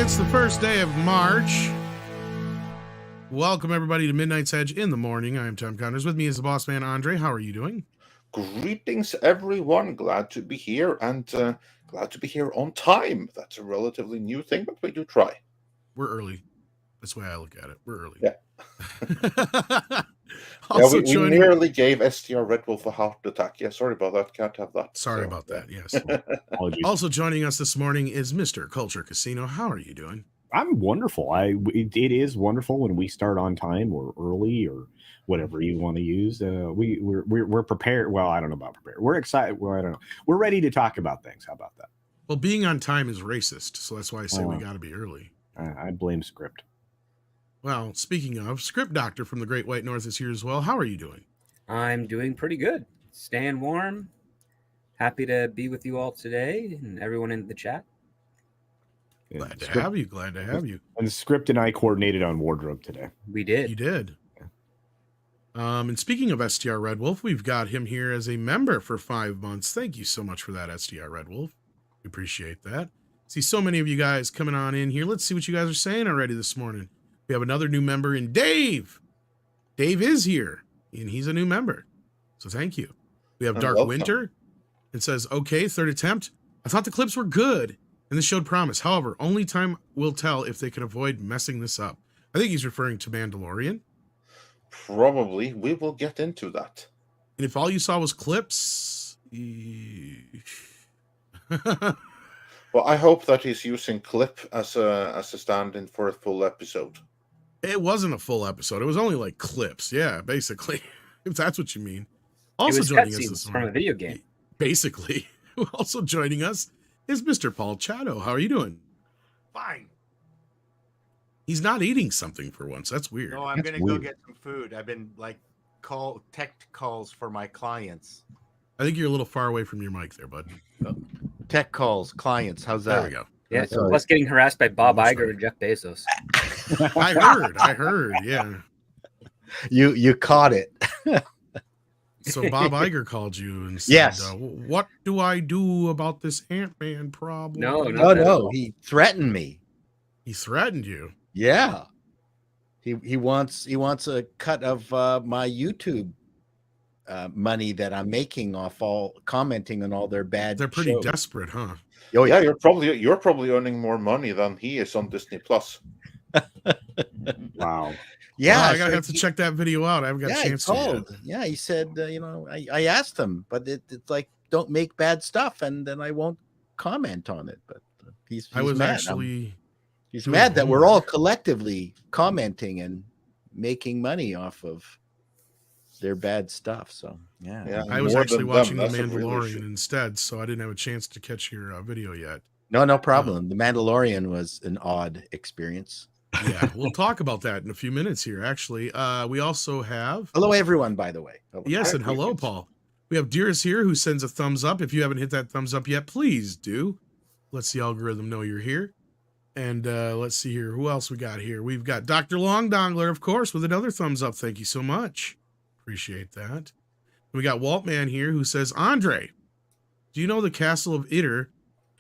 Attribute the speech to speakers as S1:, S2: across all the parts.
S1: It's the first day of March. Welcome, everybody, to Midnight's Edge in the morning. I am Tom Connors. With me is the boss man, Andre. How are you doing?
S2: Greetings, everyone. Glad to be here, and glad to be here on time. That's a relatively new thing, but we do try.
S1: We're early. That's the way I look at it. We're early.
S2: Yeah.
S1: Also
S2: we nearly gave STR Red Wolf a heart attack. Yeah, sorry about that. Can't have that.
S1: Sorry about that, yes. Also joining us this morning is Mr. Culture Casino. How are you doing?
S3: I'm wonderful. It is wonderful when we start on time or early or whatever you want to use. We're prepared. Well, I don't know about prepared. We're excited. Well, I don't know. We're ready to talk about things. How about that?
S1: Well, being on time is racist, so that's why I say we got to be early.
S3: I blame script.
S1: Well, speaking of, Script Doctor from the Great White North is here as well. How are you doing?
S4: I'm doing pretty good. Staying warm. Happy to be with you all today and everyone in the chat.
S1: Glad to have you. Glad to have you.
S3: And Script and I coordinated on wardrobe today.
S4: We did.
S1: You did. And speaking of STR Red Wolf, we've got him here as a member for 5 months. Thank you so much for that, STR Red Wolf. We appreciate that. See so many of you guys coming on in here. Let's see what you guys are saying already this morning. We have another new member in Dave. Dave is here, and he's a new member. So thank you. We have Dark Winter. It says, okay, third attempt. I thought the clips were good, and this showed promise. However, only time will tell if they can avoid messing this up. I think he's referring to Mandalorian.
S2: Probably. We will get into that.
S1: And if all you saw was clips...
S2: Well, I hope that he's using clip as a stand-in for a full episode.
S1: It wasn't a full episode. It was only like clips. Yeah, basically. If that's what you mean. Also joining us this morning
S4: from a video game.
S1: Basically. Also joining us is Mr. Paul Chato. How are you doing?
S5: Fine.
S1: He's not eating something for once. That's weird.
S5: No, I'm going to go get some food. I've been like tech calls for my clients.
S1: I think you're a little far away from your mic there, bud.
S5: Tech calls, clients. How's that?
S1: There we go.
S4: Yeah, so plus getting harassed by Bob Iger and Jeff Bezos.
S1: I heard, yeah.
S5: You caught it.
S1: So Bob Iger called you and said,
S5: yes.
S1: What do I do about this Ant-Man problem?
S5: No. He threatened me.
S1: He threatened you?
S5: Yeah. He wants a cut of my YouTube money that I'm making off all commenting on all their bad.
S1: They're pretty
S5: shows.
S1: Desperate, huh?
S2: Oh yeah, you're probably earning more money than he is on Disney Plus.
S3: Wow.
S1: Yeah, well, I gotta have to check that video out. I haven't got a chance to yet.
S5: Yeah, he said, I asked him, but it's like, don't make bad stuff, and then I won't comment on it. But he's mad. He's mad that we're all collectively commenting and making money off of their bad stuff. So yeah.
S1: I was actually watching The Mandalorian instead, so I didn't have a chance to catch your video yet.
S5: No problem. The Mandalorian was an odd experience.
S1: Yeah, we'll talk about that in a few minutes here. Actually, we also have
S5: hello everyone, by the way.
S1: Yes, and hello, Paul. We have Dearest here who sends a thumbs up. If you haven't hit that thumbs up yet, please do. Let's the algorithm know you're here. And let's see here. Who else we got here? We've got Dr. Long Dongler, of course, with another thumbs up. Thank you so much. Appreciate that. We got Waltman here who says, Andre, do you know the Castle of Itter?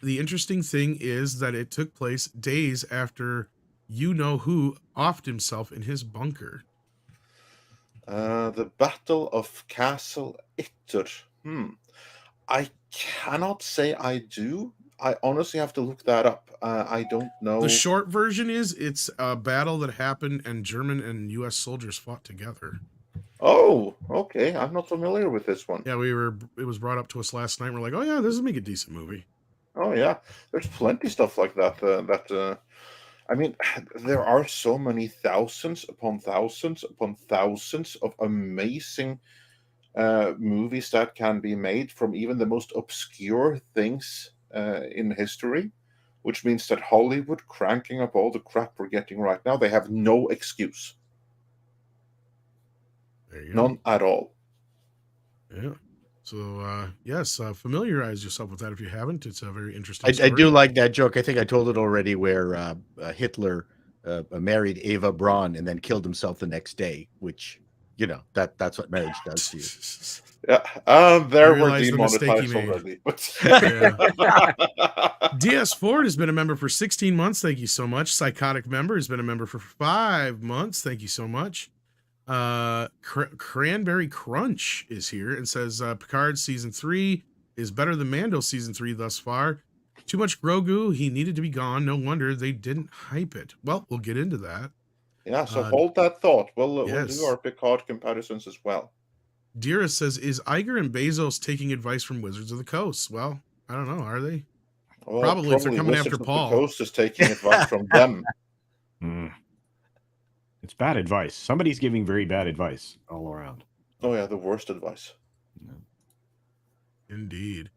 S1: The interesting thing is that it took place days after you-know-who offed himself in his bunker.
S2: The Battle of Castle Itter. I cannot say I do. I honestly have to look that up. I don't know.
S1: The short version is it's a battle that happened and German and U.S. soldiers fought together.
S2: Oh, okay. I'm not familiar with this one.
S1: Yeah, it was brought up to us last night. We're like, oh yeah, this would make a decent movie.
S2: Oh yeah, there's plenty stuff like that. I mean, there are so many thousands upon thousands upon thousands of amazing movies that can be made from even the most obscure things in history, which means that Hollywood cranking up all the crap we're getting right now, they have no excuse. None at all.
S1: Yeah. So, yes, familiarize yourself with that if you haven't. It's a very interesting
S5: story. I do like that joke. I think I told it already where Hitler married Eva Braun and then killed himself the next day, which that's what marriage does to you.
S2: Yeah, there we're
S1: realized the mistake he
S2: demonetized
S1: made.
S2: already. But
S1: Yeah. DS Ford has been a member for 16 months. Thank you so much. Psychotic member has been a member for 5 months. Thank you so much. Cranberry Crunch is here and says Picard season 3 is better than Mando season 3 thus far. Too much Grogu. He needed to be gone. No wonder they didn't hype it. Well, we'll get into that.
S2: yeah, so hold that thought. We'll
S1: yes.
S2: do our Picard comparisons as well.
S1: Dearest says, is Iger and Bezos taking advice from Wizards of the Coast? Well, I don't know. Are they?
S2: Well,
S1: probably if they're coming
S2: Wizards
S1: after
S2: of
S1: Paul.
S2: The Coast is taking advice from them.
S3: It's bad advice. Somebody's giving very bad advice all around.
S2: Oh yeah, the worst advice.
S1: Indeed.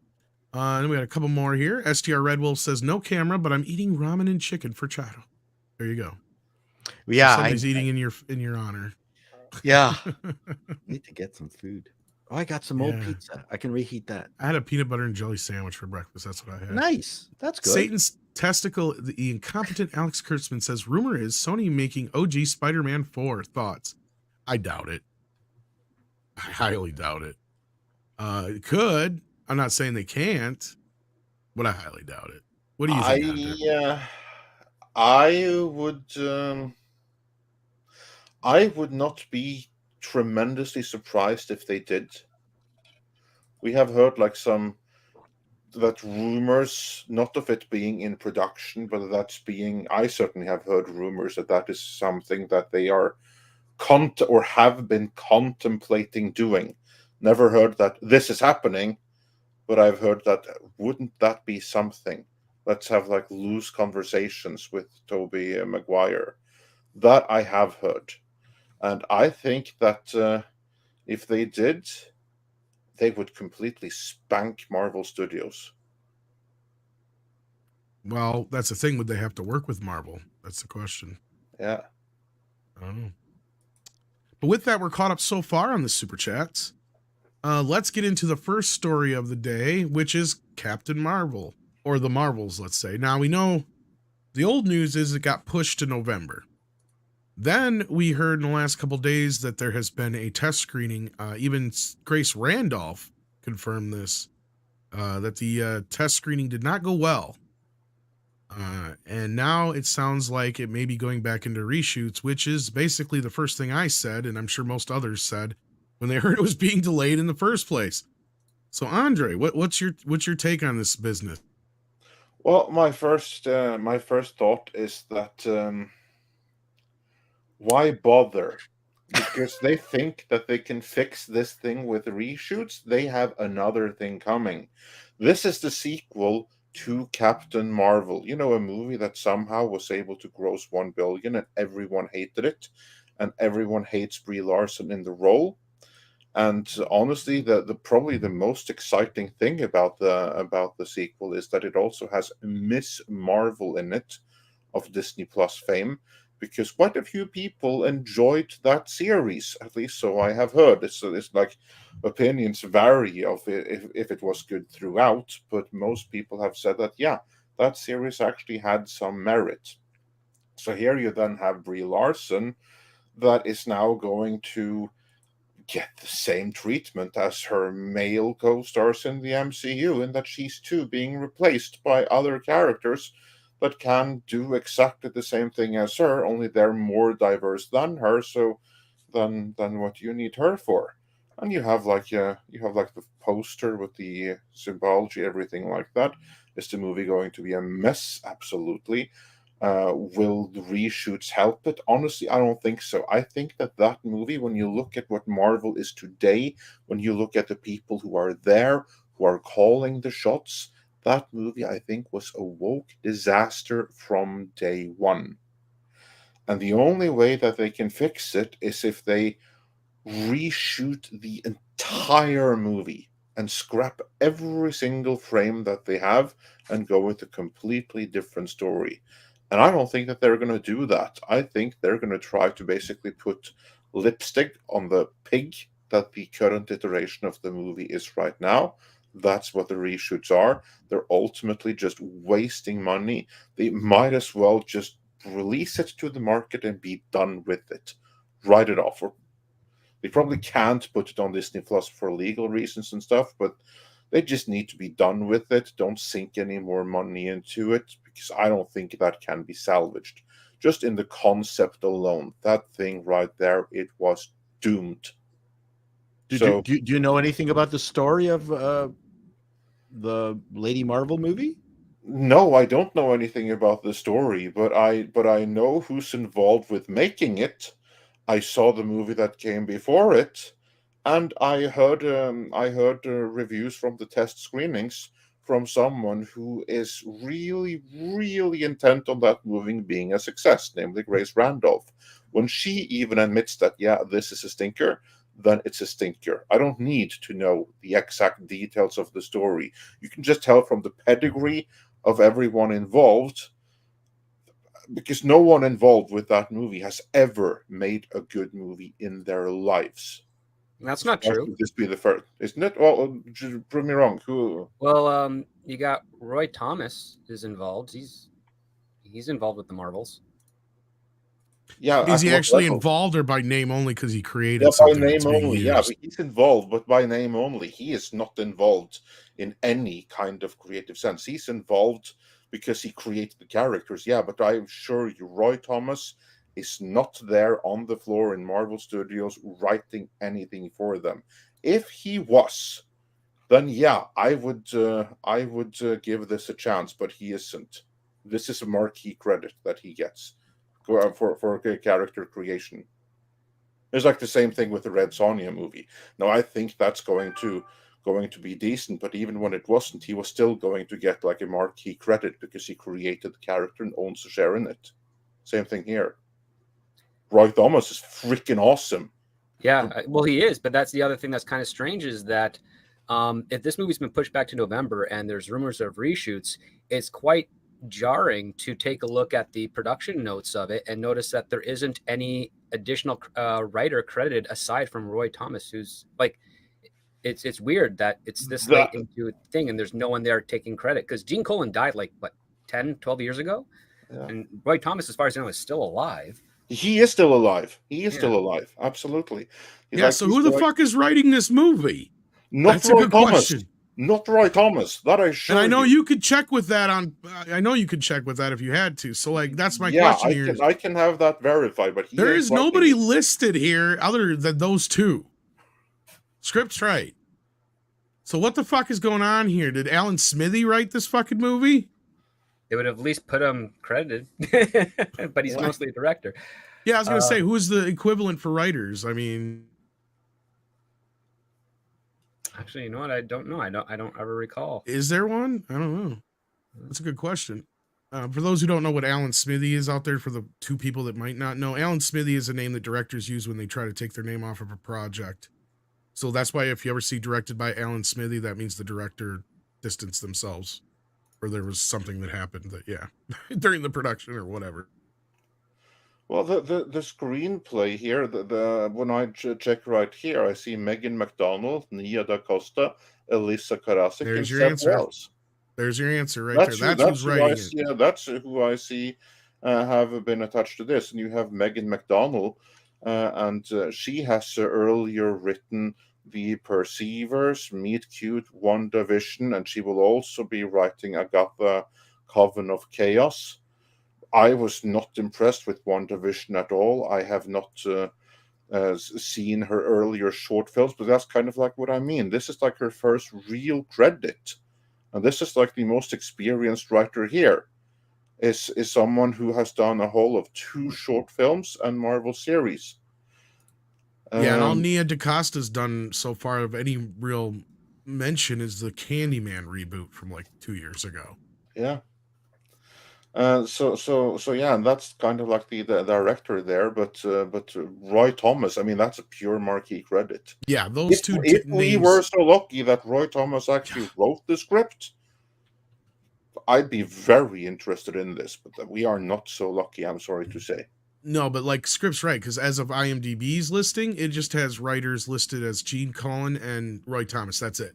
S1: And we got a couple more here. STR Red Wolf says, no camera, but I'm eating ramen and chicken for Chato. There you go.
S5: Yeah,
S1: somebody's eating in your honor.
S5: Yeah. Need to get some food. Oh, I got some old pizza. I can reheat that.
S1: I had a peanut butter and jelly sandwich for breakfast. That's what I had.
S5: Nice. That's good.
S1: Satan's testicle. The incompetent Alex Kurtzman says, rumor is Sony making OG Spider-Man 4. Thoughts? I doubt it. I highly doubt it. It could. I'm not saying they can't, but I highly doubt it. What do you think?
S2: I would not be tremendously surprised if they did. We have heard that rumors, not of it being in production, but that's being. I certainly have heard rumors that is something that they are or have been contemplating doing. Never heard that this is happening, but I've heard that. Wouldn't that be something? Let's have loose conversations with Tobey Maguire. That I have heard. And I think that if they did, they would completely spank Marvel Studios.
S1: Well, that's the thing. Would they have to work with Marvel? That's the question.
S2: Yeah.
S1: I don't know. But with that, we're caught up so far on the Super Chats. Let's get into the first story of the day, which is Captain Marvel, or the Marvels, let's say. Now, we know the old news is it got pushed to November. Then we heard in the last couple of days that there has been a test screening. Even Grace Randolph confirmed this, that the test screening did not go well. And now it sounds like it may be going back into reshoots, which is basically the first thing I said, and I'm sure most others said when they heard it was being delayed in the first place. So, Andre, what's your take on this business?
S2: Well, my first thought is that why bother? Because they think that they can fix this thing with reshoots. They have another thing coming. This is the sequel to Captain Marvel. You know, a movie that somehow was able to gross $1 billion and everyone hated it, and everyone hates Brie Larson in the role. And honestly, the probably the most exciting thing about the sequel is that it also has Miss Marvel in it, of Disney Plus fame, because quite a few people enjoyed that series, at least so I have heard. It's like opinions vary of if it was good throughout, but most people have said that, yeah, that series actually had some merit. So here you then have Brie Larson that is now going to get the same treatment as her male co-stars in the MCU, in that she's too being replaced by other characters that can do exactly the same thing as her, only they're more diverse than her, so than what you need her for. And you have the poster with the symbology, everything like that. Is the movie going to be a mess? Absolutely. Will the reshoots help it? Honestly, I don't think so. I think that movie, when you look at what Marvel is today, when you look at the people who are there, who are calling the shots, that movie, I think, was a woke disaster from day one. And the only way that they can fix it is if they reshoot the entire movie and scrap every single frame that they have and go with a completely different story. And I don't think that they're going to do that. I think they're going to try to basically put lipstick on the pig that the current iteration of the movie is right now. That's what the reshoots are. They're ultimately just wasting money. They might as well just release it to the market and be done with it. Write it off. Or They probably can't put it on Disney Plus for legal reasons and stuff, but they just need to be done with it. Don't sink any more money into it, because I don't think that can be salvaged. Just in the concept alone, that thing right there, it was doomed.
S5: Do you know anything about the story of the Lady Marvel movie?
S2: No, I don't know anything about the story, but I know who's involved with making it. I saw the movie that came before it, and I heard reviews from the test screenings from someone who is really, really intent on that movie being a success, namely Grace Randolph. When she even admits that, yeah, this is a stinker, then it's a stinker. I don't need to know the exact details of the story. You can just tell from the pedigree of everyone involved, because no one involved with that movie has ever made a good movie in their lives.
S4: That's not true.
S2: Would this be the first, isn't it? Well, prove me wrong. Who?
S4: Well, you got Roy Thomas is involved. He's involved with the Marvels.
S2: Yeah,
S1: is he actually involved, or by name only because he created?
S2: Yeah, by name only. Yeah, but he's involved, but by name only. He is not involved in any kind of creative sense. He's involved because he created the characters. Yeah, but I assure you, Roy Thomas is not there on the floor in Marvel Studios writing anything for them. If he was, then yeah, I would give this a chance, but he isn't. This is a marquee credit that he gets for character creation. It's like the same thing with the Red Sonja movie. Now, I think that's going to be decent, but even when it wasn't, he was still going to get like a marquee credit because he created the character and owns a share in it. Same thing here. Roy Thomas is freaking awesome.
S4: Yeah, well, he is, but that's the other thing that's kind of strange is that if this movie's been pushed back to November and there's rumors of reshoots, it's quite jarring to take a look at the production notes of it and notice that there isn't any additional writer credited aside from Roy Thomas, who's like, it's weird that it's this late into a thing and there's no one there taking credit, because Gene Colan died like what, 10, 12 years ago? Yeah. And Roy Thomas, as far as I know, is still alive.
S2: He is still alive. He is still alive. Absolutely.
S1: So who the fuck is writing this movie?
S2: That's a good question. Not Roy Thomas. That I sure.
S1: And I know you could check with that on. I know you could check with that if you had to. So like, that's my question here.
S2: I can have that verified, but
S1: there is nobody listed here other than those two. Script's right. So what the fuck is going on here? Did Alan Smithy write this fucking movie?
S4: They would have at least put him credited, but he's mostly a director.
S1: Yeah, I was gonna say, who's the equivalent for writers? I mean.
S4: Actually, you know what? I don't know. I don't ever recall.
S1: Is there one? I don't know. That's a good question. For those who don't know what Alan Smithy is out there, for the two people that might not know, Alan Smithy is a name that directors use when they try to take their name off of a project. So that's why if you ever see directed by Alan Smithy, that means the director distanced themselves, or there was something that happened that, during the production or whatever.
S2: Well, the screenplay here, when I check right here, I see Megan McDonald, Nia Da Costa, Elisa Karasik,
S1: and
S2: your answer. Wells.
S1: There's your answer right there. That's who's writing it.
S2: Yeah, that's who I see have been attached to this. And you have Megan McDonald, and she has earlier written The Perceivers, Meet Cute, WandaVision, and she will also be writing Agatha, Coven of Chaos. I was not impressed with WandaVision at all. I have not seen her earlier short films, but that's kind of like what I mean. This is like her first real credit. And this is like the most experienced writer here. Is someone who has done a whole of 2 short films and Marvel series.
S1: And all Nia DaCosta's done so far of any real mention is the Candyman reboot from like 2 years ago.
S2: Yeah. So yeah, and that's kind of like the director there, but Roy Thomas, I mean, that's a pure marquee credit.
S1: Yeah, those two.
S2: If we were so lucky that Roy Thomas actually wrote the script, I'd be very interested in this. But we are not so lucky, I'm sorry to say.
S1: No, but like Script's right, because as of IMDb's listing, it just has writers listed as Gene Colan and Roy Thomas. That's it.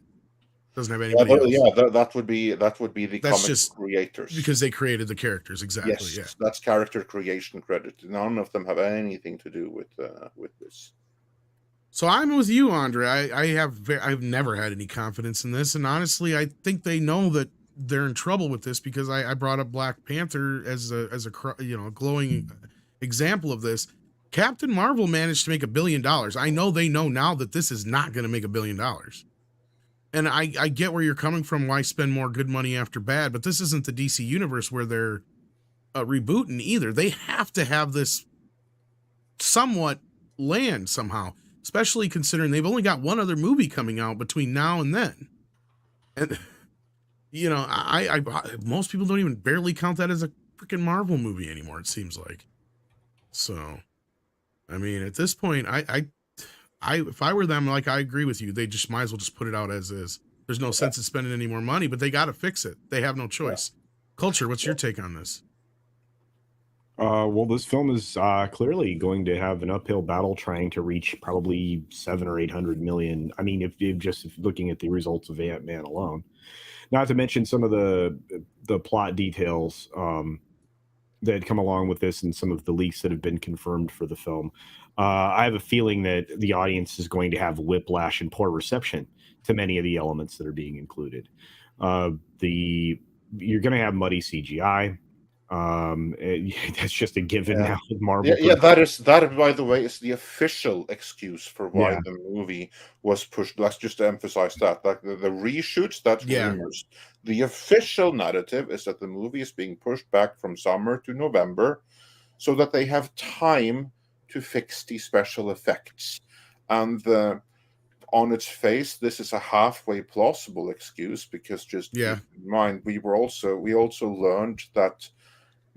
S1: Doesn't have anybody else.
S2: Yeah, that would be the comic creators,
S1: because they created the characters. Exactly.
S2: Yes, that's character creation credit. None of them have anything to do with this.
S1: So I'm with you, Andre. I've never had any confidence in this, and honestly, I think they know that they're in trouble with this because I brought up Black Panther as a glowing example of this. Captain Marvel managed to make $1 billion. I know they know now that this is not going to make $1 billion. And I get where you're coming from. Why spend more good money after bad? But this isn't the DC universe where they're rebooting either. They have to have this somewhat land somehow, especially considering they've only got one other movie coming out between now and then. And I most people don't even barely count that as a freaking Marvel movie anymore, it seems like. So, I mean, at this point, I if I were them, like, I agree with you. They just might as well just put it out as is. There's no sense in spending any more money, but they got to fix it. They have no choice. Culture, what's your take on this?
S3: Well, this film is clearly going to have an uphill battle trying to reach probably 700 or 800 million. I mean, if looking at the results of Ant-Man alone, not to mention some of the plot details that come along with this and some of the leaks that have been confirmed for the film. I have a feeling that the audience is going to have whiplash and poor reception to many of the elements that are being included. You're going to have muddy CGI. That's just a given now with Marvel.
S2: That by the way is the official excuse for why the movie was pushed. Let's just emphasize that. Like the reshoots, that's rumors. The official narrative is that the movie is being pushed back from summer to November so that they have time to fix the special effects. And on its face, this is a halfway plausible excuse because just keep in mind, we also learned that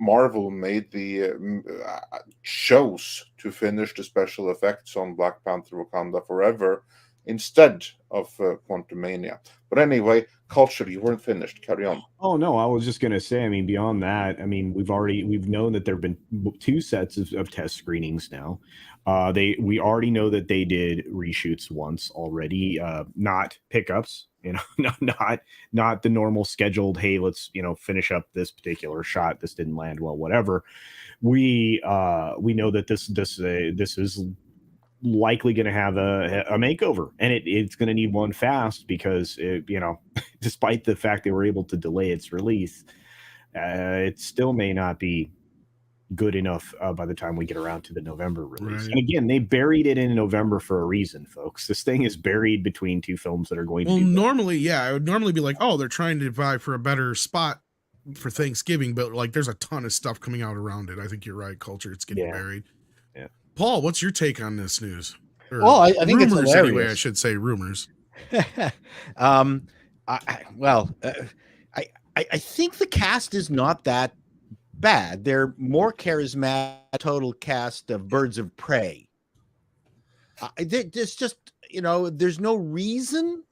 S2: Marvel made the chose to finish the special effects on Black Panther Wakanda Forever instead of Quantumania. But anyway, Culture, you weren't finished. Carry on.
S3: Oh, no, I was just going to say, I mean, beyond that, I mean, we've known that there have been 2 sets of test screenings now. We already know that they did reshoots once already, not pickups, not the normal scheduled, hey, let's, finish up this particular shot. This didn't land well, whatever. We know that this is likely going to have a makeover, and it's going to need one fast because despite the fact they were able to delay its release, it still may not be good enough by the time we get around to the November release. And again, they buried it in November for a reason, folks. This thing is buried between 2 films that are going to
S1: normally, I would normally be like, oh, they're trying to vie for a better spot for Thanksgiving, but like there's a ton of stuff coming out around it. I think you're right, Culture. It's getting buried. Yeah. Paul, what's your take on this news?
S5: Well, I think it's hilarious.
S1: Anyway, I should say rumors.
S5: I think the cast is not that bad. They're more charismatic total cast of Birds of Prey. There's just, there's no reason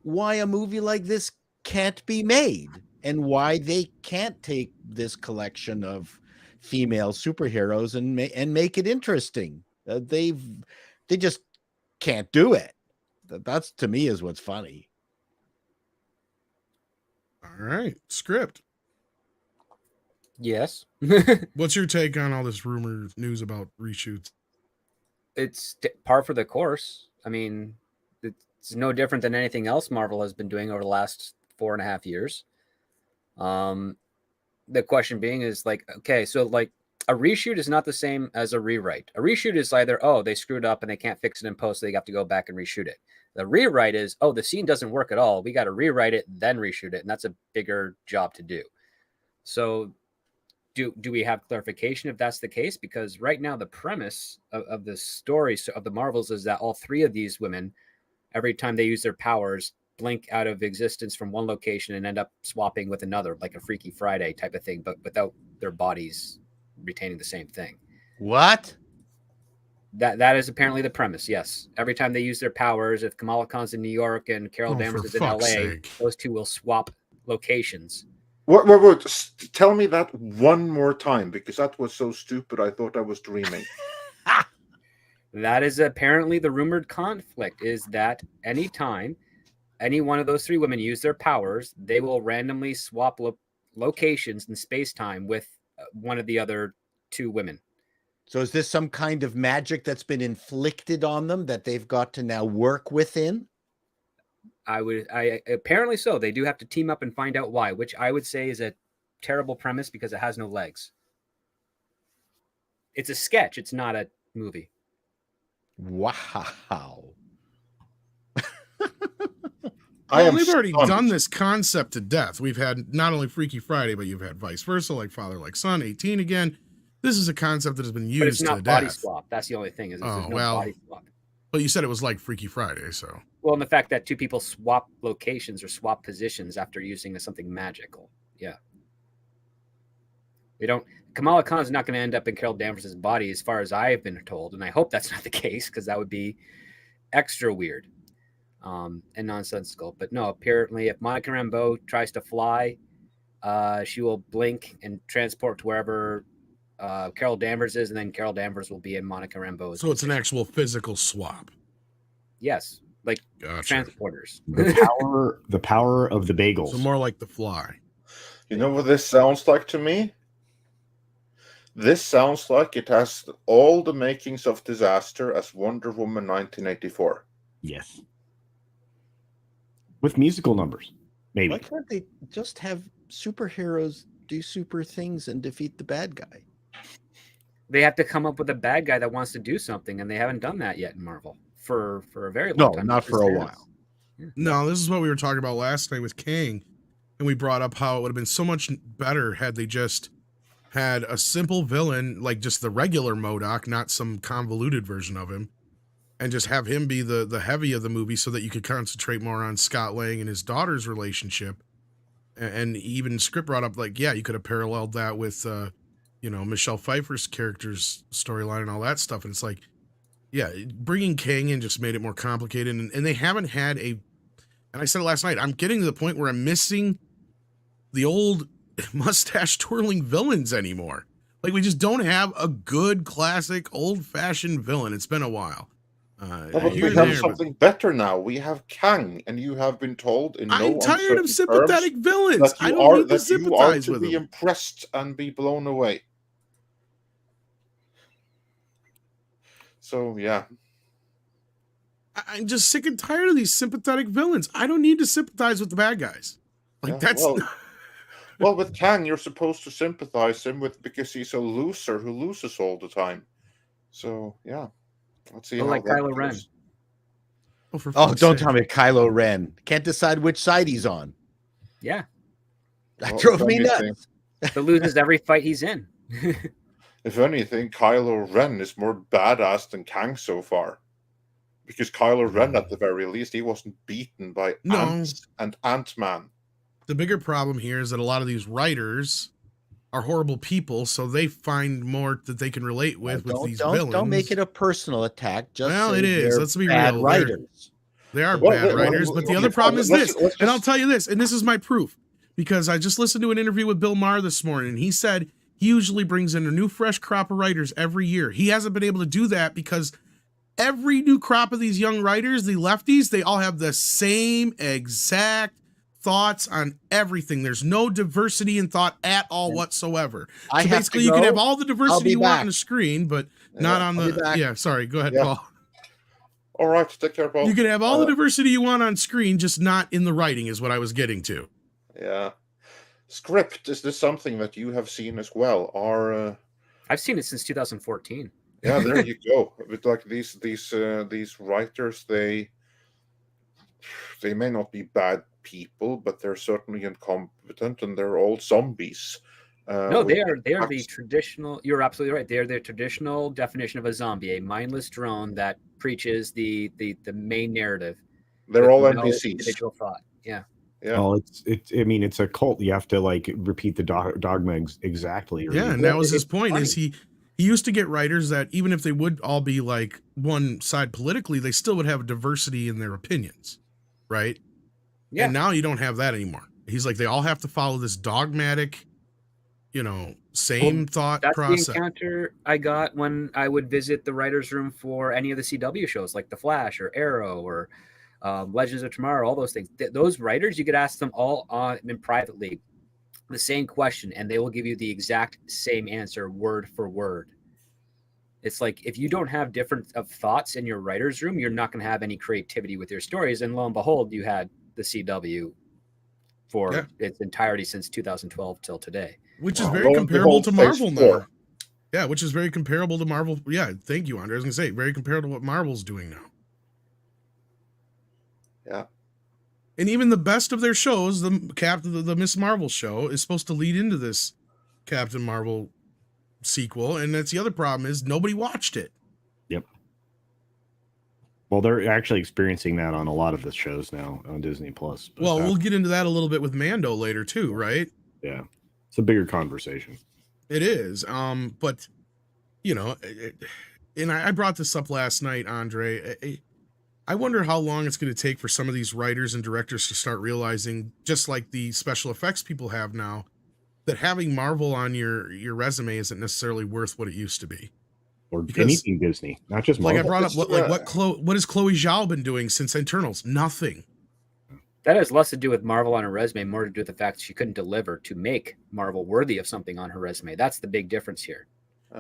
S5: why a movie like this can't be made and why they can't take this collection of female superheroes and make it interesting. They just can't do it. That's, to me, is what's funny.
S1: All right, script.
S4: Yes.
S1: What's your take on all this rumor news about reshoots?
S4: It's par for the course. I mean, it's no different than anything else Marvel has been doing over the last 4.5 years. The question being is like, okay, so like a reshoot is not the same as a rewrite. A reshoot is either, oh, they screwed up and they can't fix it in post, so they have to go back and reshoot it. The rewrite is, oh, the scene doesn't work at all. We got to rewrite it, then reshoot it. And that's a bigger job to do. So do we have clarification if that's the case? Because right now the premise of the story of the Marvels is that all 3 of these women, every time they use their powers, blink out of existence from one location and end up swapping with another, like a Freaky Friday type of thing, but without their bodies retaining the same thing.
S5: What?
S4: That is apparently the premise. Yes. Every time they use their powers, if Kamala Khan's in New York and Carol Danvers is in LA, those 2 will swap locations.
S2: Wait. Tell me that one more time, because that was so stupid. I thought I was dreaming.
S4: That is apparently the rumored conflict, is that anytime any one of those 3 women use their powers, they will randomly swap locations in space-time with one of the other 2 women.
S5: So is this some kind of magic that's been inflicted on them that they've got to now work within?
S4: I apparently so. They do have to team up and find out why, which I would say is a terrible premise because it has no legs. It's a sketch. It's not a movie.
S5: Wow.
S1: We've already done this concept to death. We've had not only Freaky Friday, but you've had vice versa, like Father Like Son, 18 again. This is a concept that has been used
S4: but it's not
S1: to
S4: body
S1: death.
S4: Swap. That's the only thing. Is
S1: oh,
S4: no
S1: well,
S4: body swap.
S1: But you said it was like Freaky Friday, so.
S4: Well, and the fact that two people swap locations or swap positions after using something magical. Yeah. Kamala Khan is not going to end up in Carol Danvers' body as far as I've been told. And I hope that's not the case because that would be extra weird and nonsensical. But no, apparently if Monica Rambeau tries to fly, she will blink and transport to wherever Carol Danvers is, and then Carol Danvers will be in Monica Rambeau's.
S1: So it's an actual physical swap.
S4: Yes, like
S1: gotcha.
S4: Transporters.
S3: The power of the bagels.
S1: So more like The Fly.
S2: You know what this sounds like to me? This sounds like it has all the makings of disaster as Wonder Woman 1984.
S3: Yes. With musical numbers, maybe.
S5: Why can't they just have superheroes do super things and defeat the bad guy?
S4: They have to come up with a bad guy that wants to do something, and they haven't done that yet in Marvel for a very long time.
S5: No, not for a while.
S1: Yeah. No, this is what we were talking about last night with Kang, and we brought up how it would have been so much better had they just had a simple villain, like just the regular MODOK, not some convoluted version of him, and just have him be the heavy of the movie so that you could concentrate more on Scott Lang and his daughter's relationship. And even script brought up, like, yeah, you could have paralleled that with Michelle Pfeiffer's character's storyline and all that stuff. And it's like, yeah, bringing Kang in just made it more complicated. And they haven't had and I said it last night, I'm getting to the point where I'm missing the old mustache twirling villains anymore. Like, we just don't have a good classic old fashioned villain. It's been a while.
S2: But we have something better now. We have Kang, and you have been told in
S1: I'm tired of sympathetic villains. I don't need to sympathize with them.
S2: Be impressed and be blown away. So yeah,
S1: I'm just sick and tired of these sympathetic villains. I don't need to sympathize with the bad guys. Like that's.
S2: Well, with Kang, you're supposed to sympathize him because he's a loser who loses all the time. So yeah. Let's see.
S4: Like Kylo Ren.
S5: Don't tell me Kylo Ren can't decide which side he's on.
S4: Yeah,
S5: that drove me nuts.
S4: He loses every fight he's in.
S2: If anything, Kylo Ren is more badass than Kang so far, because Kylo Ren, at the very least, he wasn't beaten by ants and Ant-Man.
S1: The bigger problem here is that a lot of these writers are horrible people, so they find more that they can relate with these villains.
S5: Don't make it a personal attack. Just
S1: it is. Let's be real.
S5: Writers.
S1: They are bad writers, but the other problem is this, and I'll tell you this, and this is my proof, because I just listened to an interview with Bill Maher this morning, and he said he usually brings in a new fresh crop of writers every year. He hasn't been able to do that because every new crop of these young writers, the lefties, they all have the same exact thoughts on everything. There's no diversity in thought at all whatsoever. So basically you can have all the diversity you want on the screen, but not on the sorry, go ahead, Paul.
S2: All right, take care, Paul.
S1: You can have all the diversity you want on screen, just not in the writing is what I was getting to.
S2: Yeah. Script, is this something that you have seen as well?
S4: I've seen it since 2014.
S2: Yeah, there you go. With like these writers, they may not be bad people, but they're certainly incompetent, and they're all zombies.
S4: No, they are the traditional. You're absolutely right. They're the traditional definition of a zombie, a mindless drone that preaches the main narrative.
S2: They're all NPCs.
S4: Individual thought. Yeah.
S2: Yeah.
S3: Well, it's a cult. You have to like repeat the dogma exactly.
S1: Yeah, and that was his point. Funny. Is he used to get writers that even if they would all be like one side politically, they still would have diversity in their opinions, right? Yeah. And now you don't have that anymore. He's like, they all have to follow this dogmatic, same thought process.
S4: That's the encounter I got when I would visit the writer's room for any of the CW shows like The Flash or Arrow or Legends of Tomorrow, all those things. Those writers, you could ask them all in privately the same question, and they will give you the exact same answer, word for word. It's like if you don't have different of thoughts in your writer's room, you're not going to have any creativity with your stories. And lo and behold, you had the CW for its entirety since 2012 till today.
S1: Which is very comparable to Marvel now. Yeah, which is very comparable to Marvel. Yeah, thank you, Andre. I was going to say, very comparable to what Marvel's doing now.
S2: Yeah.
S1: And even the best of their shows, the Miss Marvel show, is supposed to lead into this Captain Marvel sequel. And that's the other problem is nobody watched it.
S3: Yep. Well, they're actually experiencing that on a lot of the shows now on Disney Plus.
S1: Well, we'll get into that a little bit with Mando later too, right?
S3: Yeah. It's a bigger conversation.
S1: It is. But, you know, and I brought this up last night, Andre. I wonder how long it's going to take for some of these writers and directors to start realizing, just like the special effects people have now, that having Marvel on your resume isn't necessarily worth what it used to be.
S3: Or anything Disney, not just Marvel.
S1: Like I brought up, what has Chloe Zhao been doing since Eternals? Nothing.
S4: That has less to do with Marvel on her resume, more to do with the fact that she couldn't deliver to make Marvel worthy of something on her resume. That's the big difference here.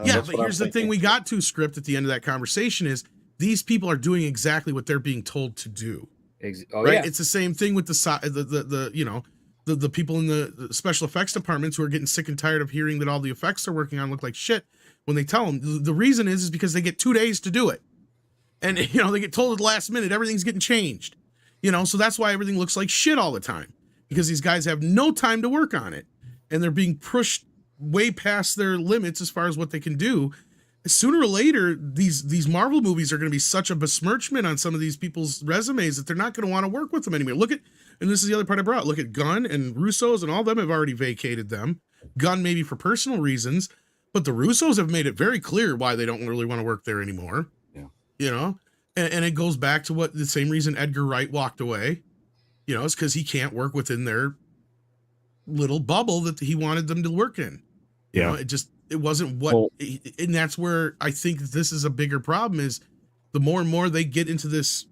S1: Yeah, but here's the thing we got to, Script, at the end of that conversation is these people are doing exactly what they're being told to do. Right? Yeah. It's the same thing with the people in the special effects departments who are getting sick and tired of hearing that all the effects they're working on look like shit when they tell them. The reason is because they get 2 days to do it. And, you know, they get told at the last minute, everything's getting changed. You know, so that's why everything looks like shit all the time, because these guys have no time to work on it and they're being pushed way past their limits as far as what they can do. Sooner or later, these Marvel movies are going to be such a besmirchment on some of these people's resumes that they're not going to want to work with them anymore. Look at, and this is the other part I brought, look at Gunn and Russo's, and all of them have already vacated them. Gunn maybe for personal reasons, but the Russos have made it very clear why they don't really want to work there anymore.
S3: Yeah.
S1: You know? And it goes back to what the same reason Edgar Wright walked away, you know, it's because he can't work within their little bubble that he wanted them to work in. You know, it wasn't what, and that's where I think this is a bigger problem is the more and more they get into this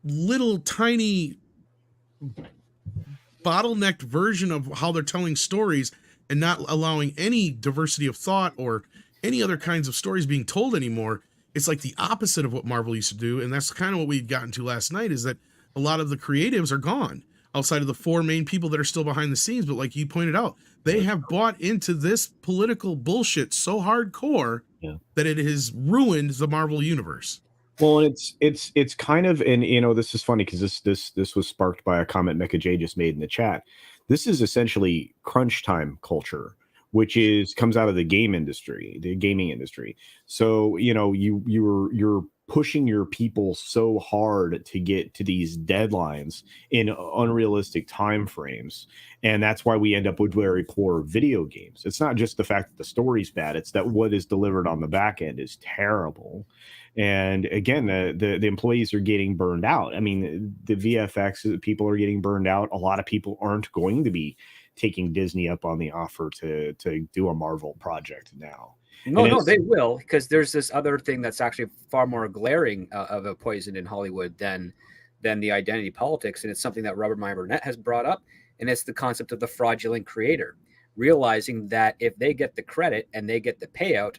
S1: little tiny bottlenecked version of how they're telling stories and not allowing any diversity of thought or any other kinds of stories being told anymore. It's like the opposite of what Marvel used to do. And that's kind of what we'd gotten to last night, is that a lot of the creatives are gone outside of the four main people that are still behind the scenes. But like you pointed out, they have bought into this political bullshit so hardcore that it has ruined the Marvel universe.
S3: Well, it's kind of, and you know, this is funny because this was sparked by a comment Mecca J just made in the chat. This is essentially crunch time culture, which comes out of the gaming industry. So, you know, you're pushing your people so hard to get to these deadlines in unrealistic time frames. And that's why we end up with very poor video games. It's not just the fact that the story's bad, it's that what is delivered on the back end is terrible. And again, the employees are getting burned out. I mean, the VFX people are getting burned out. A lot of people aren't going to be taking Disney up on the offer to do a Marvel project now.
S4: No, they will, because there's this other thing that's actually far more glaring of a poison in Hollywood than the identity politics, and it's something that Robert Meyer Burnett has brought up, and it's the concept of the fraudulent creator, realizing that if they get the credit and they get the payout,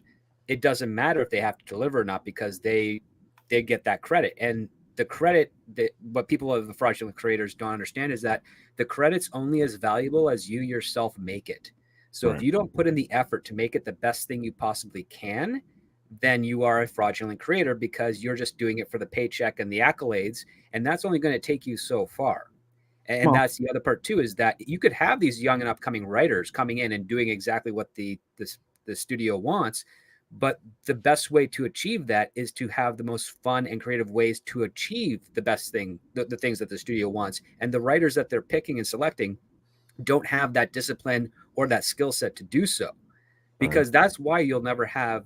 S4: it doesn't matter if they have to deliver or not, because they get that credit. And the credit, what people of the fraudulent creators don't understand is that the credit's only as valuable as you yourself make it. So if you don't put in the effort to make it the best thing you possibly can, then you are a fraudulent creator, because you're just doing it for the paycheck and the accolades. And that's only going to take you so far. And that's the other part too, is that you could have these young and upcoming writers coming in and doing exactly what the studio wants. But the best way to achieve that is to have the most fun and creative ways to achieve the best thing, the things that the studio wants. And the writers that they're picking and selecting don't have that discipline or that skill set to do so, because that's why you'll never have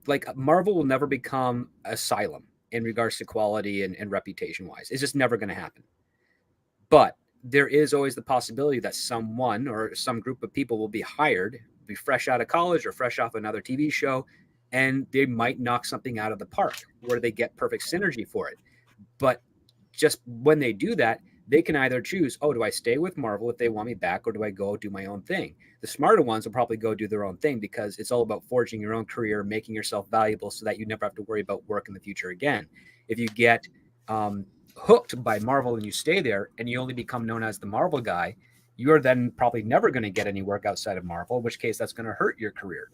S4: like Marvel will never become Asylum in regards to quality and reputation wise. It's just never going to happen. But there is always the possibility that someone or some group of people will be hired, be fresh out of college or fresh off another TV show, and they might knock something out of the park where they get perfect synergy for it. But just when they do that, they can either choose, oh, do I stay with Marvel if they want me back, or do I go do my own thing? The smarter ones will probably go do their own thing, because it's all about forging your own career, making yourself valuable so that you never have to worry about work in the future again. If you get hooked by Marvel and you stay there and you only become known as the Marvel guy, you're then probably never going to get any work outside of Marvel, in which case that's going to hurt your career.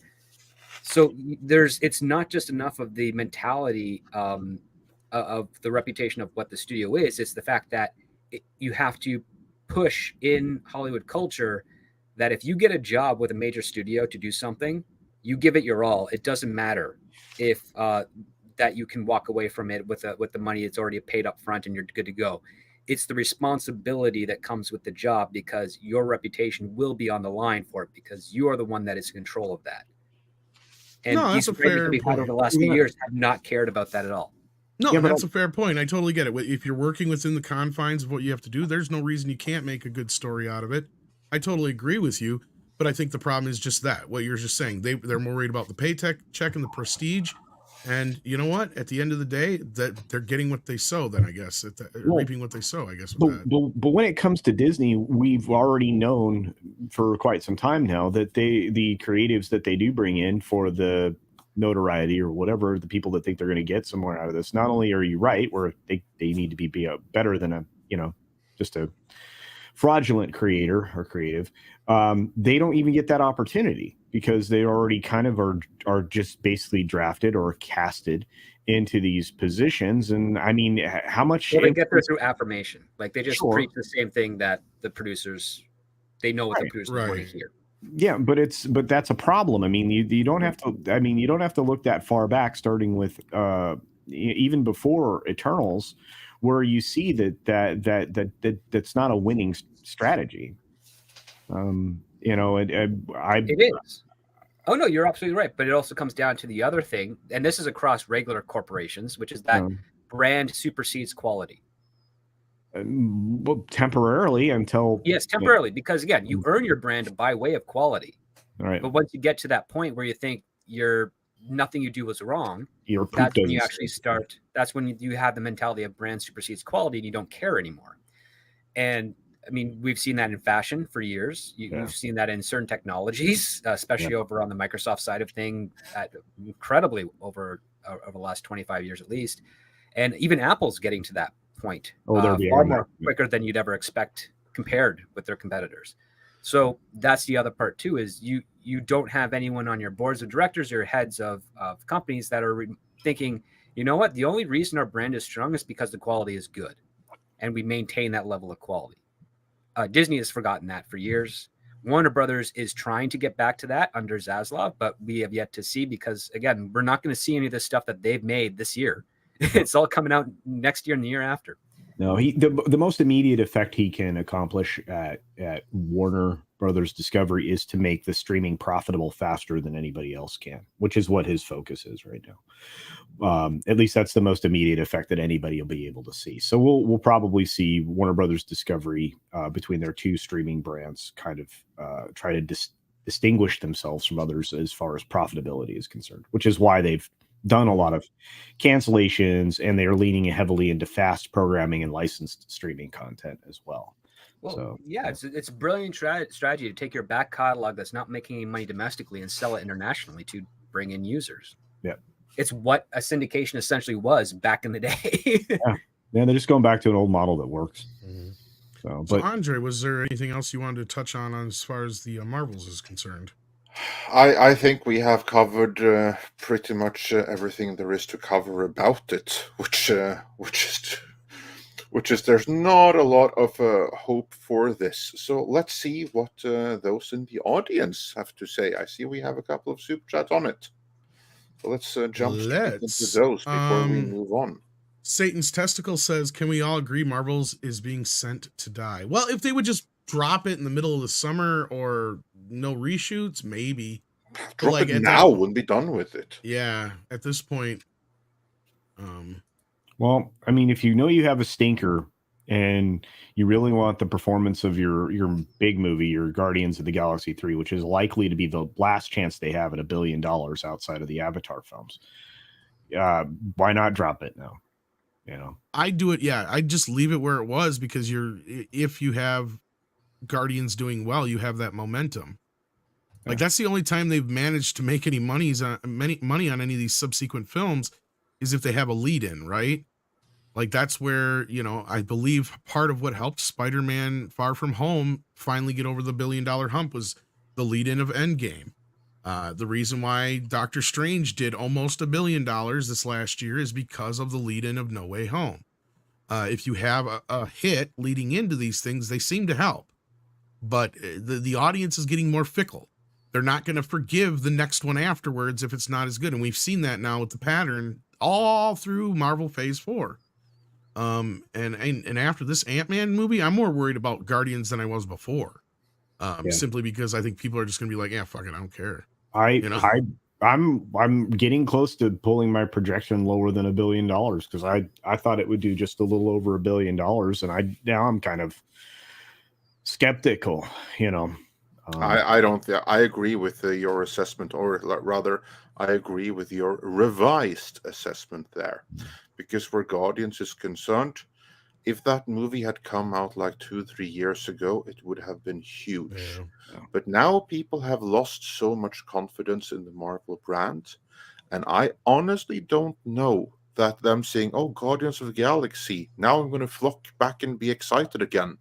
S4: So it's not just enough of the mentality of the reputation of what the studio is. It's the fact that you have to push in Hollywood culture that if you get a job with a major studio to do something, you give it your all. It doesn't matter if that you can walk away from it with the money it's already paid up front and you're good to go. It's the responsibility that comes with the job, because your reputation will be on the line for it, because you are the one that is in control of that. And
S1: no, that's a fair
S4: we've had over the last few years have not cared about that at all.
S1: No, that's a fair point. I totally get it. If you're working within the confines of what you have to do, there's no reason you can't make a good story out of it. I totally agree with you, but I think the problem is just that, what you're just saying. They're more worried about the paycheck check and the prestige. And you know what? At the end of the day, that they're getting what they sow. Then I guess reaping what they sow. I guess.
S3: But when it comes to Disney, we've already known for quite some time now that the creatives that they do bring in for the notoriety or whatever, the people that think they're going to get somewhere out of this, not only are you right, where they need to be better than just a fraudulent creator or creative, they don't even get that opportunity, because they already kind of are just basically drafted or casted into these positions. And I mean, how much
S4: they get there through affirmation. Like, they just preach the same thing that the producers, they know what the producers want to hear.
S3: Yeah, but that's a problem. I mean, you don't have to. I mean, you don't have to look that far back, starting with even before Eternals, where you see that's not a winning strategy. It
S4: is. Oh no, you're absolutely right. But it also comes down to the other thing, and this is across regular corporations, which is that brand supersedes quality.
S3: Well, temporarily until
S4: because again, you earn your brand by way of quality.
S3: Right.
S4: But once you get to that point where you think nothing you do was wrong, that's when you actually start. That's when you have the mentality of brand supersedes quality, and you don't care anymore. And I mean, we've seen that in fashion for years. You've seen that in certain technologies, especially over on the Microsoft side of things, incredibly over the last 25 years at least. And even Apple's getting to that point far more quicker than you'd ever expect compared with their competitors. So that's the other part too, is you don't have anyone on your boards of directors or heads of companies that are thinking, you know what, the only reason our brand is strong is because the quality is good and we maintain that level of quality. Disney has forgotten that for years. Warner Brothers is trying to get back to that under Zaslav, but we have yet to see, because again, we're not going to see any of the stuff that they've made this year. It's all coming out next year and the year after.
S3: No, the most immediate effect he can accomplish at Warner Brothers Discovery is to make the streaming profitable faster than anybody else can, which is what his focus is right now. At least that's the most immediate effect that anybody will be able to see. So we'll probably see Warner Brothers Discovery between their two streaming brands kind of try to distinguish themselves from others as far as profitability is concerned, which is why they've done a lot of cancellations, and they are leaning heavily into fast programming and licensed streaming content as well.
S4: Well, so, it's a brilliant strategy to take your back catalog that's not making any money domestically and sell it internationally to bring in users.
S3: Yeah,
S4: it's what a syndication essentially was back in the day.
S3: Yeah, they're just going back to an old model that works.
S1: Mm-hmm.
S3: So,
S1: Andre, was there anything else you wanted to touch on as far as the Marvels is concerned?
S2: I think we have covered pretty much everything there is to cover about it, which is there's not a lot of hope for this. So let's see what those in the audience have to say. I see we have a couple of super chats on it. So let's jump straight into those before we move on.
S1: Satan's Testicle says, "Can we all agree Marvels is being sent to die?" Well, if they would just drop it in the middle of the summer or no reshoots, maybe.
S2: Drop it now and be done with it.
S1: Yeah, at this point.
S3: Well, I mean, if you know you have a stinker and you really want the performance of your big movie, your Guardians of the Galaxy 3, which is likely to be the last chance they have at $1 billion outside of the Avatar films, why not drop it now? You know,
S1: I do it. Yeah, I just leave it where it was because if you have Guardians doing well, you have that momentum. Like that's the only time they've managed to make any money on any of these subsequent films is if they have a lead in, right? Like that's where, I believe part of what helped Spider-Man Far From Home finally get over the $1 billion hump was the lead in of Endgame. The reason why Doctor Strange did almost $1 billion this last year is because of the lead in of No Way Home. If you have a hit leading into these things, they seem to help, but the audience is getting more fickle. They're not going to forgive the next one afterwards if it's not as good. And we've seen that now with the pattern all through Marvel Phase 4. And after this Ant-Man movie, I'm more worried about Guardians than I was before. Simply because I think people are just going to be like, yeah, fuck it, I don't care.
S3: I'm getting close to pulling my projection lower than $1 billion because I thought it would do just a little over $1 billion, and now I'm kind of skeptical.
S2: I don't. I agree with your assessment, or rather, I agree with your revised assessment there, because where Guardians is concerned, if that movie had come out like 2-3 years ago, it would have been huge.
S3: Yeah.
S2: But now people have lost so much confidence in the Marvel brand, and I honestly don't know that them saying, "Oh, Guardians of the Galaxy, now I'm going to flock back and be excited again."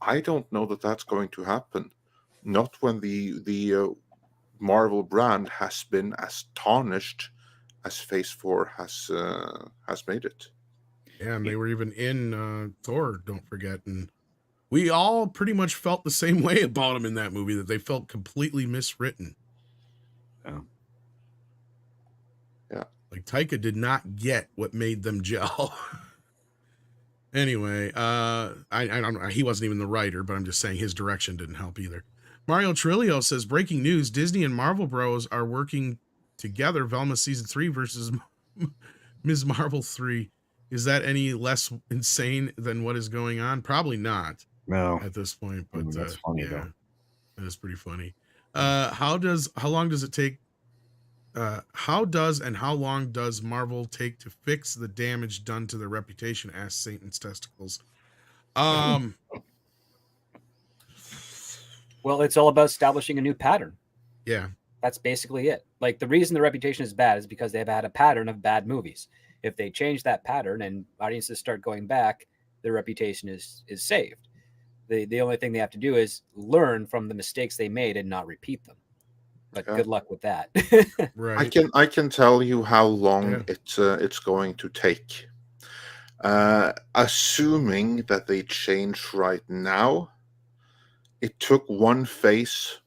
S2: I don't know that that's going to happen. Not when the Marvel brand has been as tarnished as Phase 4 has made it.
S1: Yeah, and they were even in Thor, don't forget. And we all pretty much felt the same way about them in that movie, that they felt completely miswritten.
S2: Yeah.
S1: Like Taika did not get what made them gel. Anyway, I don't know. He wasn't even the writer, but I'm just saying his direction didn't help either. Mario Trillo says, breaking news, Disney and Marvel Bros are working together. Velma season 3 versus Ms. Marvel 3. Is that any less insane than what is going on? Probably not.
S3: No.
S1: At this point, but
S3: that's funny though.
S1: That is pretty funny. How long does it take? How long does Marvel take to fix the damage done to their reputation? Asked Satan's Testicles.
S4: Well, it's all about establishing a new pattern.
S1: Yeah.
S4: That's basically it. Like the reason the reputation is bad is because they've had a pattern of bad movies. If they change that pattern and audiences start going back, their reputation is saved. The only thing they have to do is learn from the mistakes they made and not repeat them. But good luck with that.
S1: Right.
S2: I can tell you how long it's going to take. Assuming that they change right now, it took one phase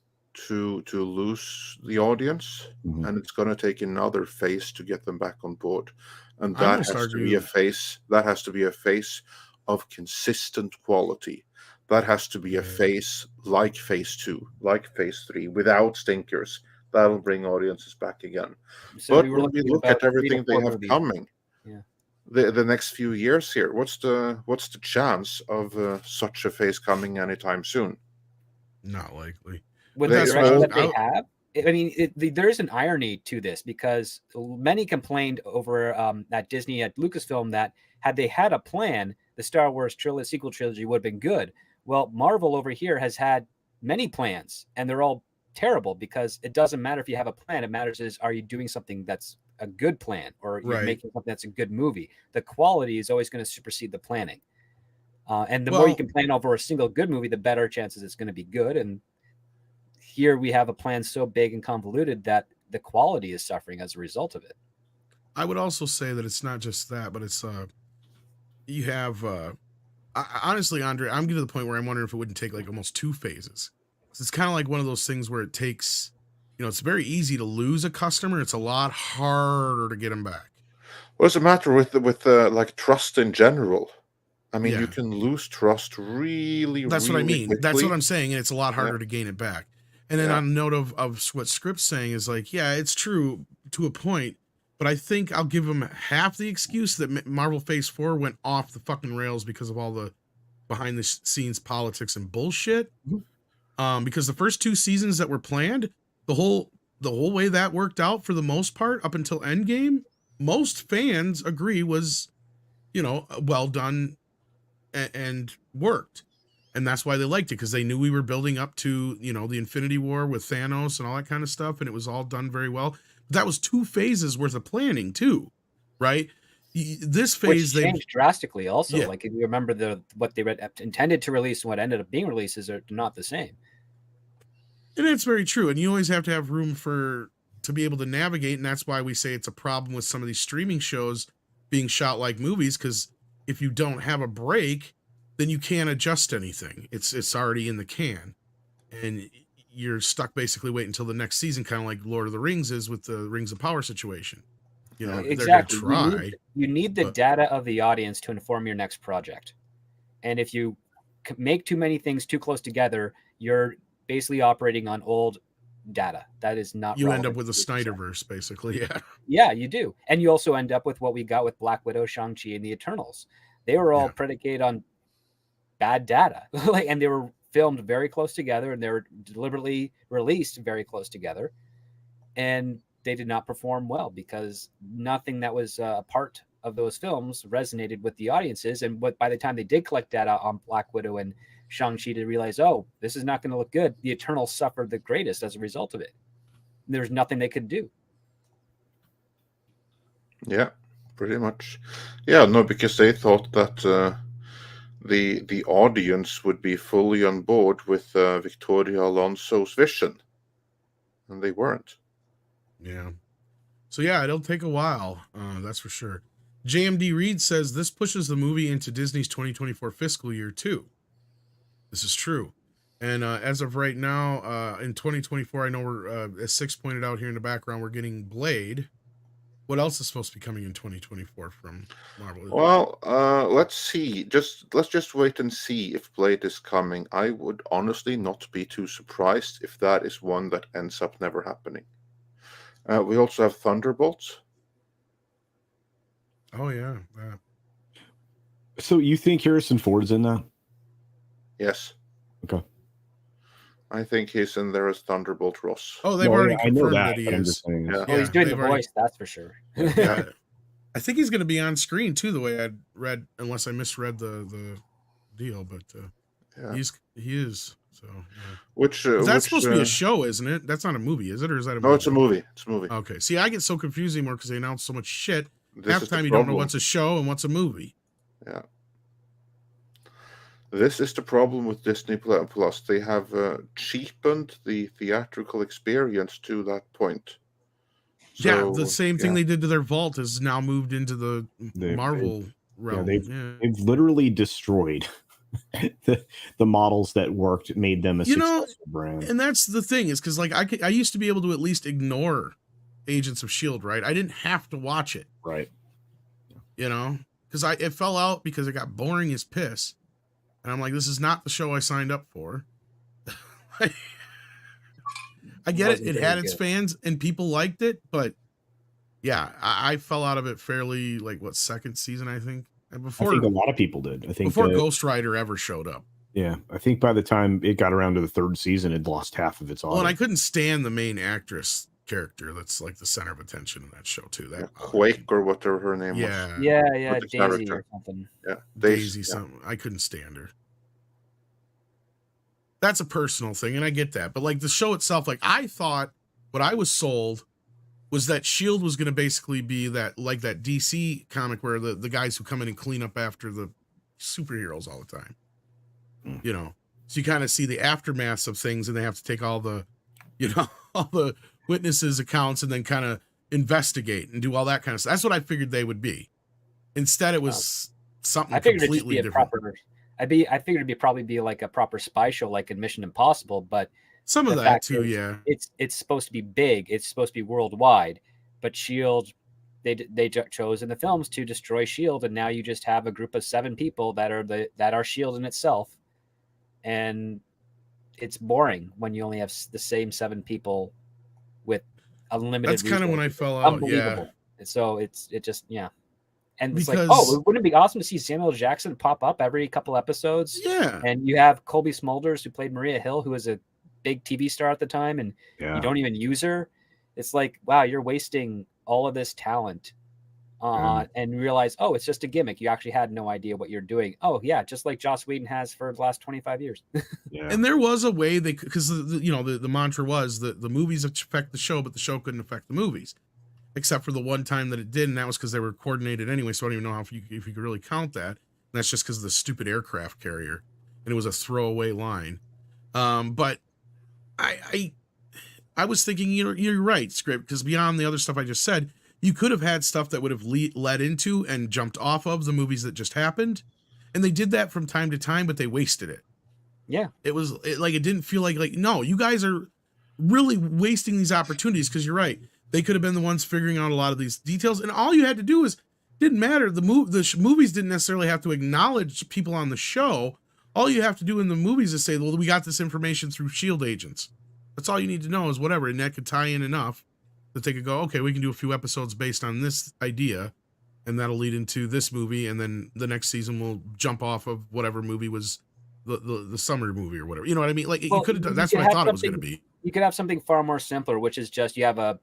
S2: to lose the audience, and it's going to take another phase to get them back on board, and that has to be a phase. That has to be a phase of consistent quality. That has to be a phase like Phase 2, like Phase 3, without stinkers. That'll bring audiences back again.
S4: So
S2: but when we look at everything they have coming, the next few years here, what's the chance of such a phase coming anytime soon?
S1: Not likely.
S4: With the direction that they have, I mean, there's an irony to this because many complained over at Disney, at Lucasfilm, that had they had a plan, the Star Wars sequel trilogy would have been good. Well, Marvel over here has had many plans, and they're all terrible because it doesn't matter if you have a plan. It matters is, are you doing something that's a good plan, or you're making something that's a good movie? The quality is always going to supersede the planning. And the more you can plan over a single good movie, the better chances it's going to be good. And here we have a plan so big and convoluted that the quality is suffering as a result of it.
S1: I would also say that it's not just that, but it's you have honestly, Andre, I'm getting to the point where I'm wondering if it wouldn't take like almost 2 phases. It's kind of like one of those things where it takes, it's very easy to lose a customer. It's a lot harder to get them back.
S2: What's the matter with like trust in general? I mean, you can lose trust really.
S1: That's
S2: really
S1: what I mean.
S2: quickly.
S1: That's what I'm saying, and it's a lot harder to gain it back. And then on a note of what Script's saying is like, yeah, it's true to a point, but I think I'll give them half the excuse that Marvel Phase 4 went off the fucking rails because of all the behind the scenes politics and bullshit. Because the first 2 seasons that were planned, the whole way that worked out for the most part up until Endgame, most fans agree was well done and worked. And that's why they liked it, because they knew we were building up to, the Infinity War with Thanos and all that kind of stuff. And it was all done very well. But that was 2 phases worth of planning too, right? This phase
S4: which changed drastically also.
S1: Yeah.
S4: Like if you remember what they intended to release and what ended up being releases are not the same.
S1: And it's very true. And you always have to have room to be able to navigate. And that's why we say it's a problem with some of these streaming shows being shot like movies, because if you don't have a break, then you can't adjust anything. It's already in the can. And you're stuck basically waiting until the next season, kind of like Lord of the Rings is with the Rings of Power situation.
S4: Exactly.
S1: They're going to try.
S4: You need the data of the audience to inform your next project. And if you make too many things too close together, you're basically operating on old data. That is not.
S1: You end up with a Snyderverse, basically. Yeah.
S4: Yeah, you do. And you also end up with what we got with Black Widow, Shang-Chi, and the Eternals. They were all predicated on bad data, and they were filmed very close together, and they were deliberately released very close together, and they did not perform well because nothing that was a part of those films resonated with the audiences. And by the time they did collect data on Black Widow and Shang-Chi to realize, oh, this is not going to look good, the Eternals suffered the greatest as a result of it. There's nothing they could do.
S2: Yeah, pretty much. Yeah, no, because they thought that the audience would be fully on board with Victoria Alonso's vision, and they weren't.
S1: Yeah. So yeah, it'll take a while. That's for sure. JMD Reed says this pushes the movie into Disney's 2024 fiscal year too. This is true. And as of right now, in 2024, I know we're, as Six pointed out here in the background, we're getting Blade. What else is supposed to be coming in 2024 from Marvel?
S2: Well, let's see. Let's just wait and see if Blade is coming. I would honestly not be too surprised if that is one that ends up never happening. We also have Thunderbolts.
S1: Oh yeah.
S3: So you think Harrison Ford's in that?
S2: Yes.
S3: Okay.
S2: I think he's in there as Thunderbolt Ross.
S1: Oh, they've already confirmed that he is.
S2: Yeah.
S4: Well, he's doing the voice, that's for sure.
S1: Yeah. I think he's going to be on screen too, the way I read, unless I misread the deal, but he is. So yeah. That's supposed to be a show, isn't it? That's not a movie, is it? Or is that a movie?
S2: No, it's a movie. It's a movie.
S1: Okay. See, I get so confused anymore because they announce so much shit. Half the time you don't know what's a show and what's a movie.
S2: Yeah. This is the problem with Disney Plus. They have cheapened the theatrical experience to that point.
S1: So, the same thing they did to their vault has now moved into the Marvel realm.
S3: They've literally destroyed the models that worked, made them a successful brand.
S1: And that's the thing, is because like I used to be able to at least ignore Agents of S.H.I.E.L.D., right? I didn't have to watch it.
S3: Right.
S1: Because it fell out because it got boring as piss. And I'm like, this is not the show I signed up for. I get it. It had its fans and people liked it, but yeah, I fell out of it fairly, second season, I think. And
S3: I think a lot of people did. I think
S1: before Ghost Rider ever showed up.
S3: Yeah, I think by the time it got around to the third season, it lost half of its audience.
S1: Well, and I couldn't stand the main actress character that's like the center of attention in that show too. That
S2: Quake or whatever her name was.
S4: Yeah, Daisy or something.
S2: Yeah,
S1: Daisy something. I couldn't stand her. That's a personal thing, and I get that. But like the show itself, like I thought what I was sold was that S.H.I.E.L.D. was going to basically be that DC comic where the guys who come in and clean up after the superheroes all the time. So you kind of see the aftermath of things, and they have to take all the, all the witnesses' accounts and then kind of investigate and do all that kind of stuff. That's what I figured they would be. Instead, it was something completely different.
S4: I figured it'd probably be like a proper spy show, like in Mission Impossible, but
S1: some of that too. Yeah,
S4: it's supposed to be big. It's supposed to be worldwide, but S.H.I.E.L.D. They chose in the films to destroy S.H.I.E.L.D., and now you just have a group of 7 people that are S.H.I.E.L.D. in itself, and it's boring when you only have the same 7 people with unlimited.
S1: That's kind of when I fell out.
S4: Unbelievable. Yeah. So it just. And it's like, wouldn't it be awesome to see Samuel Jackson pop up every couple episodes?
S1: Yeah.
S4: And you have Colby Smulders, who played Maria Hill, who was a big TV star at the time, and you don't even use her. It's like, wow, you're wasting all of this talent and realize, oh, it's just a gimmick. You actually had no idea what you're doing. Oh yeah, just like Joss Whedon has for the last 25 years.
S3: Yeah.
S1: And there was a way they, because the mantra was that the movies affect the show, but the show couldn't affect the movies, except for the one time that it did, and that was because they were coordinated anyway. So I don't even know if you could really count that. And that's just because of the stupid aircraft carrier, and it was a throwaway line. But I was thinking, you're right, script, because beyond the other stuff I just said, you could have had stuff that would have led into and jumped off of the movies that just happened. And they did that from time to time, but they wasted it.
S4: Yeah.
S1: It didn't feel like, no, you guys are really wasting these opportunities, because you're right. They could have been the ones figuring out a lot of these details. And all you had to do is, didn't matter. The movies didn't necessarily have to acknowledge people on the show. All you have to do in the movies is say, well, we got this information through SHIELD agents. That's all you need to know is whatever. And that could tie in enough that they could go, okay, we can do a few episodes based on this idea, and that'll lead into this movie, and then the next season will jump off of whatever movie was the summer movie or whatever. You know what I mean? Like, you could have done. That's what I thought it was going to be.
S4: You could have something far more simpler, which is just you have a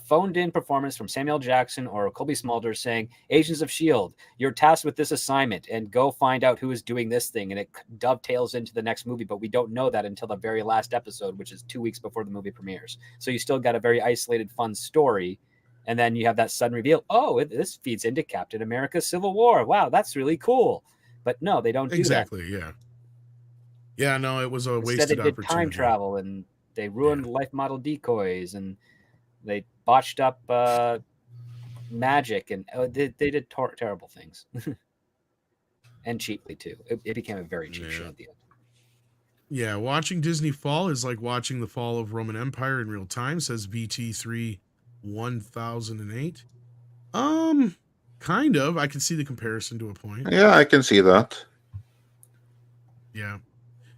S4: phoned-in performance from Samuel Jackson or Colby Smulders saying, Agents of S.H.I.E.L.D., you're tasked with this assignment, and go find out who is doing this thing, and it dovetails into the next movie, but we don't know that until the very last episode, which is 2 weeks before the movie premieres. So you still got a very isolated, fun story, and then you have that sudden reveal, this feeds into Captain America's Civil War. Wow, that's really cool. But no, they don't do
S1: exactly,
S4: that.
S1: Yeah. Yeah, no, it was a wasted
S4: Instead, they did
S1: opportunity.
S4: time travel, and they ruined life model decoys, and they botched up magic, and they did terrible things. And cheaply, too. It became a very cheap show at the end.
S1: Yeah, watching Disney fall is like watching the fall of Roman Empire in real time, says VT3 1008. Kind of. I can see the comparison to a point.
S2: Yeah, I can see that.
S1: Yeah.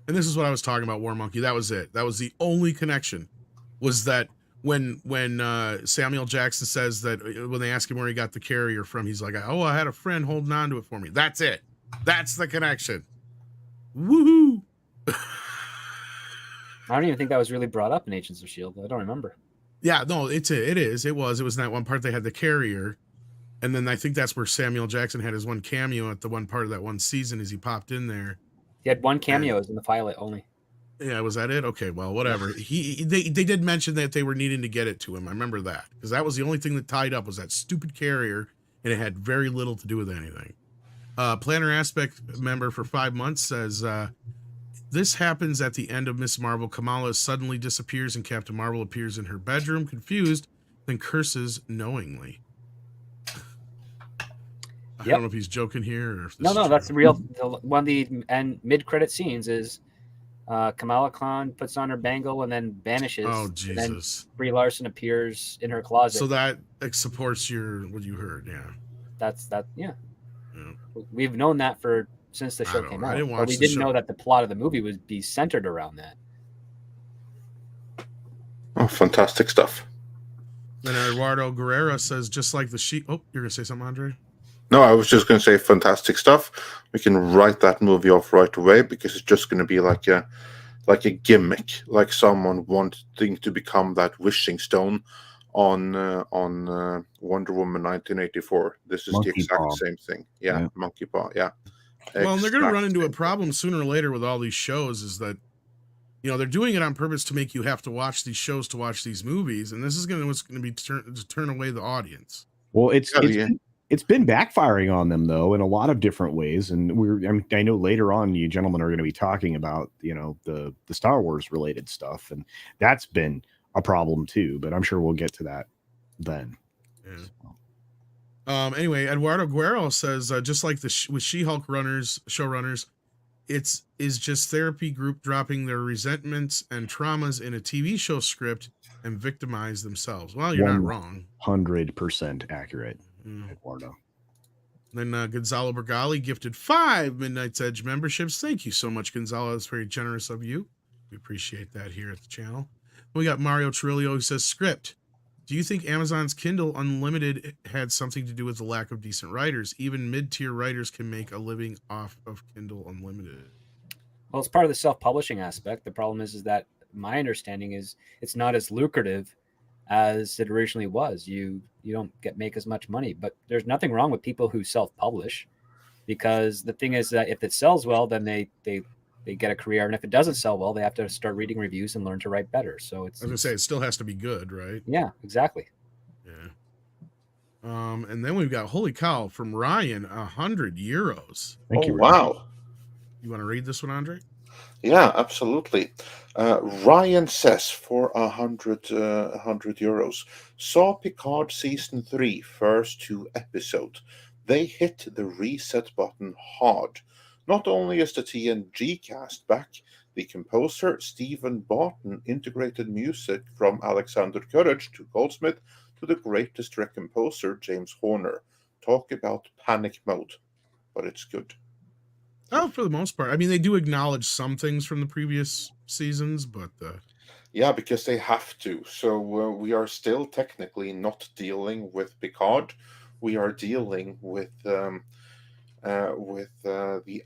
S1: And this is what I was talking about, War Monkey. That was it. That was the only connection, was that when Samuel Jackson says that when they ask him where he got the carrier from, he's like, oh, I had a friend holding on to it for me. That's it. That's the connection. Woohoo.
S4: I don't even think that was really brought up in Agents of S.H.I.E.L.D. I don't remember.
S1: Yeah, no, it is. It was in that one part they had the carrier. And then I think that's where Samuel Jackson had his one cameo at the one part of that one season as he popped in there.
S4: He had one cameo in the pilot only.
S1: Yeah, was that it? Okay, well, whatever. They did mention that they were needing to get it to him. I remember that, because that was the only thing that tied up was that stupid carrier, and it had very little to do with anything. Planner Aspect member for 5 months says, this happens at the end of Miss Marvel. Kamala suddenly disappears, and Captain Marvel appears in her bedroom, confused, then curses knowingly. I don't know if he's joking here or if this is
S4: that's real. One of the mid-credit scenes is Kamala Khan puts on her bangle and then vanishes.
S1: Oh, Jesus.
S4: Brie Larson appears in her closet.
S1: So that supports what you heard, yeah.
S4: That's that, yeah. We've known that since the show came out. But we didn't know that the plot of the movie would be centered around that.
S2: Oh, fantastic stuff.
S1: And Eduardo Guerrero says, just like the sheep. Oh, you're going to say something, Andre?
S2: No, I was just going to say fantastic stuff. We can write that movie off right away, because it's just going to be like a gimmick, like someone wanting to become that wishing stone on Wonder Woman 1984. This is
S3: Monkey
S2: the exact
S3: paw.
S2: same thing. Yeah, Monkey Paw. Yeah.
S1: Well, and they're going to run into a
S2: Exact same
S1: problem sooner or later with all these shows, is that they're doing it on purpose to make you have to watch these shows to watch these movies, and this is what's going to be to turn away the audience.
S3: Well, it's been backfiring on them, though, in a lot of different ways. And I know later on you gentlemen are going to be talking about, the Star Wars related stuff, and that's been a problem too, but I'm sure we'll get to that then.
S1: Yeah. Anyway, Eduardo Guerrero says, just like with She-Hulk showrunners, is just therapy group dropping their resentments and traumas in a TV show script and victimize themselves. Well, you're not wrong.
S3: 100% accurate. Eduardo.
S1: Then Gonzalo Bergali gifted 5 Midnight's Edge memberships. Thank you so much, Gonzalo. That's very generous of you. We appreciate that here at the channel. We got Mario Trillo who says, script. Do you think Amazon's Kindle Unlimited had something to do with the lack of decent writers? Even mid-tier writers can make a living off of Kindle Unlimited.
S4: Well, it's part of the self-publishing aspect. The problem is that my understanding is it's not as lucrative as it originally was. You don't make as much money, but there's nothing wrong with people who self-publish, because the thing is that if it sells well, then they get a career, and if it doesn't sell well, they have to start reading reviews and learn to write better. So it's,
S1: I was gonna say, it still has to be good, right?
S4: Yeah, exactly.
S1: Yeah. And then we've got, holy cow, from Ryan, 100 euros.
S3: Thank you,
S2: Ryan. Wow.
S1: You want to read this one, Andre?
S2: Yeah, absolutely. Ryan says, for 100 euros, saw Picard season 3 first 2 episodes. They hit the reset button hard. Not only is the TNG cast back, the composer Stephen Barton integrated music from Alexander Courage to Goldsmith to the greatest composer James Horner. Talk about panic mode, but it's good.
S1: Oh, for the most part. I mean, they do acknowledge some things from the previous seasons, but
S2: yeah, because they have to. So we are still technically not dealing with Picard. We are dealing with the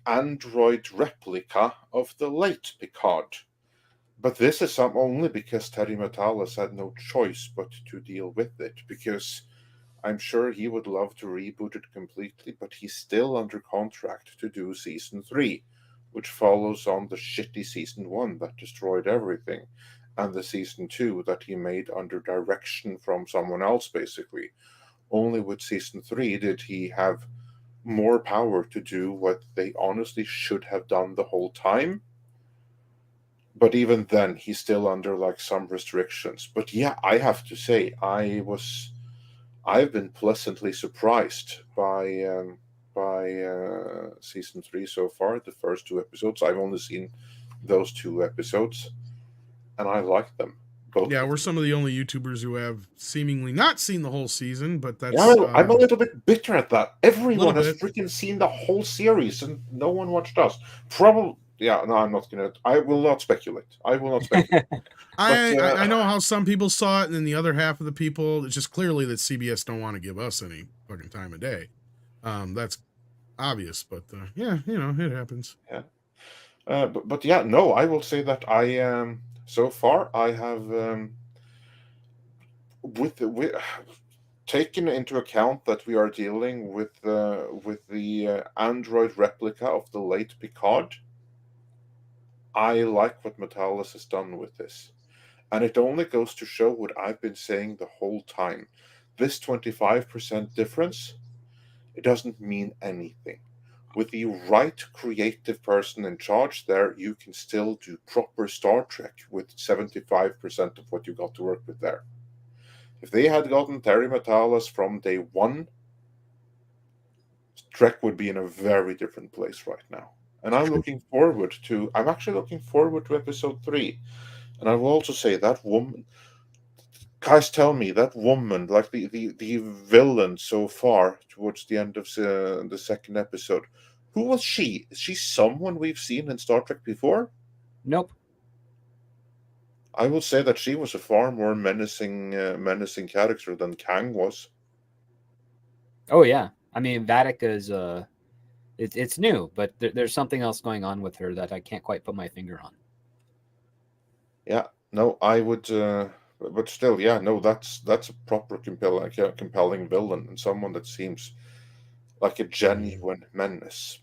S2: android replica of the late Picard. But this is only because Terry Matalas had no choice but to deal with it, because I'm sure he would love to reboot it completely, but he's still under contract to do season 3, which follows on the shitty season 1 that destroyed everything, and the season 2 that he made under direction from someone else, basically. Only with season 3 did he have more power to do what they honestly should have done the whole time. But even then, he's still under like some restrictions. But yeah, I have to say, I've been pleasantly surprised by season 3 so far. The first 2 episodes, I've only seen those 2 episodes, and I like them both.
S1: Yeah, we're some of the only YouTubers who have seemingly not seen the whole season, but that's...
S2: Yeah, I'm a little bit bitter at that. Everyone has freaking seen the whole series, and no one watched us. Probably... Yeah, no, I'm not gonna. I will not speculate. I
S1: I know how some people saw it, and then the other half of the people, it's just clearly that CBS don't want to give us any fucking time of day. That's obvious, but yeah, you know, it happens.
S2: Yeah. But yeah, no, I will say that I so far I have with taken into account that we are dealing with the android replica of the late Picard. I like what Matalas has done with this. And it only goes to show what I've been saying the whole time. This 25% difference, it doesn't mean anything. With the right creative person in charge there, you can still do proper Star Trek with 75% of what you got to work with there. If they had gotten Terry Matalas from day 1, Trek would be in a very different place right now. And I'm actually looking forward to episode 3. And I will also say that woman, guys tell me, that woman, like the villain so far towards the end of the second episode, who was she? Is she someone we've seen in Star Trek before?
S4: Nope.
S2: I will say that she was a far more menacing character than Kang was.
S4: Oh yeah, I mean Vatic is it's new, but there's something else going on with her that I can't quite put my finger on.
S2: Yeah, no, I would, but still, yeah, no, that's a proper compelling villain, and someone that seems like a genuine menace.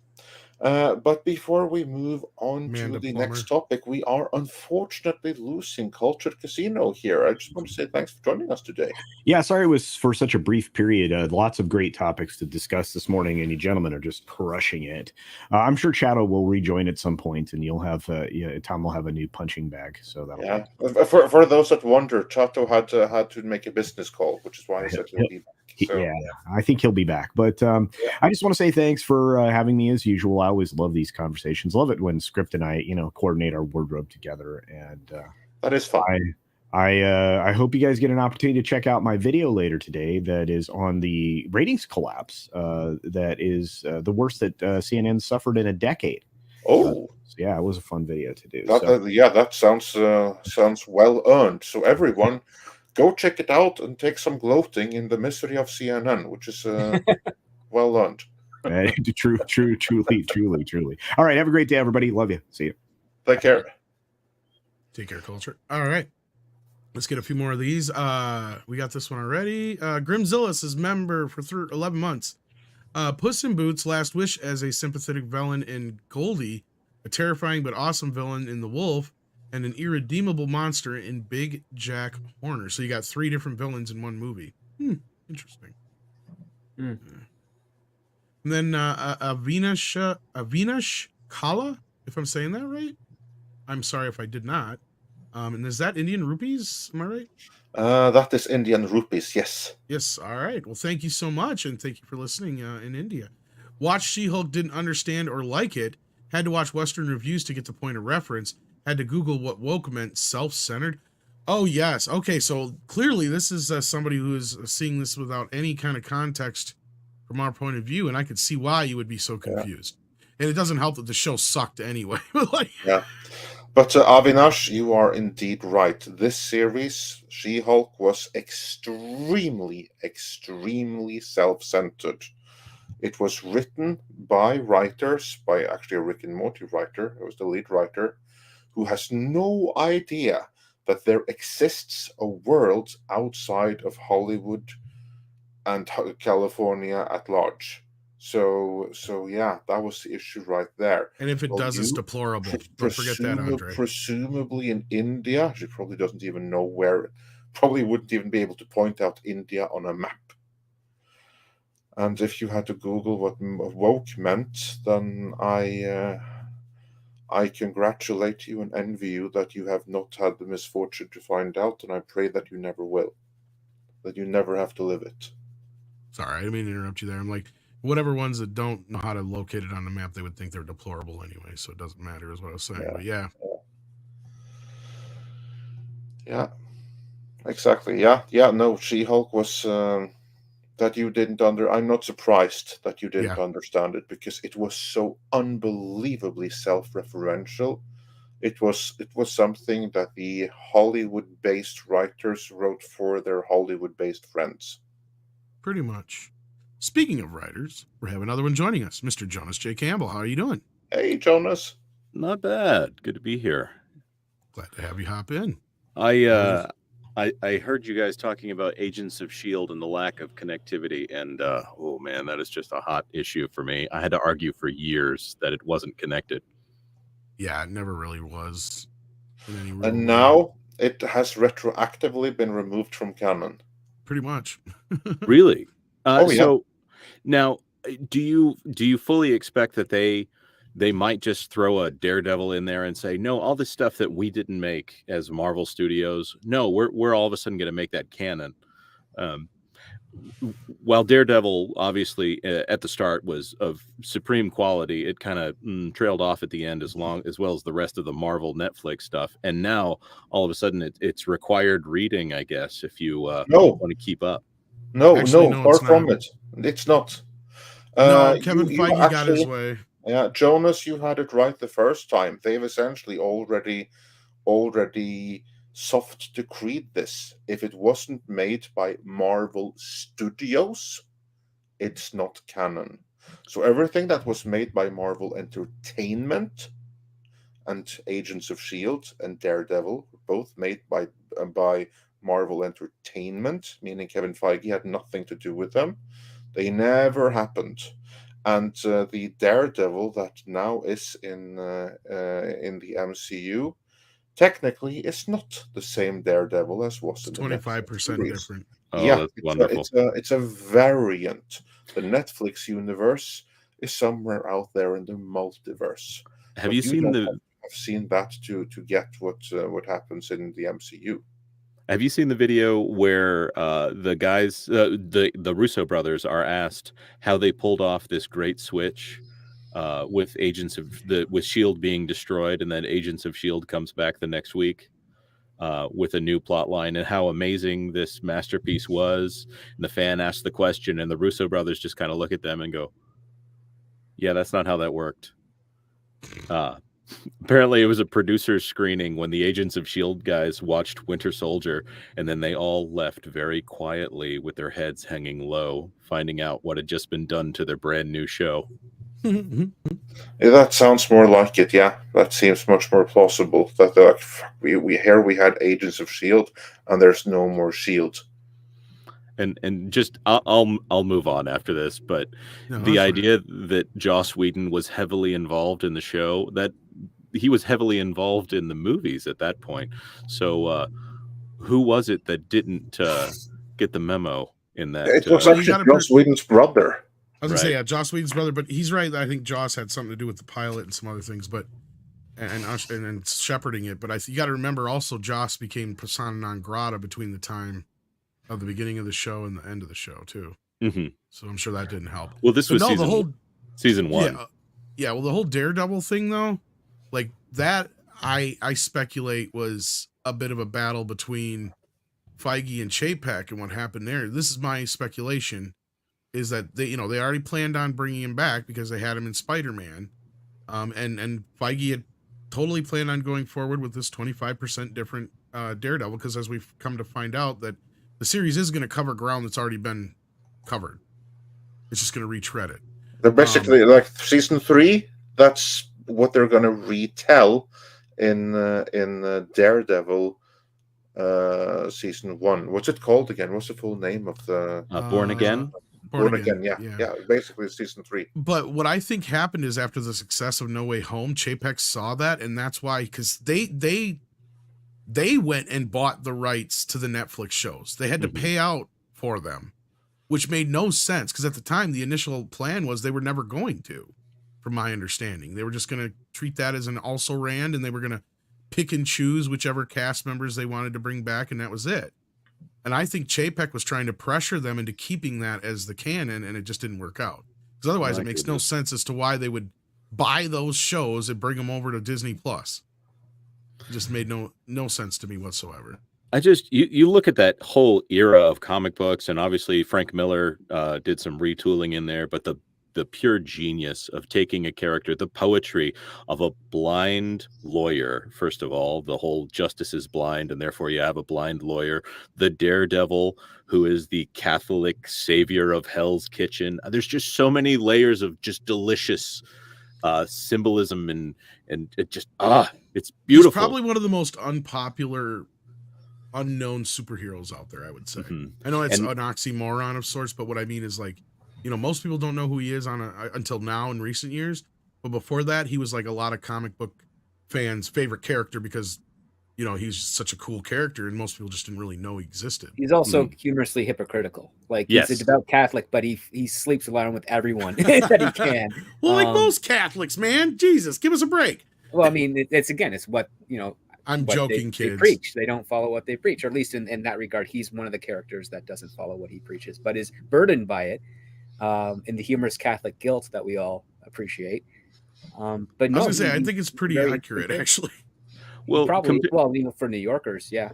S2: But before we move on to the next topic, we are unfortunately losing Cultured Casino here. I just want to say thanks for joining us today.
S3: Yeah, sorry it was for such a brief period. Lots of great topics to discuss this morning, and you gentlemen are just crushing it. I'm sure Chato will rejoin at some point, and you'll have Tom will have a new punching bag. So that'll
S2: for those that wonder, Chato had to make a business call, which is why I said he'll be back. So.
S3: Yeah, I think he'll be back. But I just want to say thanks for having me as usual. I always love these conversations. Love it when Script and I, coordinate our wardrobe together. And
S2: that is fun.
S3: I hope you guys get an opportunity to check out my video later today that is on the ratings collapse. That is the worst that CNN suffered in a decade.
S2: Oh.
S3: Yeah, it was a fun video to do.
S2: That sounds well earned. So everyone, go check it out and take some gloating in the misery of CNN, which is well earned. Truly.
S3: All right, have a great day, everybody. Love you. See you.
S2: Take care.
S1: Take care, Culture. All right. Let's get a few more of these. We got this one already. Grimzillis is member for 11 months. Puss in Boots, Last Wish as a sympathetic villain in Goldie, a terrifying but awesome villain in The Wolf, and an irredeemable monster in Big Jack Horner. So you got 3 different villains in one movie. Interesting. And then Avinash Kala, if I'm saying that right. I'm sorry if I did not. And is that Indian rupees? Am I right?
S2: That is Indian rupees, yes.
S1: Yes, all right. Well, thank you so much, and thank you for listening in India. Watched She-Hulk, didn't understand or like it. Had to watch Western reviews to get the point of reference. Had to Google what woke meant, self-centered. Oh, yes. Okay, so clearly this is somebody who is seeing this without any kind of context from our point of view, and I could see why you would be so confused. And it doesn't help that the show sucked anyway.
S2: Yeah. But Avinash, you are indeed right. This series, She-Hulk, was extremely, extremely self-centered. It was written by writers, by actually a Rick and Morty writer, who was the lead writer, who has no idea that there exists a world outside of Hollywood and California at large. So yeah, that was the issue right there.
S1: And if it does, it's deplorable. Don't forget that, Andre.
S2: Presumably in India, she probably doesn't even know where. Probably wouldn't even be able to point out India on a map. And if you had to Google what woke meant, then I congratulate you and envy you that you have not had the misfortune to find out, and I pray that you never will. That you never have to live it.
S1: Sorry, I didn't mean to interrupt you there. I'm like, whatever ones that don't know how to locate it on the map, they would think they're deplorable anyway, so it doesn't matter is what I was saying. But yeah.
S2: Yeah, exactly. Yeah, no, She-Hulk was that you didn't I'm not surprised that you didn't understand it, because it was so unbelievably self-referential. It was something that the Hollywood-based writers wrote for their Hollywood-based friends.
S1: Pretty much. Speaking of writers, we have another one joining us, Mr. Jonas J. Campbell. How are you doing?
S2: Hey, Jonas.
S6: Not bad. Good to be here.
S1: Glad to have you hop in.
S6: I heard you guys talking about Agents of S.H.I.E.L.D. and the lack of connectivity, and oh man, that is just a hot issue for me. I had to argue for years that it wasn't connected.
S1: Yeah, it never really was.
S2: And now it has retroactively been removed from canon.
S1: Pretty much.
S6: Really?
S2: Oh, yeah.
S6: So now, do you fully expect that they might just throw a Daredevil in there and say, no, all this stuff that we didn't make as Marvel Studios, no, we're all of a sudden going to make that canon. While Daredevil obviously at the start was of supreme quality, it kind of trailed off at the end as well as the rest of the Marvel Netflix stuff. And now all of a sudden it's required reading, I guess, if you want to keep up.
S2: No, far from it. It's not.
S1: No, Kevin Feige got his way.
S2: Yeah, Jonas, you had it right the first time. They've essentially already soft decreed this. If it wasn't made by Marvel Studios, it's not canon. So everything that was made by Marvel Entertainment and Agents of S.H.I.E.L.D. and Daredevil, both made by Marvel Entertainment, meaning Kevin Feige had nothing to do with them. They never happened. And the Daredevil that now is in the MCU technically is not the same Daredevil as was in the
S1: 25% different.
S6: Oh,
S2: yeah,
S6: that's wonderful.
S2: It's a variant. The Netflix universe is somewhere out there in the multiverse.
S6: Have you seen
S2: I've seen that to get what happens in the MCU.
S6: Have you seen the video where the guys, the Russo brothers, are asked how they pulled off this great switch with with S.H.I.E.L.D. being destroyed, and then Agents of S.H.I.E.L.D. comes back the next week with a new plot line, and how amazing this masterpiece was? And the fan asks the question, and the Russo brothers just kind of look at them and go, "Yeah, that's not how that worked." Apparently it was a producer's screening when the Agents of S.H.I.E.L.D. guys watched Winter Soldier, and then they all left very quietly with their heads hanging low, finding out what had just been done to their brand new show.
S2: Yeah, that sounds more like it. Yeah, that seems much more plausible. That they're like, fuck, we had Agents of Shield, and there's no more Shield.
S6: And just I'll move on after this, but the idea that Joss Whedon was heavily involved in the show, that he was heavily involved in the movies at that point. So who was it that didn't get the memo in that?
S2: It was actually Joss Whedon's brother.
S1: I was gonna say, yeah, Joss Whedon's brother, but he's right. I think Joss had something to do with the pilot and some other things, but and shepherding it. But you got to remember also, Joss became persona non grata between the time of the beginning of the show and the end of the show too.
S6: Mm-hmm.
S1: So I'm sure that didn't help.
S6: Well, this was season one.
S1: Yeah. Well, the whole Daredevil thing though, like that, I speculate was a bit of a battle between Feige and Chapek, and what happened there. This is my speculation, is that they already planned on bringing him back because they had him in Spider-Man, and Feige had totally planned on going forward with this 25% different Daredevil, because as we've come to find out, that the series is going to cover ground that's already been covered. It's just going to retread it.
S2: They're basically like season 3. That's what they're going to retell in Daredevil season 1. What's it called again? What's the full name of the
S6: Born Again?
S2: Born Again, yeah. Basically season 3.
S1: But what I think happened is, after the success of No Way Home, Chapek saw that, and that's why, because they went and bought the rights to the Netflix shows. They had to pay out for them, which made no sense, because at the time the initial plan was they were never going to, from my understanding. They were just going to treat that as an also ran, and they were going to pick and choose whichever cast members they wanted to bring back, and that was it. And I think Chapek was trying to pressure them into keeping that as the canon, and it just didn't work out. Because otherwise it makes no sense as to why they would buy those shows and bring them over to Disney Plus. It just made no sense to me whatsoever.
S6: You look at that whole era of comic books, and obviously Frank Miller did some retooling in there, but the pure genius of taking a character, the poetry of a blind lawyer, first of all, the whole justice is blind, and therefore you have a blind lawyer, the Daredevil, who is the Catholic savior of Hell's Kitchen. There's just so many layers of just delicious symbolism, and it just it's beautiful.
S1: He's probably one of the most unpopular, unknown superheroes out there, I would say. I know it's an oxymoron of sorts, but what I mean is, like, most people don't know who he is until now in recent years. But before that, he was like a lot of comic book fans' favorite character, because he's such a cool character, and most people just didn't really know he existed.
S4: He's also humorously hypocritical. Like, he's a devout Catholic, but he sleeps around with everyone that he can.
S1: Well, like most Catholics, man. Jesus, give us a break.
S4: Well, I mean, it's what
S1: I'm joking, kids.
S4: They preach. They don't follow what they preach, or at least in that regard, he's one of the characters that doesn't follow what he preaches, but is burdened by it, in the humorous Catholic guilt that we all appreciate. But no, I
S1: was gonna say, I think it's pretty accurate, actually.
S6: Well,
S4: probably, for New Yorkers, yeah.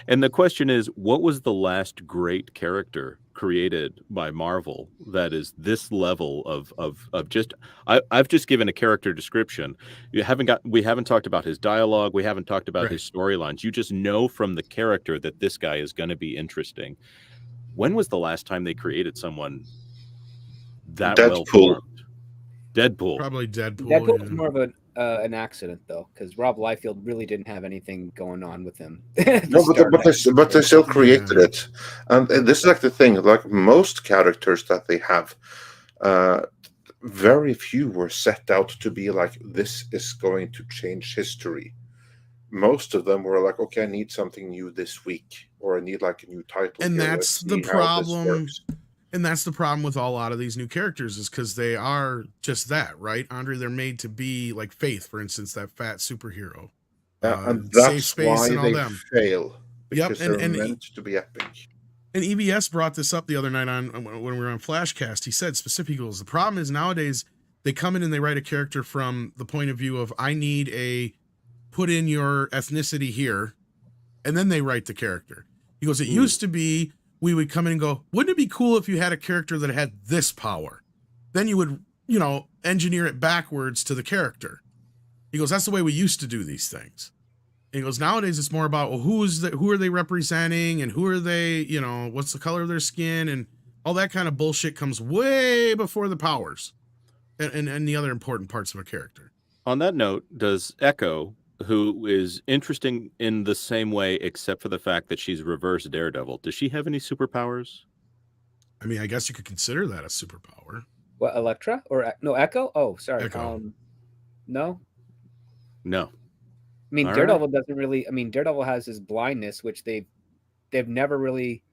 S6: And the question is, what was the last great character created by Marvel that is this level of just? I've just given a character description. We haven't talked about his dialogue. We haven't talked about his storylines. You just know from the character that this guy is going to be interesting. When was the last time they created someone that well formed? Deadpool.
S1: Probably Deadpool.
S4: Deadpool was more of an accident, though, because Rob Liefeld really didn't have anything going on with him.
S2: No, but they still created it, and this is like the thing. Like most characters that they have, very few were set out to be like, this is going to change history. Most of them were like, okay, I need something new this week, or I need like a new title.
S1: And that's the problem. And that's the problem with a lot of these new characters, is because they are just that, right, Andre? They're made to be like Faith, for instance, that fat superhero.
S2: And that's Safe Space why and all they them. Fail. Because they're meant to be epic.
S1: And EBS brought this up the other night when we were on Flashcast. He said specifically, the problem is nowadays they come in and they write a character from the point of view of, I need a put in your ethnicity here, and then they write the character. He goes, it used to be, we would come in and go, wouldn't it be cool if you had a character that had this power? Then you would, engineer it backwards to the character. He goes, that's the way we used to do these things. And he goes, nowadays it's more about, well, who are they representing, and who are they, what's the color of their skin, and all that kind of bullshit comes way before the powers. and the other important parts of a character.
S6: On that note, does Echo, who is interesting in the same way, except for the fact that she's reverse Daredevil, does she have any superpowers?
S1: I mean, I guess you could consider that a superpower.
S4: What, Elektra or no Echo? Oh, sorry.
S1: Echo.
S4: No.
S6: No.
S4: I mean,
S6: All
S4: Daredevil doesn't really. I mean, Daredevil has his blindness, which they've never really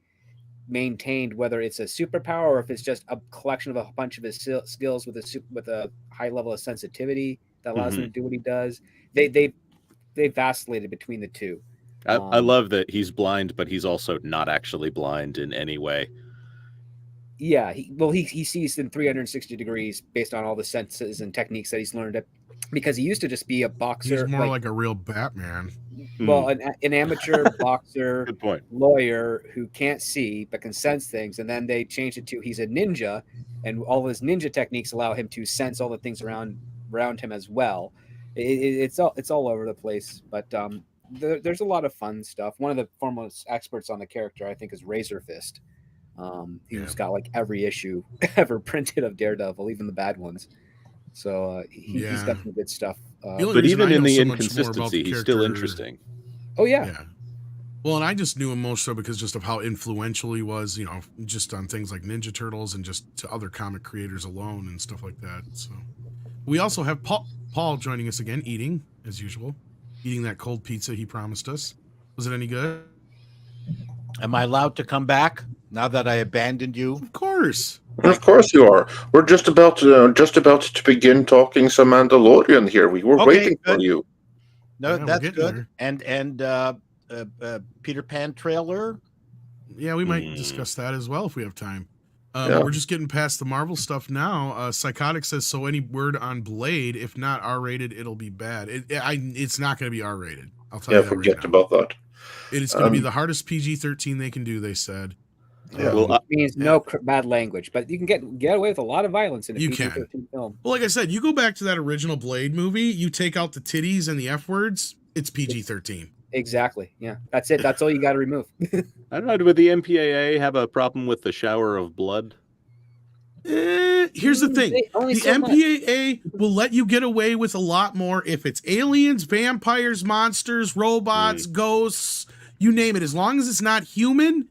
S4: maintained whether it's a superpower or if it's just a collection of a bunch of his skills with a high level of sensitivity that allows him to do what he does. They've vacillated between the two.
S6: I love that he's blind, but he's also not actually blind in any way.
S4: Yeah, he sees in 360 degrees based on all the senses and techniques that he's learned. Because he used to just be a boxer.
S1: He's more like a real Batman.
S4: Well, an amateur boxer,
S6: Good point.
S4: Lawyer who can't see but can sense things, and then they changed it to he's a ninja, and all his ninja techniques allow him to sense all the things around him as well. It's all over the place, but there's a lot of fun stuff. One of the foremost experts on the character, I think, is Razor Fist. He's got like every issue ever printed of Daredevil, even the bad ones. So he's got some good stuff.
S6: But even in the inconsistency, he's still interesting.
S4: Oh yeah.
S1: Well, and I just knew him more so because just of how influential he was, you know, just on things like Ninja Turtles and just to other comic creators alone and stuff like that. So we also have Paul joining us again, eating as usual, eating that cold pizza he promised us. Was it any good?
S5: Am I allowed to come back now that I abandoned you?
S1: Of course.
S2: Of course you are. We're just about to begin talking some Mandalorian here. We were waiting for you.
S5: No, that's good. There. And Peter Pan trailer.
S1: Yeah, we might discuss that as well if we have time. We're just getting past the Marvel stuff now. Psychotic says, so any word on Blade, if not R-rated, it'll be bad. It's not going to be R-rated. I'll tell you that
S2: forget about that.
S1: It is going to be the hardest PG-13 they can do, they said.
S4: Yeah. Well, it means no bad language, but you can get away with a lot of violence in a PG-13 film.
S1: Well, like I said, you go back to that original Blade movie, you take out the titties and the F words, it's PG-13.
S4: Exactly. Yeah, that's it. That's all you got to remove.
S6: I don't know. Would the MPAA have a problem with the shower of blood?
S1: Here's the thing. The MPAA will let you get away with a lot more if it's aliens, vampires, monsters, robots, ghosts, you name it. As long as it's not human,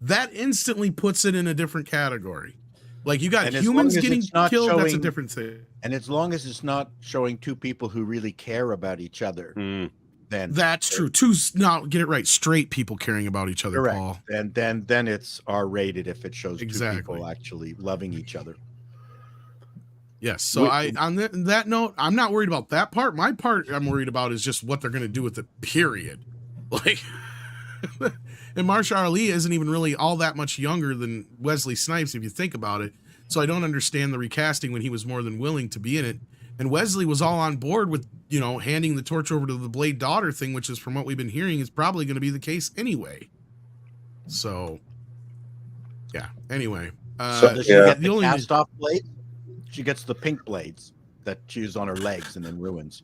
S1: that instantly puts it in a different category. Like you got humans getting killed, that's a different thing.
S5: And as long as it's not showing two people who really care about each other, then
S1: that's true. Now get it right. Straight people caring about each other,
S5: correct.
S1: Paul.
S5: And then it's R-rated if it shows two people actually loving each other.
S1: Yes. So on that note, I'm not worried about that part. My part I'm worried about is just what they're going to do with it. Period. Like. And Marsha Ali isn't even really all that much younger than Wesley Snipes, if you think about it. So I don't understand the recasting when he was more than willing to be in it. And Wesley was all on board with, you know, handing the torch over to the Blade daughter thing, which is from what we've been hearing is probably going to be the case anyway. So, yeah. Anyway.
S5: Does she get the cast off blades? She gets the pink blades that she used on her legs and then ruins.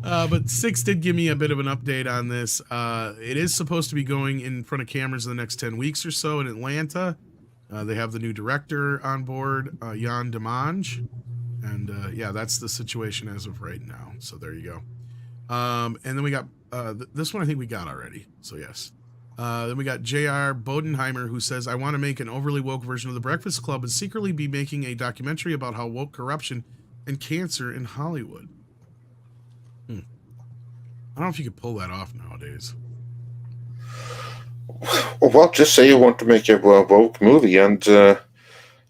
S1: But Six did give me a bit of an update on this. It is supposed to be going in front of cameras in the next 10 weeks or so in Atlanta. They have the new director on board, Jan Demange. And yeah, that's the situation as of right now. So there you go. And then we got this one I think we got already. So yes. Then we got J.R. Bodenheimer, who says, I want to make an overly woke version of The Breakfast Club and secretly be making a documentary about how woke corruption and cancer in Hollywood. I don't know if you could pull that off nowadays.
S2: Well, just say you want to make a woke movie, and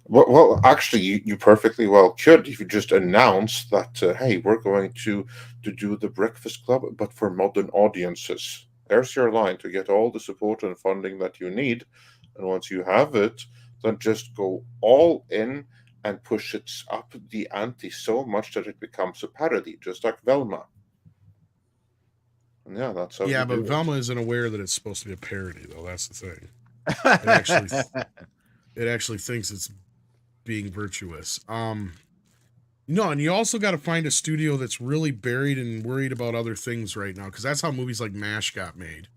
S2: well, actually, you perfectly well could if you just announce that, hey, we're going to do The Breakfast Club, but for modern audiences. There's your line to get all the support and funding that you need, and once you have it, then just go all in and push it up the ante so much that it becomes a parody, just like Velma. Yeah, that's how.
S1: Yeah, but Velma isn't aware that it's supposed to be a parody, though. That's the thing. It actually thinks it's being virtuous. No, and you also got to find a studio that's really buried and worried about other things right now, because that's how movies like MASH got made,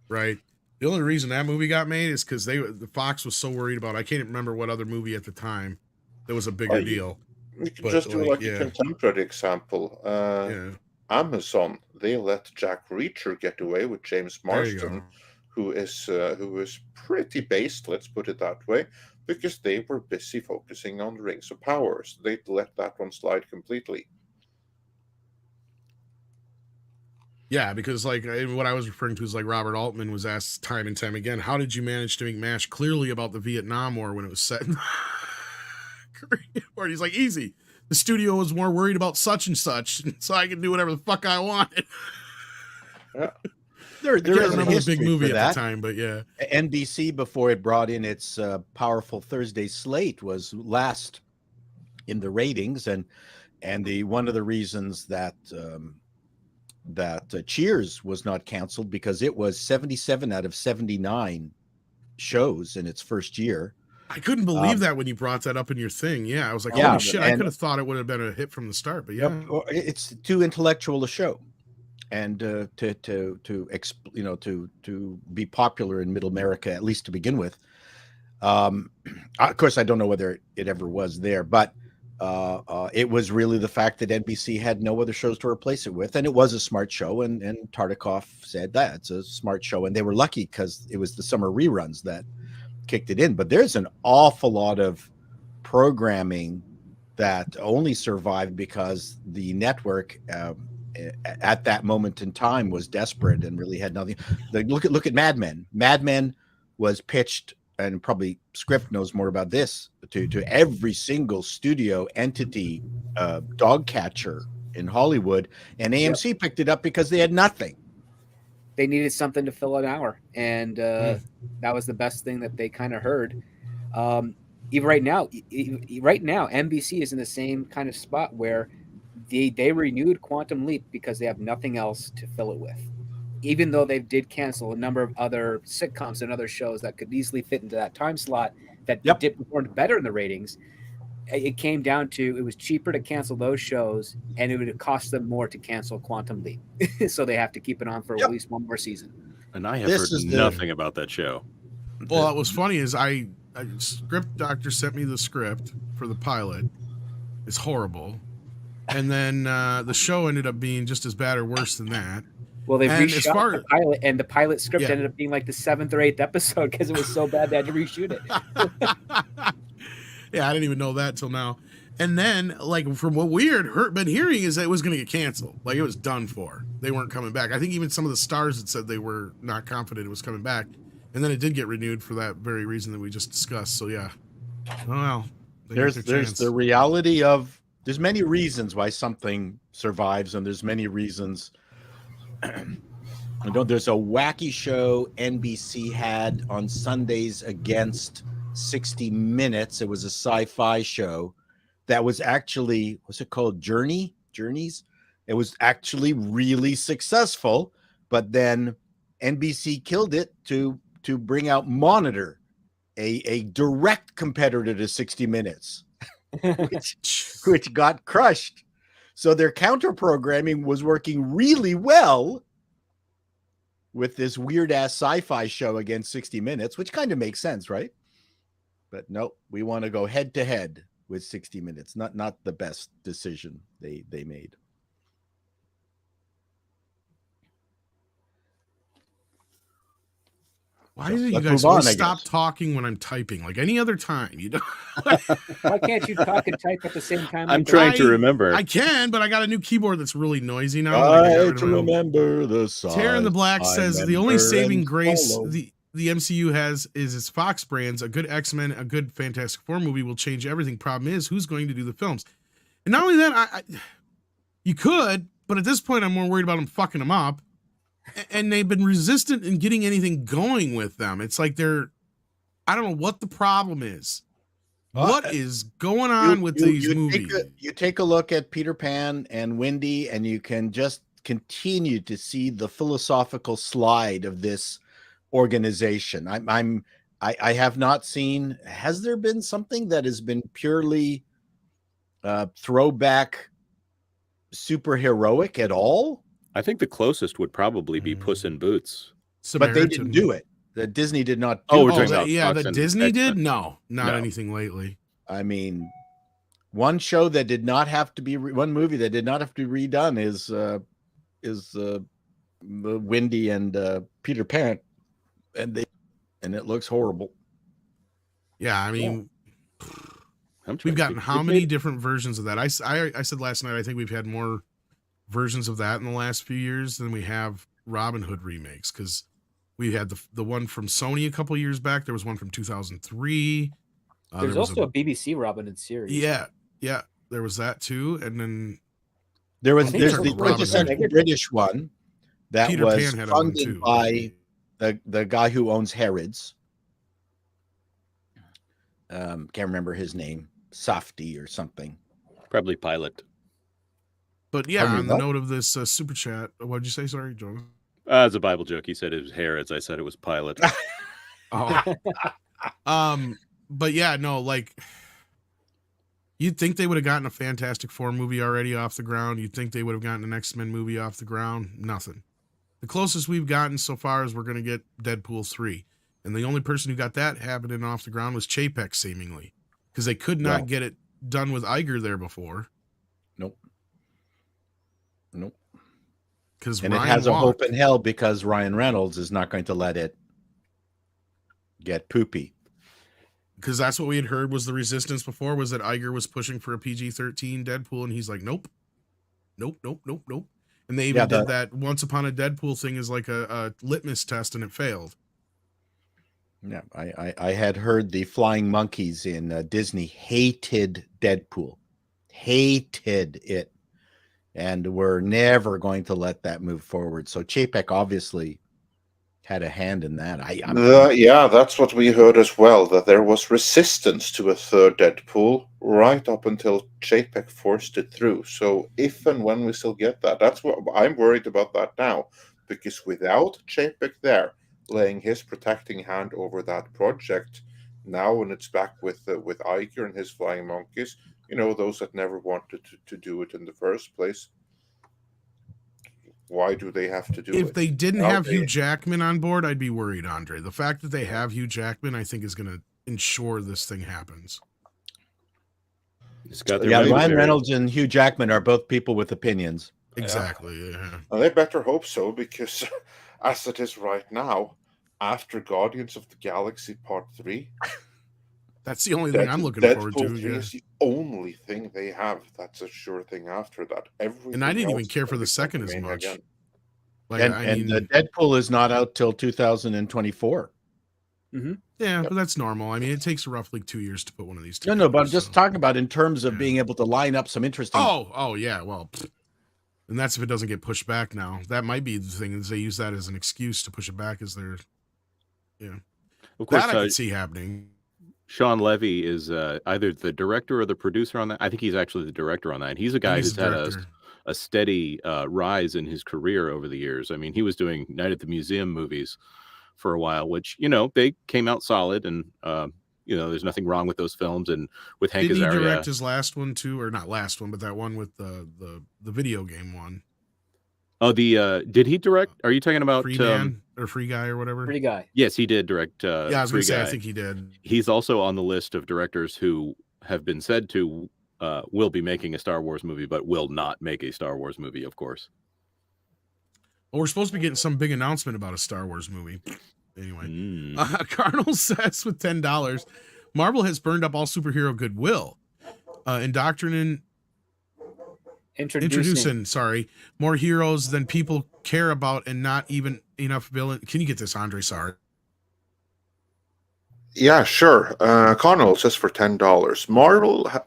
S1: right? The only reason that movie got made is because the Fox was so worried about. I can't remember what other movie at the time. that was a bigger deal.
S2: You can just do like a contemporary example. Amazon, they let Jack Reacher get away with James Marsden, who is pretty based, let's put it that way, because they were busy focusing on Rings of Power. So they let that one slide completely.
S1: Yeah, because like what I was referring to is like Robert Altman was asked time and time again, how did you manage to make MASH clearly about the Vietnam War when it was set in Korea? Or he's like, easy. The studio was more worried about such and such, so I could do whatever the fuck I wanted.
S5: Yeah. There is a history
S1: big movie
S5: for
S1: at the time, but yeah.
S5: NBC, before it brought in its powerful Thursday slate, was last in the ratings, and one of the reasons that Cheers was not canceled, because it was 77 out of 79 shows in its first year.
S1: I couldn't believe that when you brought that up in your thing. Yeah, I was like, holy shit, I could have thought it would have been a hit from the start, but yeah.
S5: It's too intellectual a show. And to be popular in Middle America, at least to begin with. Of course, I don't know whether it ever was there, but it was really the fact that NBC had no other shows to replace it with, and it was a smart show. And Tartikoff said that it's a smart show, and they were lucky because it was the summer reruns that kicked it in. But there's an awful lot of programming that only survived because the network at that moment in time was desperate and really had nothing. Look at Mad Men. Mad Men was pitched, and probably Script knows more about this, to every single studio entity, dog catcher in Hollywood, and AMC picked it up because they had nothing.
S4: They needed something to fill an hour, and that was the best thing that they kind of heard. Even right now, NBC is in the same kind of spot where they renewed Quantum Leap because they have nothing else to fill it with. Even though they did cancel a number of other sitcoms and other shows that could easily fit into that time slot that did perform better in the ratings, it came down to it was cheaper to cancel those shows, and it would cost them more to cancel Quantum Leap. So they have to keep it on for at least one more season.
S6: And I have heard nothing about that show.
S1: Well, what was funny is Script Doctor sent me the script for the pilot. It's horrible. And then the show ended up being just as bad or worse than that.
S4: Well, they reshot the pilot, and the pilot script ended up being like the 7th or 8th episode because it was so bad they had to reshoot it.
S1: Yeah, I didn't even know that till now. And then, like, from what we had been hearing is that it was going to get canceled. Like, it was done for. They weren't coming back. I think even some of the stars had said they were not confident it was coming back. And then it did get renewed for that very reason that we just discussed. So, yeah. Oh, well.
S5: There's the reality of... There's many reasons why something survives, and there's many reasons. There's a wacky show NBC had on Sundays against 60 Minutes. It was a sci-fi show that was actually, what's it called? Journeys. It was actually really successful, but then NBC killed it to bring out Monitor, a direct competitor to 60 Minutes. which got crushed. So their counter programming was working really well with this weird ass sci-fi show against 60 Minutes, which kind of makes sense, right? But no, we want to go head to head with 60 Minutes. Not the best decision they made.
S1: Why do you guys always stop talking when I'm typing? Like any other time, you don't.
S4: Why can't you talk and type at the same time?
S6: I'm trying to remember.
S1: I can, but I got a new keyboard that's really noisy now.
S5: I remember the song.
S1: Tara in the Black says the only saving grace the MCU has is its Fox brands. A good X-Men, a good Fantastic Four movie will change everything. Problem is, who's going to do the films? And not only that, you could, but at this point, I'm more worried about them fucking them up. And they've been resistant in getting anything going with them. It's like I don't know what the problem is. What is going on with these movies?
S5: You take a look at Peter Pan and Wendy, and you can just continue to see the philosophical slide of this organization. I have not seen. Has there been something that has been purely throwback superheroic at all?
S6: I think the closest would probably be Puss in Boots.
S5: But they didn't do it. The Disney did not.
S1: We're talking about Disney did? No, not anything lately.
S5: I mean, One show that did not have to be one movie that did not have to be redone is Wendy and Peter Pan, and it looks horrible.
S1: Yeah, I mean, we've gotten how many different versions of that? I said last night I think we've had more versions of that in the last few years than we have Robin Hood remakes, because we had the one from Sony a couple years back. There was one from 2003.
S7: There's also a BBC Robin Hood series.
S1: Yeah, there was that too, and then
S5: there's the quintessential British one that
S1: Peter
S5: was
S1: Pan had
S5: funded by the guy who owns Harrods. Can't remember his name, Softy or something.
S6: Probably Pilot.
S1: But yeah, on the note of this super chat, what did you say? Sorry, John.
S6: It's a Bible joke. He said it was Harrods. I said it was Pilot.
S1: But yeah, no, like, you'd think they would have gotten a Fantastic Four movie already off the ground. You'd think they would have gotten an X-Men movie off the ground. Nothing. The closest we've gotten so far is we're going to get Deadpool 3. And the only person who got that happening off the ground was Chapek, seemingly, because they could not get it done with Iger there before.
S5: Nope.
S1: And
S5: it has a hope in hell because Ryan Reynolds is not going to let it get poopy.
S1: Because that's what we had heard was the resistance before, was that Iger was pushing for a PG-13 Deadpool, and he's like, nope. And they even did that Once Upon a Deadpool thing as like a litmus test, and it failed.
S5: Yeah, I had heard the Flying Monkeys in Disney hated Deadpool. Hated it. And we're never going to let that move forward. So Chapek obviously had a hand in that.
S2: Yeah, that's what we heard as well, that there was resistance to a third Deadpool right up until Chapek forced it through. So if and when we still get that, that's what I'm worried about that now. Because without Chapek there, laying his protecting hand over that project, now when it's back with Iger and his Flying Monkeys, those that never wanted to do it in the first place, why do they have to do it?
S1: If they didn't have Hugh Jackman on board, I'd be worried, Andre. The fact that they have Hugh Jackman, I think, is going to ensure this thing happens.
S5: Ryan Reynolds and Hugh Jackman are both people with opinions.
S1: Exactly. Yeah.
S2: Well, they better hope so, because as it is right now, after Guardians of the Galaxy Part 3,
S1: that's the only thing I'm looking forward to.
S2: Deadpool 3 is the only thing they have that's a sure thing after that.
S1: And I didn't even care for the second as much.
S5: Like, and Deadpool is not out till 2024.
S7: Mm-hmm.
S1: Yeah, but that's normal. I mean, it takes roughly 2 years to put one of these together.
S5: No, but I'm just talking about in terms of being able to line up some interesting.
S1: Oh, yeah. Well, and that's if it doesn't get pushed back now. That might be the thing, is they use that as an excuse to push it back as their,
S6: Of course,
S1: that I could see happening.
S6: Sean Levy is either the director or the producer on that. I think he's actually the director on that. He's a guy who's had a steady rise in his career over the years. I mean, he was doing Night at the Museum movies for a while, which, they came out solid, and there's nothing wrong with those films. And with Hank Azaria,
S1: did he direct his last one too, or not last one, but that one with the video game one?
S6: Oh, did he direct? Are you talking about
S1: Free Man or Free Guy or whatever?
S7: Free Guy.
S6: Yes, he did direct.
S1: I was going to say, I think he did.
S6: He's also on the list of directors who have been said to will be making a Star Wars movie, but will not make a Star Wars movie, of course.
S1: Well, we're supposed to be getting some big announcement about a Star Wars movie. Anyway, Carnal says with $10, Marvel has burned up all superhero goodwill. Introducing more heroes than people care about, and not even enough villain. Can you get this, Andre? Sorry.
S2: Yeah, sure. Connell says for $10,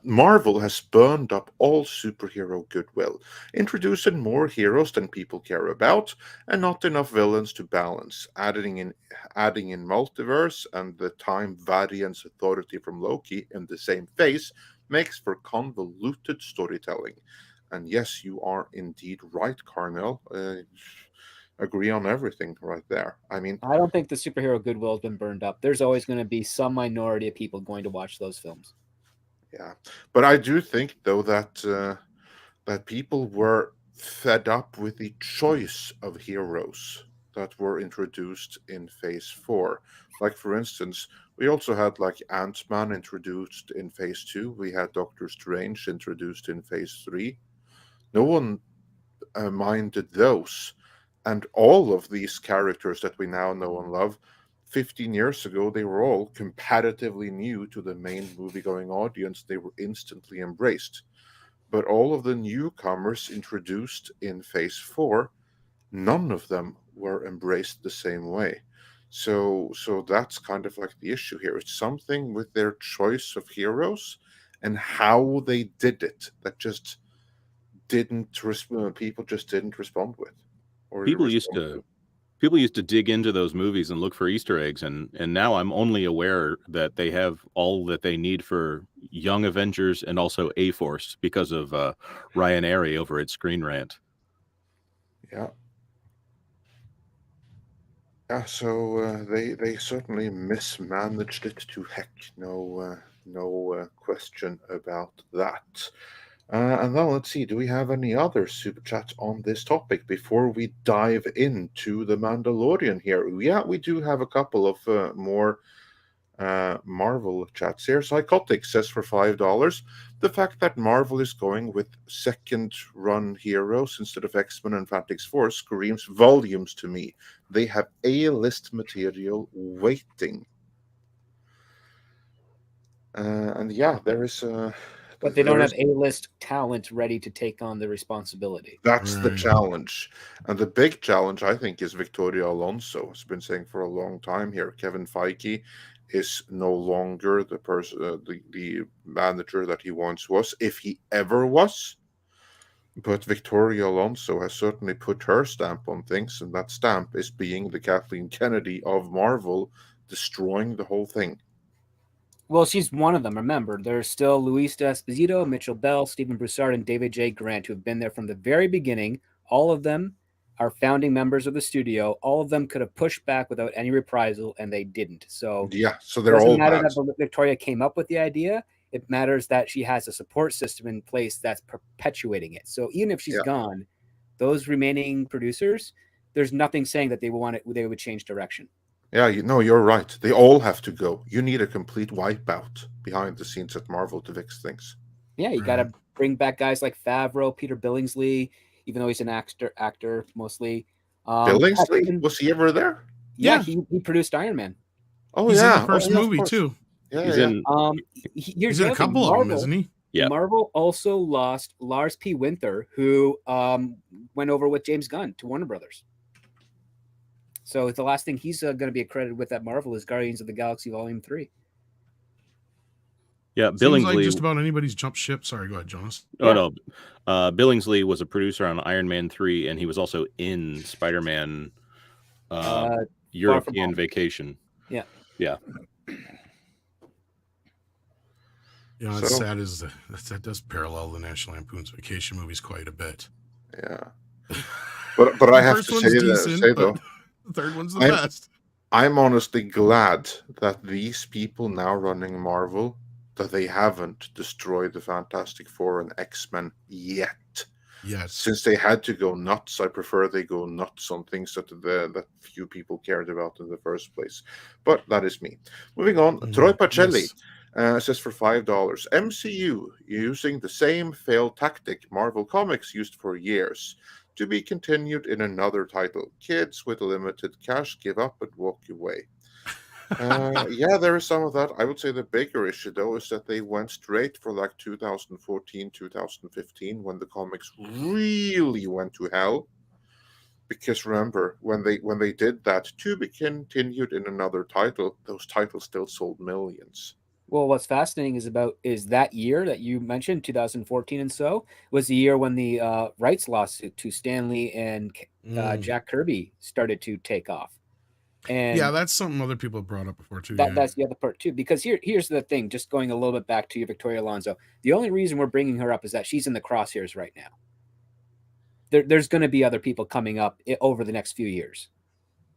S2: Marvel has burned up all superhero goodwill, introducing more heroes than people care about, and not enough villains to balance. Adding in multiverse and the time variance authority from Loki in the same phase makes for convoluted storytelling. And yes, you are indeed right, Carnell. Agree on everything right there. I mean,
S7: I don't think the superhero goodwill has been burned up. There's always going to be some minority of people going to watch those films.
S2: Yeah, but I do think, though, that people were fed up with the choice of heroes that were introduced in Phase 4. Like, for instance, we also had like Ant-Man introduced in Phase 2. We had Doctor Strange introduced in Phase 3. No one minded those. And all of these characters that we now know and love, 15 years ago, they were all comparatively new to the main movie-going audience. They were instantly embraced. But all of the newcomers introduced in Phase 4, none of them were embraced the same way. So that's kind of like the issue here. It's something with their choice of heroes and how they did it that just people just didn't respond with. Or
S6: people used to dig into those movies and look for Easter eggs, and now I'm only aware that they have all that they need for Young Avengers and also A-Force because of Ryan Airy over at Screen Rant.
S2: Yeah. Yeah, so they certainly mismanaged it to heck. No question about that. And then let's see, do we have any other super chats on this topic before we dive into the Mandalorian here? Yeah, we do have a couple of more Marvel chats here. Psychotic says for $5, the fact that Marvel is going with second-run heroes instead of X-Men and Fantastic Four screams volumes to me. They have A-list material waiting. And yeah, there is
S7: but they don't have A-list talent ready to take on the responsibility.
S2: That's the challenge. And the big challenge, I think, is Victoria Alonso. Has been saying for a long time here. Kevin Feige is no longer the person, the manager that he once was, if he ever was. But Victoria Alonso has certainly put her stamp on things, and that stamp is being the Kathleen Kennedy of Marvel, destroying the whole thing.
S7: Well, she's one of them. Remember, there's still Luis Esposito, Mitchell Bell, Stephen Broussard, and David J. Grant, who have been there from the very beginning. All of them are founding members of the studio. All of them could have pushed back without any reprisal, and they didn't. So
S2: yeah, so they're all bad.
S7: It doesn't matter that Victoria came up with the idea. It matters that she has a support system in place that's perpetuating it. So even if she's gone, those remaining producers, there's nothing saying that they would change direction.
S2: Yeah, you're right. They all have to go. You need a complete wipeout behind the scenes at Marvel to fix things.
S7: Yeah, you got to bring back guys like Favreau, Peter Billingsley, even though he's an actor mostly.
S2: Billingsley? Was he ever there?
S7: Yeah, he produced Iron Man.
S2: Oh,
S1: he's
S2: in
S1: the first movie too.
S2: He's in
S1: a couple of them, isn't he?
S6: Yeah.
S7: Marvel also lost Lars P. Winther, who went over with James Gunn to Warner Brothers. So the last thing he's going to be accredited with at Marvel is Guardians of the Galaxy Volume 3.
S6: Yeah,
S1: Seems
S6: Billingsley.
S1: like just about anybody's jumped ship. Sorry, go ahead, Jonas.
S6: Oh, no. Billingsley was a producer on Iron Man 3, and he was also in Spider-Man European Vacation.
S7: Yeah.
S6: Yeah.
S1: You know, it's sad is that does parallel the National Lampoon's Vacation movies quite a bit.
S2: Yeah. But I have to say though,
S1: the third one's the best.
S2: I'm honestly glad that these people now running Marvel, that they haven't destroyed the Fantastic Four and X-Men yet.
S1: Yes.
S2: Since they had to go nuts, I prefer they go nuts on things that few people cared about in the first place. But that is me. Moving on, Troy Pacelli says for $5, MCU using the same failed tactic Marvel Comics used for years. To be continued in another title. Kids with limited cash give up and walk away. Yeah, there is some of that. I would say the bigger issue, though, is that they went straight for like 2014, 2015, when the comics really went to hell. Because remember, when they did that, to be continued in another title, those titles still sold millions.
S7: Well, what's fascinating is that year that you mentioned, 2014 and so, was the year when the rights lawsuit to Stan Lee and Jack Kirby started to take off. And
S1: yeah, that's something other people have brought up before too.
S7: That's the other part too, because here's the thing, just going a little bit back to your Victoria Alonso. The only reason we're bringing her up is that she's in the crosshairs right now. There's going to be other people coming up over the next few years.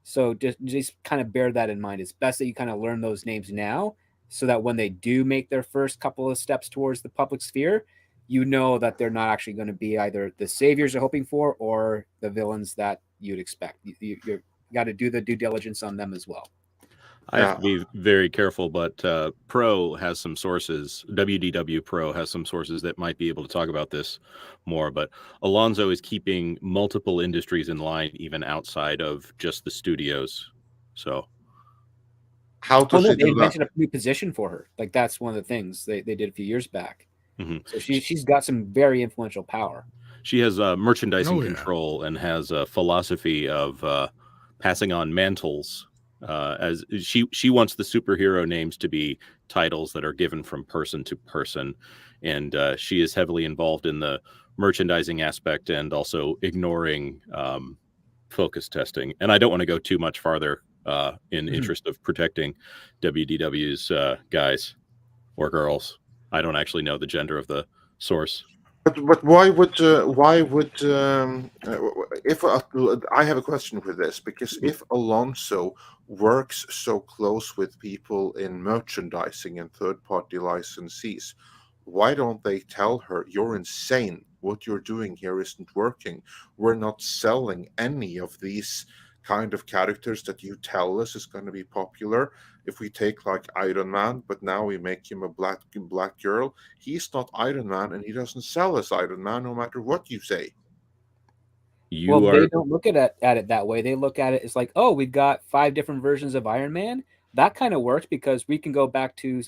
S7: So just kind of bear that in mind. It's best that you kind of learn those names now, so that when they do make their first couple of steps towards the public sphere, you know that they're not actually going to be either the saviors you're hoping for or the villains that you'd expect. You're got to do the due diligence on them as well.
S6: I have to be very careful, but Pro has some sources. WDW Pro has some sources that might be able to talk about this more. But Alonso is keeping multiple industries in line, even outside of just the studios. So,
S2: how does she
S7: they
S2: do that?
S7: invented a new position for her. Like that's one of the things they did a few years back. So she's got some very influential power.
S6: She has merchandising control and has a philosophy of passing on mantles. As she wants the superhero names to be titles that are given from person to person, and she is heavily involved in the merchandising aspect and also ignoring focus testing. And I don't want to go too much farther in interest of protecting WDW's guys or girls. I don't actually know the gender of the source.
S2: But why would if I have a question for this, because if Alonso works so close with people in merchandising and third-party licensees, why don't they tell her, you're insane, what you're doing here isn't working, we're not selling any of these kind of characters that you tell us is going to be popular. If we take like Iron Man, but now we make him a black girl, he's not Iron Man and he doesn't sell as Iron Man no matter what you say.
S7: They don't look at it that way. They look at it as like, oh, we've got 5 different versions of Iron Man. That kind of works because we can go back to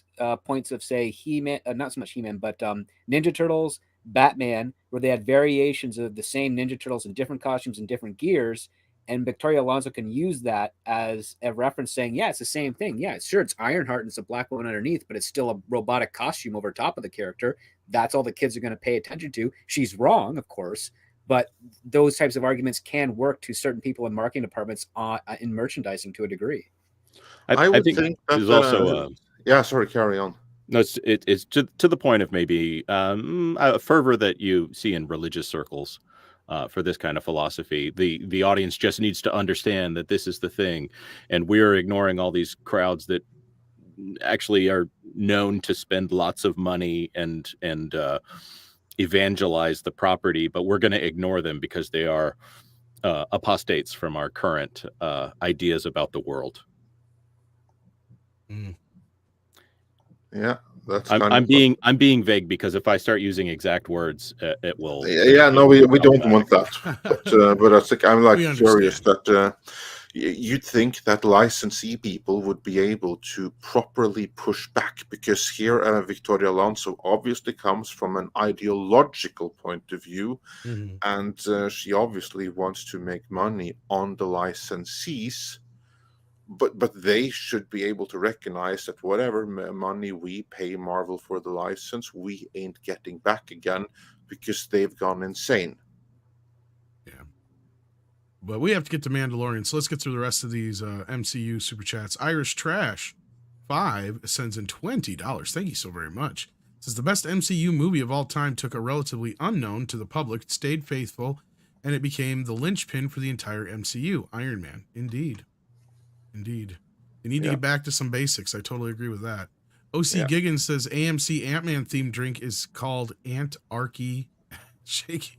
S7: points of, say, He-Man, not so much He-Man, but Ninja Turtles, Batman, where they had variations of the same Ninja Turtles in different costumes and different gears. And Victoria Alonso can use that as a reference saying, yeah, it's the same thing. Yeah, sure, it's Ironheart and it's a black woman underneath, but it's still a robotic costume over top of the character. That's all the kids are going to pay attention to. She's wrong, of course, but those types of arguments can work to certain people in marketing departments in merchandising to a degree.
S2: I would think that
S6: there's also
S2: yeah, sorry, carry on.
S6: No, it's to the point of maybe a fervor that you see in religious circles for this kind of philosophy. The audience just needs to understand that this is the thing, and we're ignoring all these crowds that actually are known to spend lots of money and evangelize the property, but we're going to ignore them because they are apostates from our current ideas about the world.
S2: Yeah, that's.
S6: I'm being vague because if I start using exact words, it will.
S2: Yeah, no, we don't want that. But I think I'm like curious that you'd think that licensee people would be able to properly push back, because here Victoria Alonso obviously comes from an ideological point of view, and she obviously wants to make money on the licensees. But they should be able to recognize that whatever money we pay Marvel for the license, we ain't getting back again because they've gone insane.
S1: Yeah. But we have to get to Mandalorian, so let's get through the rest of these MCU super chats. Irish Trash 5 sends in $20. Thank you so very much. It says the best MCU movie of all time took a relatively unknown to the public, stayed faithful, and it became the linchpin for the entire MCU. Iron Man, indeed. Indeed. You need to get back to some basics. I totally agree with that. OC Giggins says AMC Ant-Man themed drink is called Ant-Archy Shaky.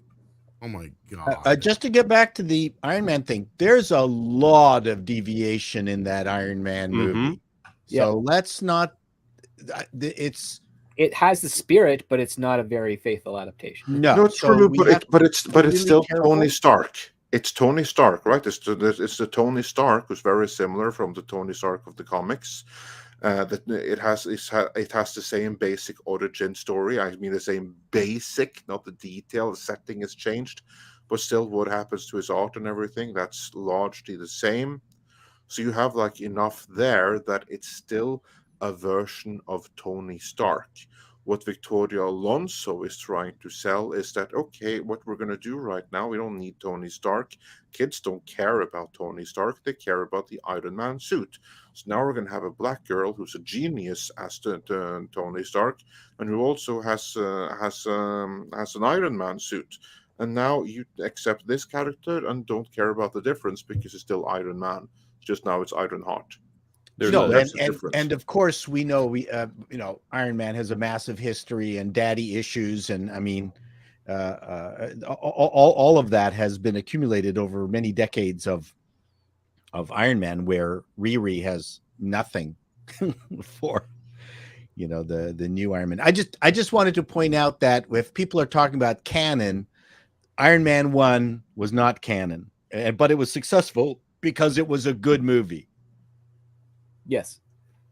S1: Oh my God.
S5: Just to get back to the Iron Man thing, there's a lot of deviation in that Iron Man movie. So let's not,
S7: it has the spirit, but it's not a very faithful adaptation.
S2: No, it's true, but it's still Tony Stark. It's Tony Stark, right? It's the Tony Stark who's very similar from the Tony Stark of the comics. That it has the same basic origin story. I mean, the same basic, not the detail. The setting has changed, but still, what happens to his art and everything, that's largely the same. So you have like enough there that it's still a version of Tony Stark. What Victoria Alonso is trying to sell is that, okay, what we're going to do right now, we don't need Tony Stark. Kids don't care about Tony Stark. They care about the Iron Man suit. So now we're going to have a black girl who's a genius as Tony Stark, and who also has an Iron Man suit. And now you accept this character and don't care about the difference because it's still Iron Man. Just now it's Ironheart.
S5: And of course we know Iron Man has a massive history and daddy issues, and I mean all of that has been accumulated over many decades of Iron Man, where Riri has nothing for, you know, the new Iron Man. I just wanted to point out that if people are talking about canon, Iron Man 1 was not canon, but it was successful because it was a good movie.
S7: Yes.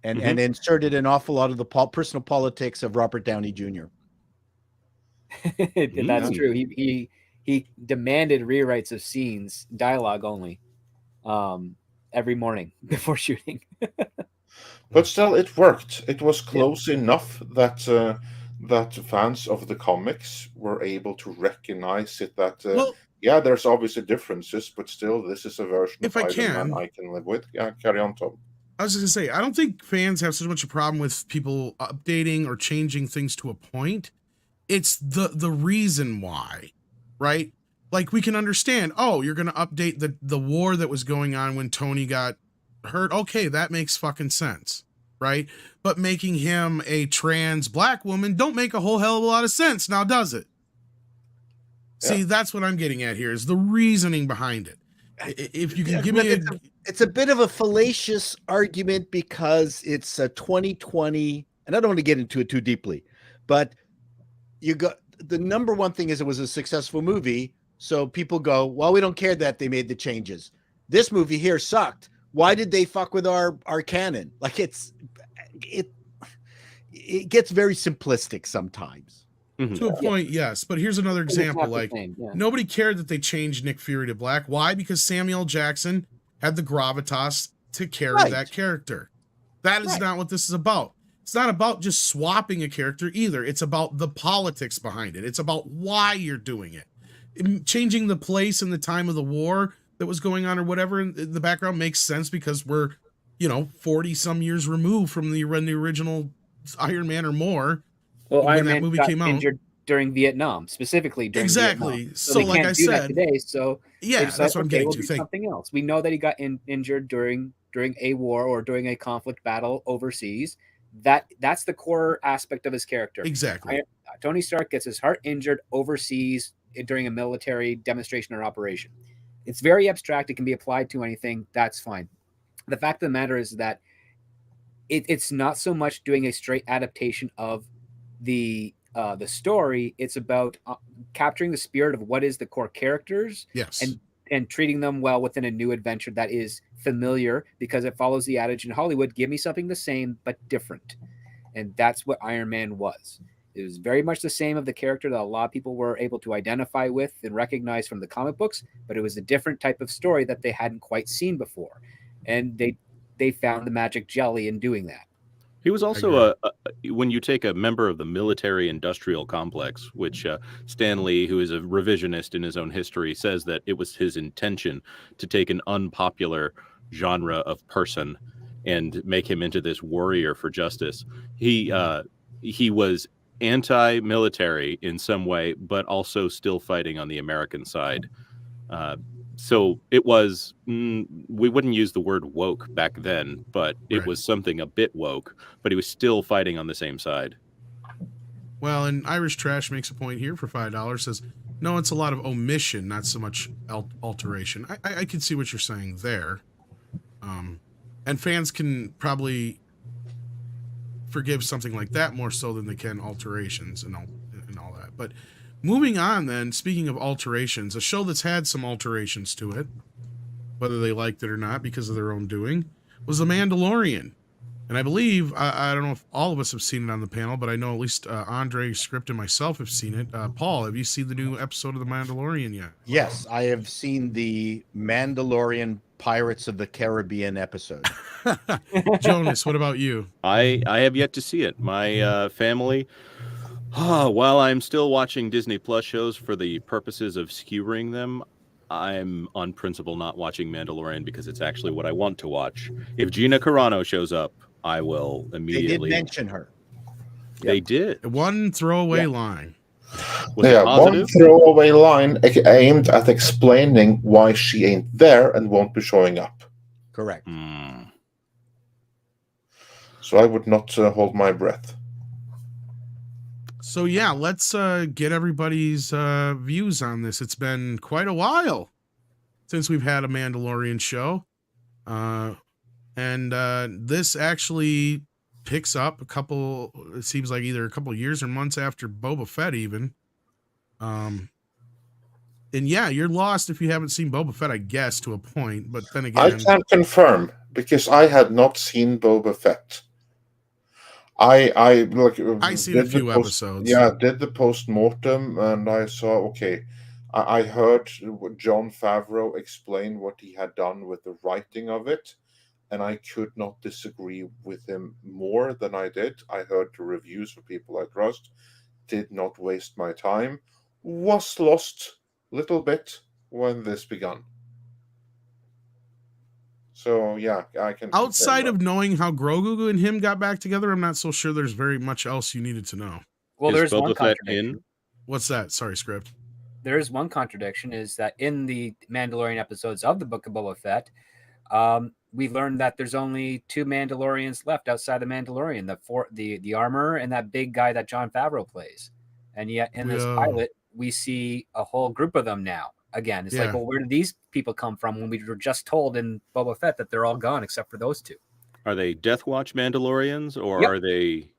S5: And inserted an awful lot of the personal politics of Robert Downey Jr.
S7: That's true. He demanded rewrites of scenes, dialogue only, every morning before shooting.
S2: But still, it worked. It was close enough that that fans of the comics were able to recognize it. That yeah, there's obviously differences, but still, this is a version of Iron Man I can live with. Yeah, carry on, Tom.
S1: I was going to say, I don't think fans have so much a problem with people updating or changing things to a point. It's the reason why, right? Like, we can understand, oh, you're going to update the war that was going on when Tony got hurt. Okay, that makes fucking sense, right? But making him a trans black woman don't make a whole hell of a lot of sense now, does it? Yeah. See, that's what I'm getting at here, is the reasoning behind it. If you can give me
S5: it's a bit of a fallacious argument because it's a 2020, and I don't want to get into it too deeply, but you got the number one thing is it was a successful movie. So people go, well, we don't care that they made the changes. This movie here sucked. Why did they fuck with our canon? Like it gets very simplistic sometimes.
S1: To a point, yes. But here's another example. Like, nobody cared that they changed Nick Fury to black. Why? Because Samuel Jackson had the gravitas to carry that character. That is not what this is about. It's not about just swapping a character either. It's about the politics behind it. It's about why you're doing it. Changing the place and the time of the war that was going on or whatever in the background makes sense because we're, 40 some years removed from the original Iron Man or more.
S7: Well, Iron Man movie came out injured during Vietnam, specifically during Vietnam.
S1: So like I said,
S7: today. So
S1: yeah, that's what I'm getting to.
S7: Something else. We know that he got injured during a war or during a conflict battle overseas. That's the core aspect of his character.
S1: Exactly.
S7: Tony Stark gets his heart injured overseas during a military demonstration or operation. It's very abstract. It can be applied to anything. That's fine. The fact of the matter is that it's not so much doing a straight adaptation of the story. It's about capturing the spirit of what is the core characters, and treating them well within a new adventure that is familiar because it follows the adage in Hollywood: give me something the same but different. And that's what Iron Man was. It was very much the same of the character that a lot of people were able to identify with and recognize from the comic books, but it was a different type of story that they hadn't quite seen before, and they found the magic jelly in doing that.
S6: He was also when you take a member of the military industrial complex, which Stan Lee, who is a revisionist in his own history, says that it was his intention to take an unpopular genre of person and make him into this warrior for justice. He was anti-military in some way, but also still fighting on the American side. So it was, we wouldn't use the word woke back then, but it was something a bit woke, but he was still fighting on the same side.
S1: Well, and Irish Trash makes a point here for $5, says, no, it's a lot of omission, not so much alteration. I can see what you're saying there. And fans can probably forgive something like that more so than they can alterations and all that. But moving on then, speaking of alterations, a show that's had some alterations to it, whether they liked it or not because of their own doing, was The Mandalorian. And I believe, I don't know if all of us have seen it on the panel, but I know at least Andre, Script, and myself have seen it. Paul, have you seen the new episode of The Mandalorian yet?
S5: Yes, I have seen the Mandalorian Pirates of the Caribbean episode.
S1: Jonas, what about you?
S6: I have yet to see it. My family... while I'm still watching Disney Plus shows for the purposes of skewering them, I'm on principle not watching Mandalorian because it's actually what I want to watch. If Gina Carano shows up, I will immediately.
S5: They did mention her.
S6: They did.
S1: One throwaway line.
S2: One throwaway line aimed at explaining why she ain't there and won't be showing up.
S5: Correct.
S2: So I would not hold my breath.
S1: So yeah, let's get everybody's views on this. It's been quite a while since we've had a Mandalorian show. And this actually picks up it seems like either a couple years or months after Boba Fett even. And yeah, you're lost if you haven't seen Boba Fett, I guess, to a point. But then again,
S2: I can't confirm because I had not seen Boba Fett. I
S1: seen a few episodes.
S2: Yeah, did the post-mortem, and I saw, okay, I heard Jon Favreau explain what he had done with the writing of it, and I could not disagree with him more than I did. I heard the reviews from people I trust, did not waste my time, was lost a little bit when this began. So yeah, I can.
S1: Outside of knowing how Grogu and him got back together, I'm not so sure there's very much else you needed to know.
S4: Well, there's one
S6: Boba Fett
S4: contradiction.
S1: What's that? Sorry, script.
S4: There is one contradiction, is that in the Mandalorian episodes of the Book of Boba Fett, we learned that there's only 2 Mandalorians left outside the Mandalorian, the armor and that big guy that Jon Favreau plays. And yet in this pilot, we see a whole group of them now. Again, it's like, well, where did these people come from when we were just told in Boba Fett that they're all gone except for those 2?
S6: Are they Death Watch Mandalorians, or are they?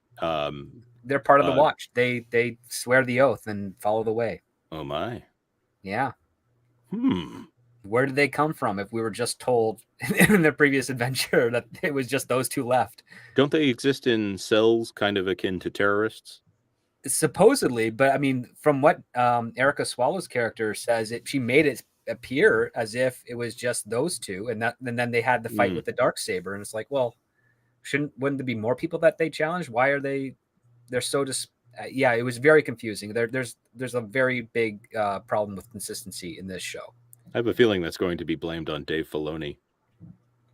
S4: They're part of the Watch. They swear the oath and follow the way.
S6: Oh my!
S4: Yeah. Where did they come from? If we were just told in the previous adventure that it was just those 2 left,
S6: don't they exist in cells, kind of akin to terrorists?
S4: Supposedly, but I mean, from what Erica Swallow's character says, she made it appear as if it was just those 2, and then they had the fight with the Darksaber, and it's like, well, wouldn't there be more people that they challenged? Why are they're so yeah, it was very confusing. There's a very big problem with consistency in this show.
S6: I have a feeling that's going to be blamed on Dave Filoni.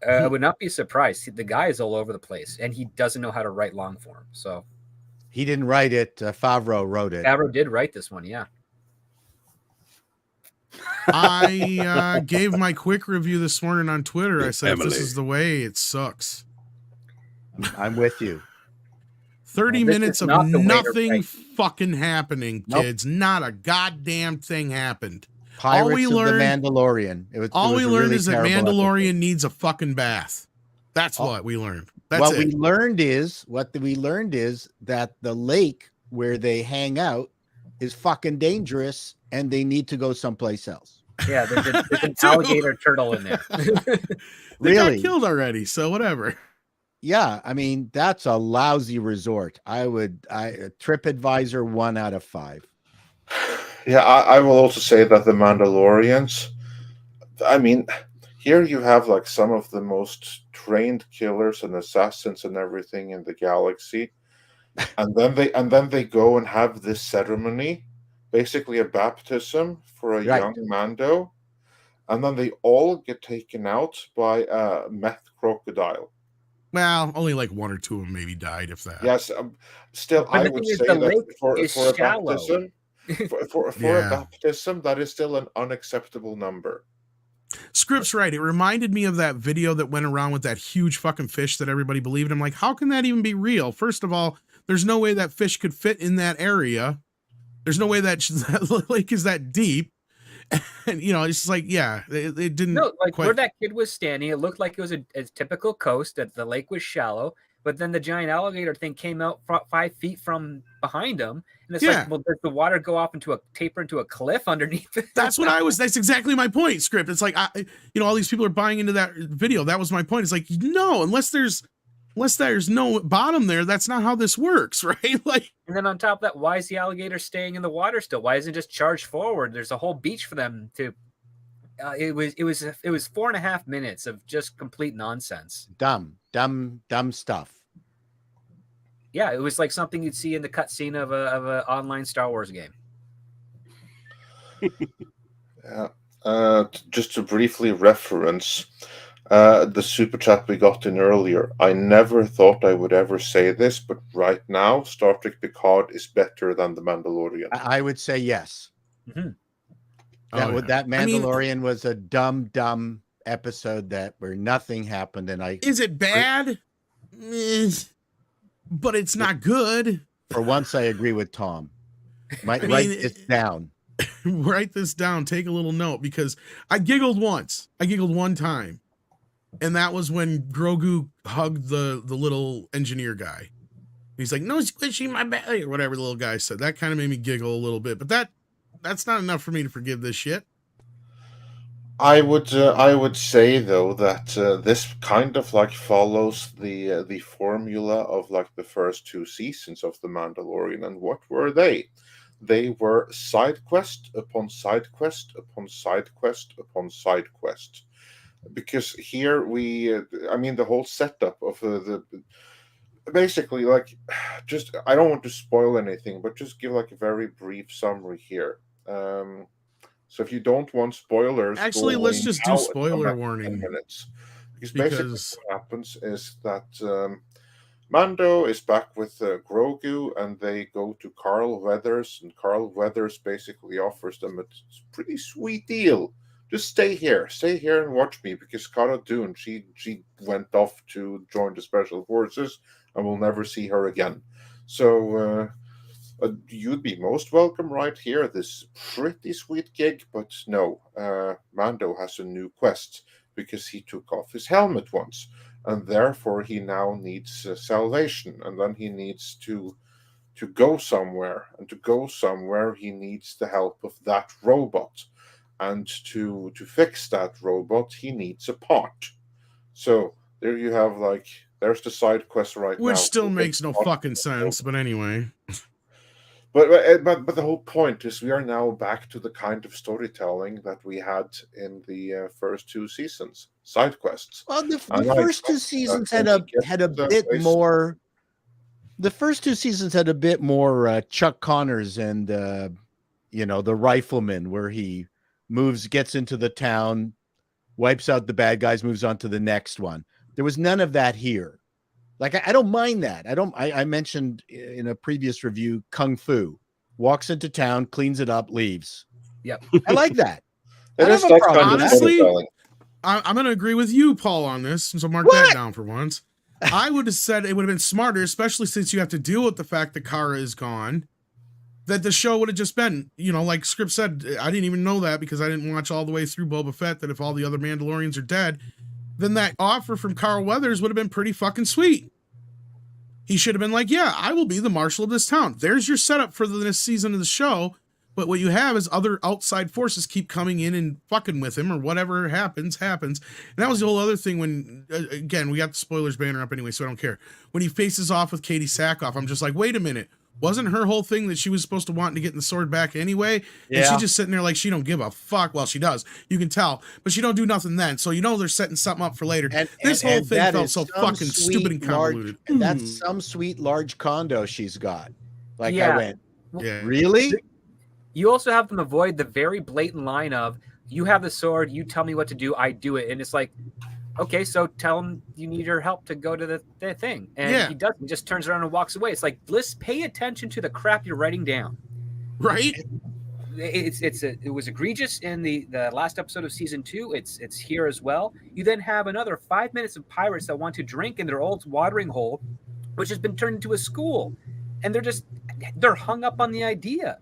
S4: I would not be surprised. The guy is all over the place, and he doesn't know how to write long form, so.
S5: He didn't write it. Favreau wrote it.
S4: Favreau did write this one, yeah.
S1: I gave my quick review this morning on Twitter. I said, if this is the way, it sucks.
S5: I'm with you.
S1: 30 minutes of nothing fucking happening, kids. Not a goddamn thing happened.
S5: Pirates of the Mandalorian.
S1: All we learned is that Mandalorian needs a fucking bath. That's what we learned.
S5: What we learned is that the lake where they hang out is fucking dangerous, and they need to go someplace else.
S4: Yeah, there's an alligator turtle in there.
S1: They got killed already, so whatever.
S5: Yeah, I mean, that's a lousy resort. TripAdvisor 1 out of 5.
S2: Yeah, I will also say that the Mandalorians, I mean, here you have like some of the most trained killers and assassins and everything in the galaxy, and then they go and have this ceremony, basically a baptism for a young Mando, and then they all get taken out by a meth crocodile.
S1: Well, only like 1 or 2 of them maybe died, if that.
S2: Yes, still, I would say that for a baptism, for a baptism, that is still an unacceptable number.
S1: Script's right. It reminded me of that video that went around with that huge fucking fish that everybody believed. I'm like, how can that even be real? First of all, there's no way that fish could fit in that area. There's no way that lake is that deep. And, it's just like, yeah, it didn't.
S4: No, like where that kid was standing, it looked like it was a typical coast, that the lake was shallow, but then the giant alligator thing came out 5 feet from behind him. And it's like, well, does the water go off taper into a cliff underneath it?
S1: That's exactly my point, Script. It's like, all these people are buying into that video. That was my point. It's like, no, unless there's no bottom there, that's not how this works, right? Like,
S4: and then on top of that, why is the alligator staying in the water still? Why isn't it just charged forward? There's a whole beach for them to. It was 4.5 minutes of just complete nonsense.
S5: Dumb stuff.
S4: Yeah, it was like something you'd see in the cutscene of a online Star Wars game.
S2: Yeah. Just to briefly reference the super chat we got in earlier. I never thought I would ever say this, but right now, Star Trek Picard is better than The Mandalorian.
S5: I would say yes.
S4: Mm-hmm.
S5: That Mandalorian was a dumb episode where nothing happened, and
S1: is it bad? But it's not good.
S5: For once, I agree with Tom. Write this down.
S1: Write this down. Take a little note, because I giggled once. I giggled one time. And that was when Grogu hugged the little engineer guy. He's like, no squishing my belly, or whatever the little guy said. That kind of made me giggle a little bit, but that's not enough for me to forgive this shit.
S2: I would say though that this kind of like follows the formula of like the first 2 seasons of The Mandalorian. And what were they? They were side quest upon side quest upon side quest upon side quest. Because here the whole setup of basically, like, just, I don't want to spoil anything, but just give like a very brief summary here. So if you don't want spoilers,
S1: actually, let's just do spoiler warning.
S2: Because basically what happens is that Mando is back with Grogu, and they go to Carl Weathers, and Carl Weathers basically offers them a pretty sweet deal. Just stay here and watch me, because Cara Dune, she went off to join the Special Forces, and we'll never see her again. So you'd be most welcome right here, this pretty sweet gig. But no, Mando has a new quest, because he took off his helmet once, and therefore he now needs salvation, and then he needs to go somewhere, and to go somewhere he needs the help of that robot. And to fix that robot, he needs a part. So there you have, like, there's the side quest right now.
S1: Which still makes no fucking sense, but anyway.
S2: But the whole point is we are now back to the kind of storytelling that we had in the first 2 seasons, side quests.
S5: Well, the first 2 seasons had a bit more. The first 2 seasons had a bit more Chuck Connors and the Rifleman, where he gets into the town, wipes out the bad guys, moves on to the next one. There was none of that here. Like, I don't mind that. I mentioned in a previous review, Kung Fu walks into town, cleans it up, leaves.
S7: Yep.
S5: I like that.
S1: Honestly, I'm going to agree with you, Paul, on this. So mark that down for once. I would have said it would have been smarter, especially since you have to deal with the fact that Cara is gone, that the show would have just been, like Script said, I didn't even know that because I didn't watch all the way through Boba Fett, that if all the other Mandalorians are dead, then that offer from Carl Weathers would have been pretty fucking sweet. He should have been like, yeah, I will be the marshal of this town. There's your setup for this season of the show. But what you have is other outside forces keep coming in and fucking with him, or whatever happens. And that was the whole other thing when, again, we got the spoilers banner up anyway, so I don't care. When he faces off with Katie Sackhoff, I'm just like, wait a minute. Wasn't her whole thing that she was supposed to want to get the sword back anyway? Yeah. And she's just sitting there like she don't give a fuck. Well, she does. You can tell. But she don't do nothing then. So they're setting something up for later. This whole thing felt so fucking stupid and convoluted.
S5: That's some sweet large condo she's got. Like, yeah. I went, yeah. Really?
S7: You also have them avoid the very blatant line of, you have the sword, you tell me what to do, I do it. And it's like, okay, so tell him you need your help to go to the thing. And he doesn't, just turns around and walks away. It's like, Bliss, pay attention to the crap you're writing down.
S1: Right?
S7: It was egregious in the last episode of season 2. It's here as well. You then have another 5 minutes of pirates that want to drink in their old watering hole, which has been turned into a school. And they're hung up on the idea.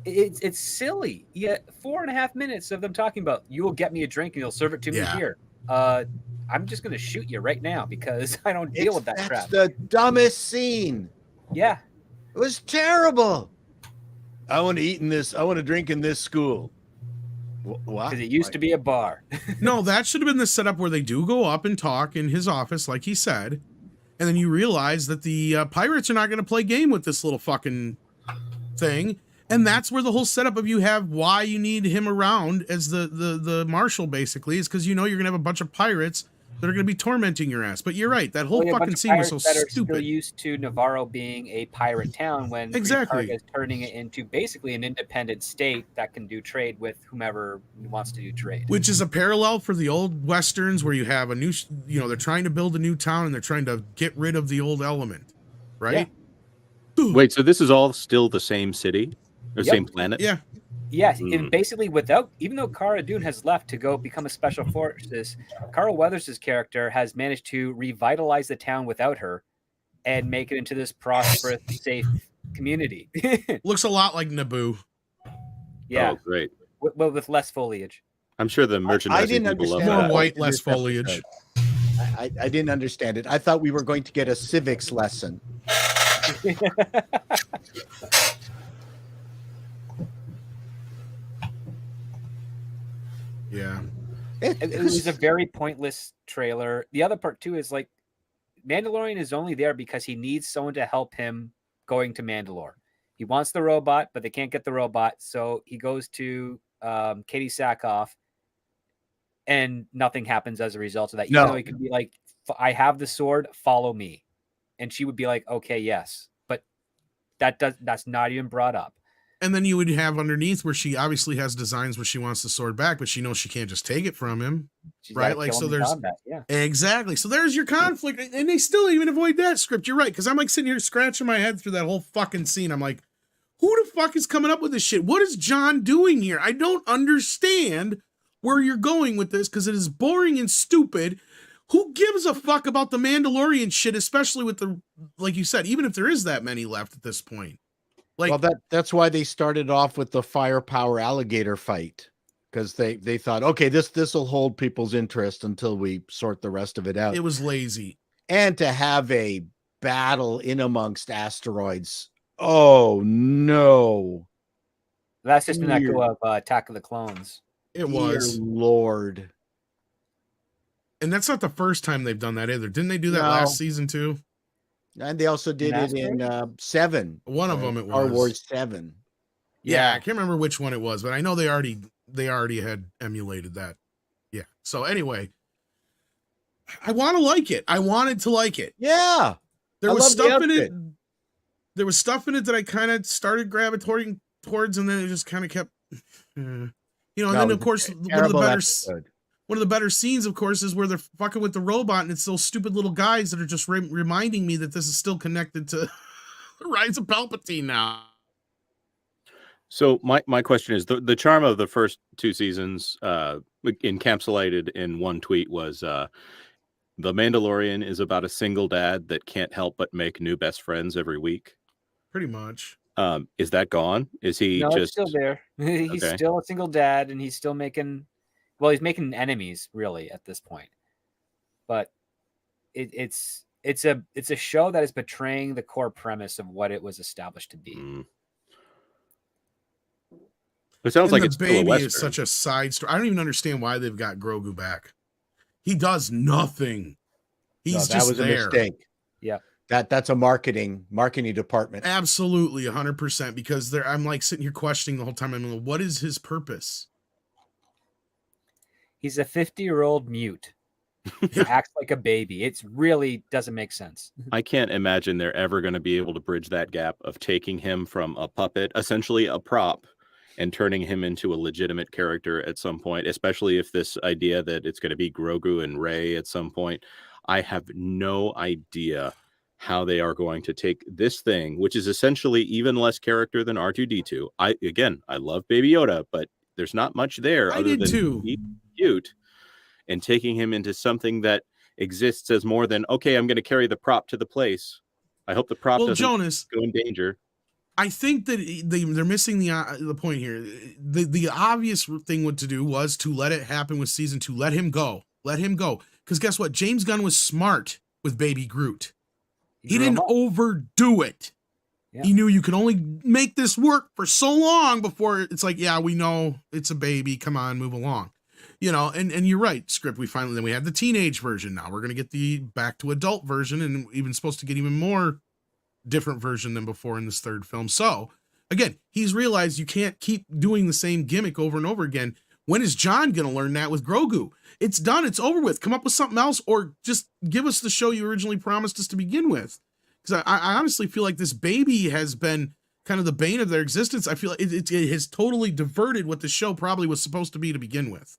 S7: It's silly. Yet 4.5 minutes of them talking about, you will get me a drink and you'll serve it to me here. I'm just going to shoot you right now because I don't deal with that crap.
S5: That's the dumbest scene.
S7: Yeah.
S5: It was terrible. I want to drink in this school. What?
S7: Because it used to be a bar.
S1: No, that should have been the setup where they do go up and talk in his office, like he said. And then you realize that the pirates are not going to play game with this little fucking thing. And that's where the whole setup of you have why you need him around as the marshal, basically, is because you're going to have a bunch of pirates that are going to be tormenting your ass. But you're right. That whole fucking scene was so stupid.
S7: Are still used to Navarro being a pirate town when
S1: exactly
S7: is turning it into basically an independent state that can do trade with whomever wants to do trade.
S1: Which is a parallel for the old Westerns where you have a new, they're trying to build a new town and they're trying to get rid of the old element. Right?
S6: Yeah. Wait, so this is all still the same city? Or same planet?
S1: Yeah.
S7: Yes, and basically even though Cara Dune has left to go become a special forces, Carl Weathers' character has managed to revitalize the town without her and make it into this prosperous, safe community.
S1: Looks a lot like Naboo.
S7: Yeah.
S6: Oh, great.
S7: With less foliage.
S6: I'm sure the merchandising
S5: I didn't
S6: people
S5: understand
S6: love that.
S1: More white, less foliage.
S5: I didn't understand it. I thought we were going to get a civics lesson.
S1: Yeah.
S7: It was a very pointless trailer. The other part too is like Mandalorian is only there because he needs someone to help him going to Mandalore. He wants the robot, but they can't get the robot, so he goes to Katie Sackhoff, and nothing happens as a result of that. Even though he could be like, "I have the sword, follow me," and she would be like, "Okay, yes," but that's not even brought up.
S1: And then you would have underneath where she obviously has designs where she wants the sword back, but she knows she can't just take it from him.
S7: She's
S1: right? Like, so there's
S7: combat. Yeah,
S1: exactly. So there's your conflict. And they still even avoid that script. You're right. Cause I'm like sitting here scratching my head through that whole fucking scene. I'm like, who the fuck is coming up with this shit? What is John doing here? I don't understand where you're going with this because it is boring and stupid. Who gives a fuck about the Mandalorian shit, especially with the, like you said, even if there is that many left at this point. Like,
S5: well, that's why they started off with the firepower alligator fight, because they thought, okay, this will hold people's interest until we sort the rest of it out.
S1: It was lazy.
S5: And to have a battle in amongst asteroids. Oh no.
S7: That's just an echo of Attack of the Clones.
S1: It was.
S5: Dear Lord.
S1: And that's not the first time they've done that either. Didn't they do that last season too?
S5: And they also did it in 7.
S1: One of them it was.
S5: Star Wars 7.
S1: Yeah, I can't remember which one it was, but I know they already had emulated that. Yeah. So anyway, I want to like it. I wanted to like it.
S5: Yeah.
S1: There was stuff in it. There was stuff in it that I kind of started gravitating towards, and then it just kind of kept, and then of course one of the better scenes, of course, is where they're fucking with the robot, and it's those stupid little guys that are just reminding me that this is still connected to the Rise of Palpatine now.
S6: So my question is, the charm of the first 2 seasons, encapsulated in one tweet, was The Mandalorian is about a single dad that can't help but make new best friends every week.
S1: Pretty much.
S6: Is that gone? Is he
S7: it's still there? He's still a single dad, and he's still making... Well, he's making enemies really at this point, but it's a show that is betraying the core premise of what it was established to be.
S6: It sounds like
S1: it's baby is such a side story. I don't even understand why they've got Grogu back. He does nothing. He's just
S5: was
S1: there.
S5: A mistake.
S7: Yeah,
S5: that's a marketing department.
S1: Absolutely, 100%. Because I'm like sitting here questioning the whole time. I'm like, what is his purpose?
S7: He's a 50-year-old mute. He acts like a baby. It really doesn't make sense.
S6: I can't imagine they're ever going to be able to bridge that gap of taking him from a puppet, essentially a prop, and turning him into a legitimate character at some point, especially if this idea that it's going to be Grogu and Rey at some point. I have no idea how they are going to take this thing, which is essentially even less character than R2-D2. I love Baby Yoda, but there's not much there other than he's cute, and taking him into something that exists as more than, okay, I'm going to carry the prop to the place. I hope the prop doesn't go in danger.
S1: I think that they're missing the point here. The obvious thing to do was to let it happen with season 2. Let him go. Because guess what? James Gunn was smart with Baby Groot. He didn't overdo it. Yeah. He knew you could only make this work for so long before it's like, yeah, we know it's a baby. Come on, move along. And you're right, script. We had the teenage version. Now we're going to get the back to adult version, and even supposed to get even more different version than before in this third film. So again, he's realized you can't keep doing the same gimmick over and over again. When is John going to learn that with Grogu? It's done. It's over with. Come up with something else, or just give us the show you originally promised us to begin with. Because I honestly feel like this baby has been kind of the bane of their existence. I feel like it has totally diverted what the show probably was supposed to be to begin with.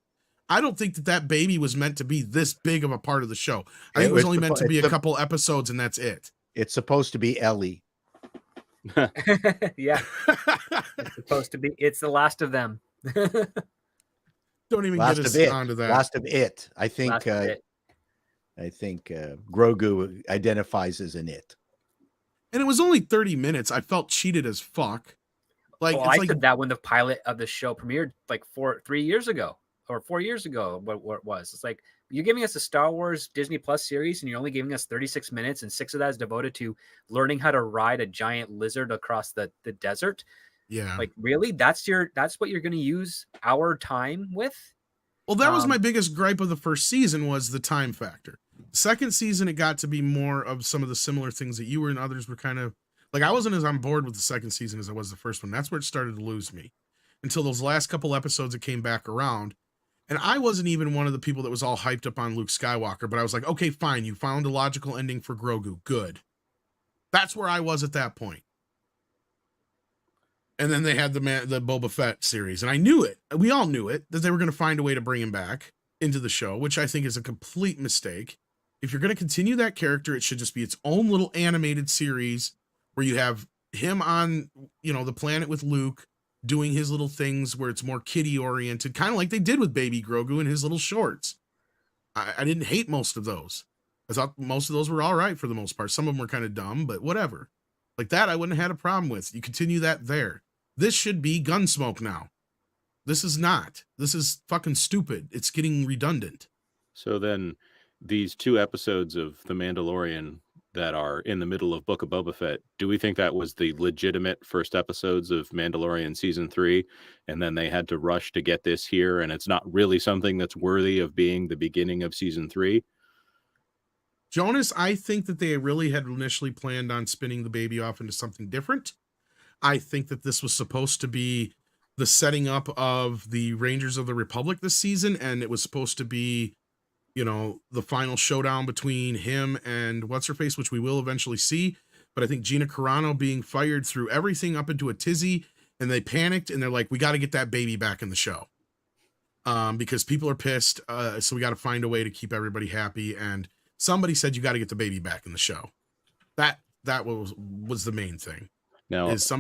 S1: I don't think that baby was meant to be this big of a part of the show. I think it was only meant to be a couple episodes, and that's it.
S5: It's supposed to be Ellie.
S7: Yeah. It's supposed to be. It's the last of them.
S1: Don't even get us onto that.
S5: Last of it. I think Grogu identifies as an it.
S1: And it was only 30 minutes. I felt cheated as fuck.
S7: I said that when the pilot of the show premiered 3 years ago.
S4: or 4 years ago, what it was. It's like, you're giving us a Star Wars Disney Plus series and you're only giving us 36 minutes and 6 of that is devoted to learning how to ride a giant lizard across the desert.
S1: Yeah.
S4: Like, really? That's what you're going to use our time with?
S1: Well, that was my biggest gripe of the first season, was the time factor. Second season, it got to be more of some of the similar things that you were and others were kind of like, I wasn't as on board with the second season as I was the first one. That's where it started to lose me until those last couple episodes that came back around. And I wasn't even one of the people that was all hyped up on Luke Skywalker, but I was like, okay, fine. You found a logical ending for Grogu. Good. That's where I was at that point. And then they had the Boba Fett series, and I knew it. We all knew it, that they were going to find a way to bring him back into the show, which I think is a complete mistake. If you're going to continue that character, it should just be its own little animated series where you have him on, the planet with Luke doing his little things where it's more kiddie oriented, kind of like they did with Baby Grogu and his little shorts. I didn't hate most of those. I thought most of those were all right for the most part. Some of them were kind of dumb, but whatever. Like that, I wouldn't have had a problem with. You continue that there. This should be Gunsmoke now. This is not. This is fucking stupid. It's getting redundant.
S6: So then these 2 episodes of The Mandalorian that are in the middle of Book of Boba Fett, do we think that was the legitimate first episodes of Mandalorian season 3? And then they had to rush to get this here, and it's not really something that's worthy of being the beginning of season 3?
S1: Jonas, I think that they really had initially planned on spinning the baby off into something different. I think that this was supposed to be the setting up of the Rangers of the Republic this season, and it was supposed to be, the final showdown between him and What's-Her-Face, which we will eventually see. But I think Gina Carano being fired threw everything up into a tizzy, and they panicked, and they're like, we got to get that baby back in the show. Because people are pissed, so we got to find a way to keep everybody happy, and somebody said you got to get the baby back in the show. That was the main thing.
S6: Now,
S1: is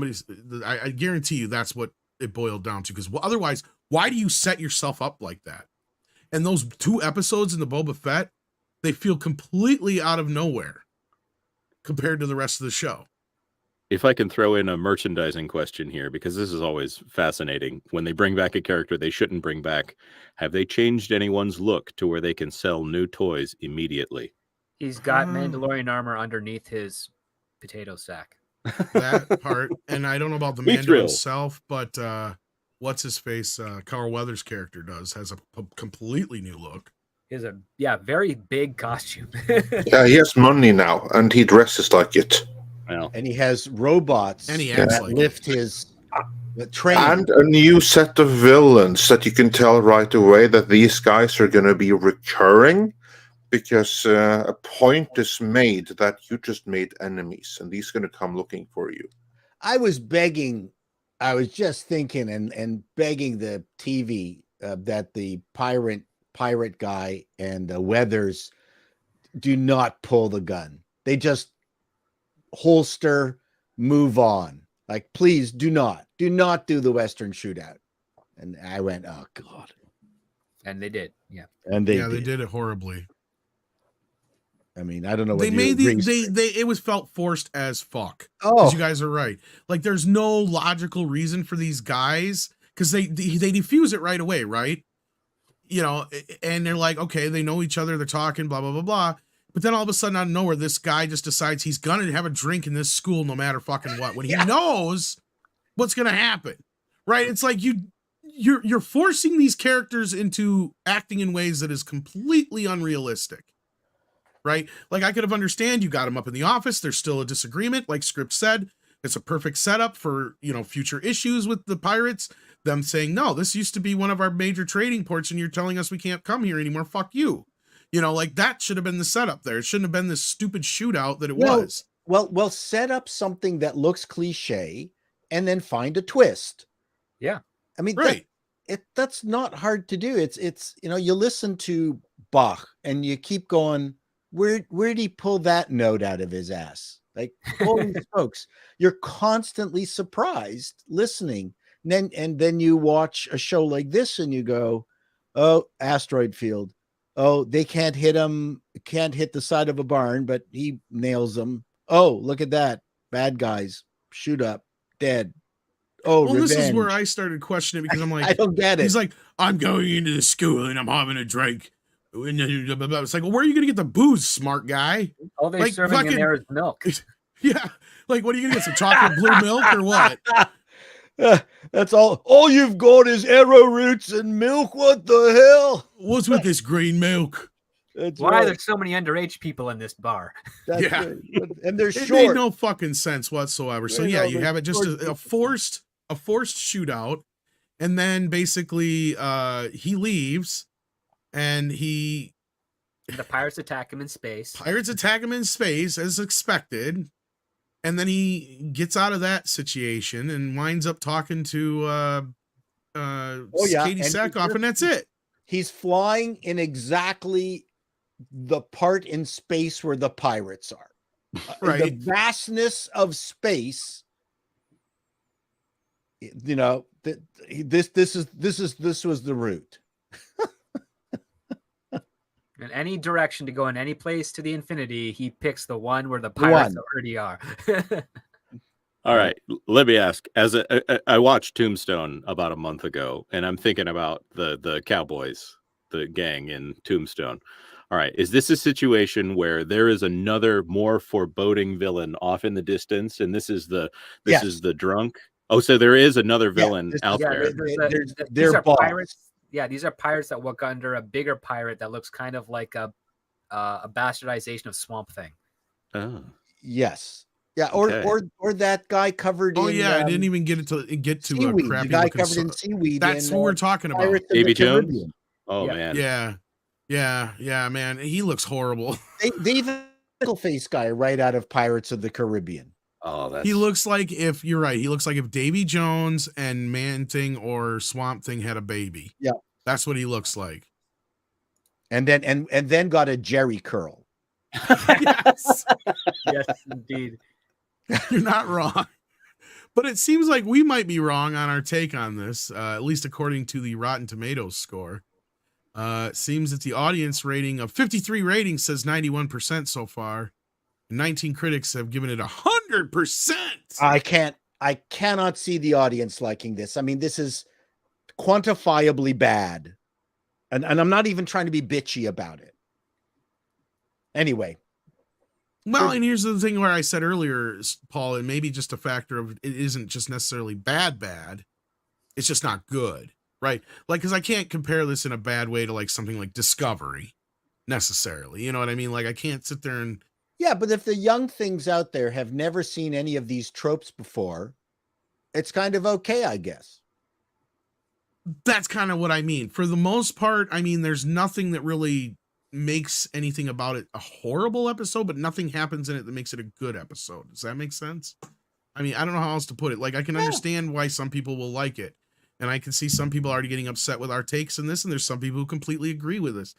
S1: I guarantee you that's what it boiled down to, because otherwise, why do you set yourself up like that? And those 2 episodes in the Boba Fett, they feel completely out of nowhere compared to the rest of the show.
S6: If I can throw in a merchandising question here, because this is always fascinating. When they bring back a character they shouldn't bring back, have they changed anyone's look to where they can sell new toys immediately?
S4: He's got Mandalorian armor underneath his potato sack.
S1: That part, and I don't know about the Mando himself, but what's his face? Carl Weathers' character has a completely new look.
S4: He has a very big costume.
S2: Yeah, he has money now, and he dresses like it.
S6: Well,
S5: and he has robots
S1: and he acts like
S5: lift his train.
S2: And a new set of villains that you can tell right away that these guys are going to be recurring, because a point is made that you just made enemies, and these are going to come looking for you.
S5: I was just thinking and begging the TV that the pirate guy and Weathers do not pull the gun. They just holster, move on. Like, please do not do the Western shootout. And I went, oh God.
S4: And they did. Yeah.
S5: And they
S1: did it horribly.
S5: I mean, I don't know what
S1: they made it was felt forced as fuck.
S5: Oh,
S1: you guys are right. Like, there's no logical reason for these guys, because they defuse it right away, right? And they're like, okay, they know each other, they're talking, blah blah blah blah. But then all of a sudden, out of nowhere, this guy just decides he's gonna have a drink in this school no matter fucking what, when he knows what's gonna happen, right? It's like you're forcing these characters into acting in ways that is completely unrealistic. Right? Like, I could have understand you got him up in the office. There's still a disagreement. Like Script said, it's a perfect setup for, future issues with the pirates. Them saying, no, this used to be one of our major trading ports and you're telling us we can't come here anymore. Fuck you. Like, that should have been the setup there. It shouldn't have been this stupid shootout that it was.
S5: Well, set up something that looks cliche and then find a twist.
S4: Yeah.
S5: I mean,
S1: right.
S5: That's not hard to do. It's you listen to Bach and you keep going, where'd he pull that note out of his ass? Like, holy smokes, you're constantly surprised listening. And then you watch a show like this and you go, oh, asteroid field. Oh, they can't hit the side of a barn, but he nails them. Oh, look at that. Bad guys, shoot up, dead. Oh,
S1: well,
S5: revenge.
S1: This is where I started questioning because I'm like,
S5: I don't get it.
S1: He's like, I'm going into the school and I'm having a drink. It's like, well, where are you going to get the booze, smart guy?
S7: All they're
S1: Like,
S7: serving
S1: fucking-
S7: in there is milk.
S1: Yeah. Like, what are you going to get? Some chocolate blue milk or what?
S5: That's all you've got is arrowroots and milk. What the hell?
S1: What's with this green milk?
S5: That's
S7: Why
S5: right.
S7: are there so many underage people in this bar?
S5: That's
S1: Yeah.
S5: right. And they're
S1: It
S5: short.
S1: made no fucking sense whatsoever. So
S5: They
S1: yeah,
S5: know
S1: you
S5: they're
S1: have it just
S5: short
S1: a forced shootout, and then basically he leaves, and
S7: The pirates attack him in space.
S1: pirates attack him in space as expected, and then he gets out of that situation and winds up talking to Katie
S5: and
S1: Sackhoff, and that's it.
S5: He's flying in exactly the part in space where the pirates are.
S1: Right.
S5: The vastness of space. You know, this was the route.
S7: In any direction to go in any place to the infinity, he picks the one where the pirates already are.
S6: All right, let me ask. I watched Tombstone about a month ago, and I'm thinking about the Cowboys, the gang in Tombstone. All right, is this a situation where there is another more foreboding villain off in the distance, and this is the drunk? Oh, so there is another villain out there.
S7: These are pirates. Yeah, these are pirates that work under a bigger pirate that looks kind of like a bastardization of Swamp Thing.
S6: Oh,
S5: yes. Yeah, or that guy covered in.
S1: Oh yeah, I didn't even get to
S5: seaweed.
S1: a crappy
S5: The guy
S1: looking
S5: covered in seaweed.
S1: That's what we're talking about.
S6: Davy Jones. Oh man.
S1: Yeah, man. He looks horrible.
S5: They even face guy right out of Pirates of the Caribbean.
S6: Oh,
S1: he looks like if you're right. He looks like if Davy Jones and Man Thing or Swamp Thing had a baby.
S5: Yeah,
S1: that's what he looks like.
S5: And then got a Jerry curl.
S1: Yes,
S7: yes, indeed.
S1: You're not wrong. But it seems like we might be wrong on our take on this, at least according to the Rotten Tomatoes score. It seems that the audience rating of 53 ratings says 91% so far. 19 critics have given it 100%.
S5: I cannot see the audience liking this. I mean, this is quantifiably bad. And I'm not even trying to be bitchy about it. Anyway.
S1: Well, and here's the thing where I said earlier, Paul, it may be just a factor of it isn't just necessarily bad. It's just not good, right? Like, because I can't compare this in a bad way to like something like Discovery necessarily. You know what I mean? Like, I can't sit there and.
S5: Yeah, but if the young things out there have never seen any of these tropes before, it's kind of okay, I guess.
S1: That's kind of what I mean. For the most part, I mean, there's nothing that really makes anything about it a horrible episode, but nothing happens in it that makes it a good episode. Does that make sense? I mean, I don't know how else to put it. Like, I can understand why some people will like it. And I can see some people already getting upset with our takes in this, and there's some people who completely agree with us.